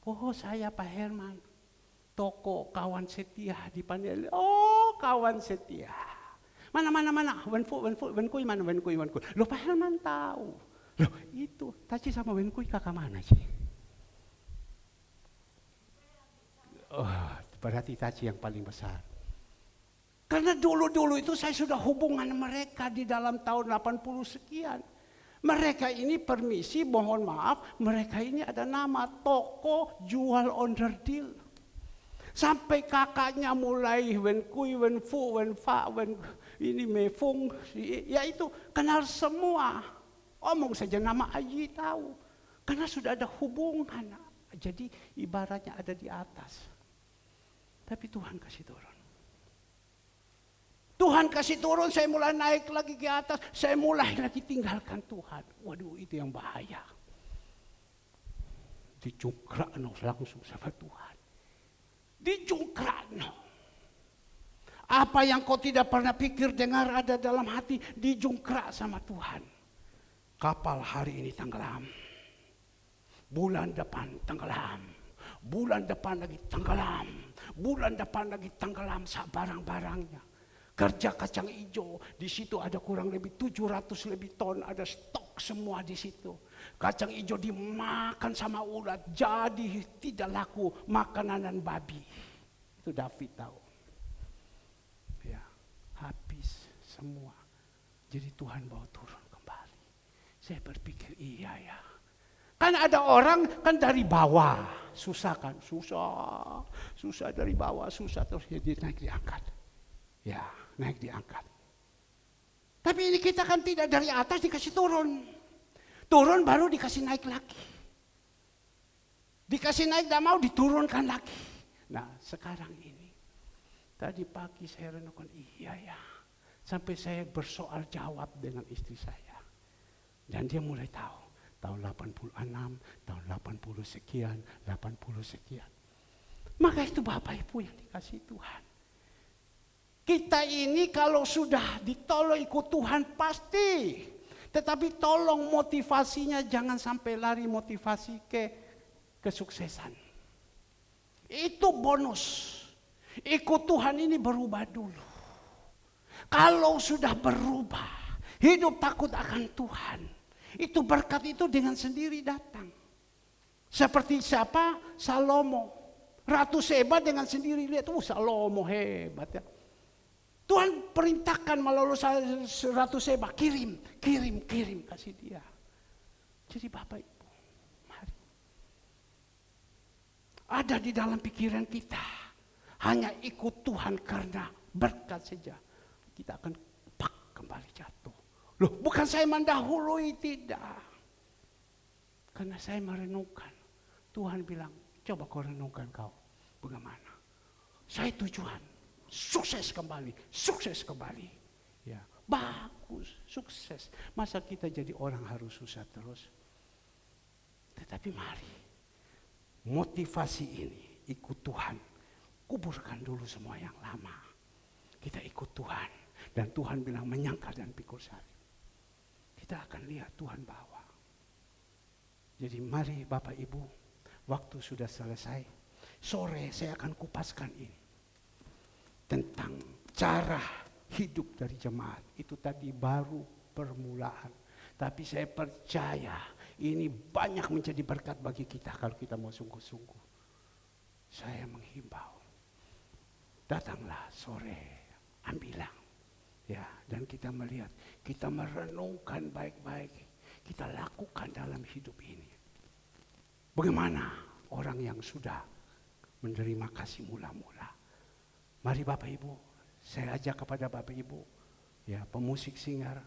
Speaker 1: Oh saya Pak Herman. Toko kawan setia di Pandeli. Oh kawan setia. Mana. Wenkui mana wenkui. Loh Pak Herman tahu. Loh itu, Taci sama Wenkui kakak mana sih? Oh, berarti Taci yang paling besar. Karena dulu-dulu itu saya sudah hubungan mereka di dalam tahun 80 sekian. Mereka ini permisi, mohon maaf, mereka ini ada nama toko jual onderdil. Sampai kakaknya mulai Wenkui, Wenfu, Wenfa, ini Mefung, ya itu kenal semua. Omong saja nama Aji tahu. Karena sudah ada hubungan. Jadi ibaratnya ada di atas. Tapi Tuhan kasih turun. Tuhan kasih turun, saya mulai naik lagi ke atas. Saya mulai lagi tinggalkan Tuhan. Waduh, itu yang bahaya. Dicungkrak langsung sama Tuhan. Dicungkrak. Apa yang kau tidak pernah pikir, dengar, ada dalam hati, dijungkrak sama Tuhan. Kapal hari ini tenggelam. Bulan depan tenggelam. Bulan depan lagi tenggelam. Bulan depan lagi tenggelam barang-barangnya. Kerja kacang hijau, di situ ada kurang lebih 700 lebih ton, ada stok semua di situ. Kacang hijau dimakan sama ulat, jadi tidak laku makanan babi. Itu David tahu. Ya, habis semua. Jadi Tuhan bawa turun kembali. Saya berpikir iya ya. Kan ada orang kan dari bawah, susah kan, susah dari bawah, susah terus dia naik diangkat. Ya, naik diangkat. Tapi ini kita kan tidak dari atas dikasih turun. Turun baru dikasih naik lagi. Dikasih naik tidak mau diturunkan lagi. Nah sekarang ini, tadi pagi saya renungkan iya ya. Sampai saya bersoal jawab dengan istri saya. Dan dia mulai tahu. Tahun 86, tahun 80 sekian, 80 sekian. Maka itu Bapak Ibu yang dikasih Tuhan. Kita ini kalau sudah ditolong ikut Tuhan pasti. Tetapi tolong motivasinya jangan sampai lari motivasi ke kesuksesan. Itu bonus. Ikut Tuhan ini berubah dulu. Kalau sudah berubah, hidup takut akan Tuhan. Itu berkat itu dengan sendiri datang. Seperti siapa? Salomo. Ratu Seba dengan sendiri lihat, Salomo hebat ya. Tuhan perintahkan melalui Ratu Seba, kirim kasih dia. Jadi Bapak Ibu, mari. Ada di dalam pikiran kita, hanya ikut Tuhan karena berkat saja. Kita akan kembali jatuh. Loh, bukan saya mendahului, tidak. Karena saya merenungkan. Tuhan bilang, coba kau renungkan kau. Bagaimana? Saya tujuan. Sukses kembali. Ya, bagus, sukses. Masa kita jadi orang harus susah terus? Tetapi mari. Motivasi ini, ikut Tuhan. Kuburkan dulu semua yang lama. Kita ikut Tuhan. Dan Tuhan bilang menyangkal dan pikul salib. Kita akan lihat Tuhan bawa. Jadi mari Bapak Ibu, waktu sudah selesai. Sore saya akan kupaskan ini. Tentang cara hidup dari jemaat. Itu tadi baru permulaan. Tapi saya percaya ini banyak menjadi berkat bagi kita kalau kita mau sungguh-sungguh. Saya menghimbau. Datanglah sore, ambilang. Ya, dan kita melihat, kita merenungkan baik-baik, kita lakukan dalam hidup ini. Bagaimana orang yang sudah menerima kasih mula-mula? Mari Bapak Ibu, saya ajak kepada Bapak Ibu, ya pemusik singar,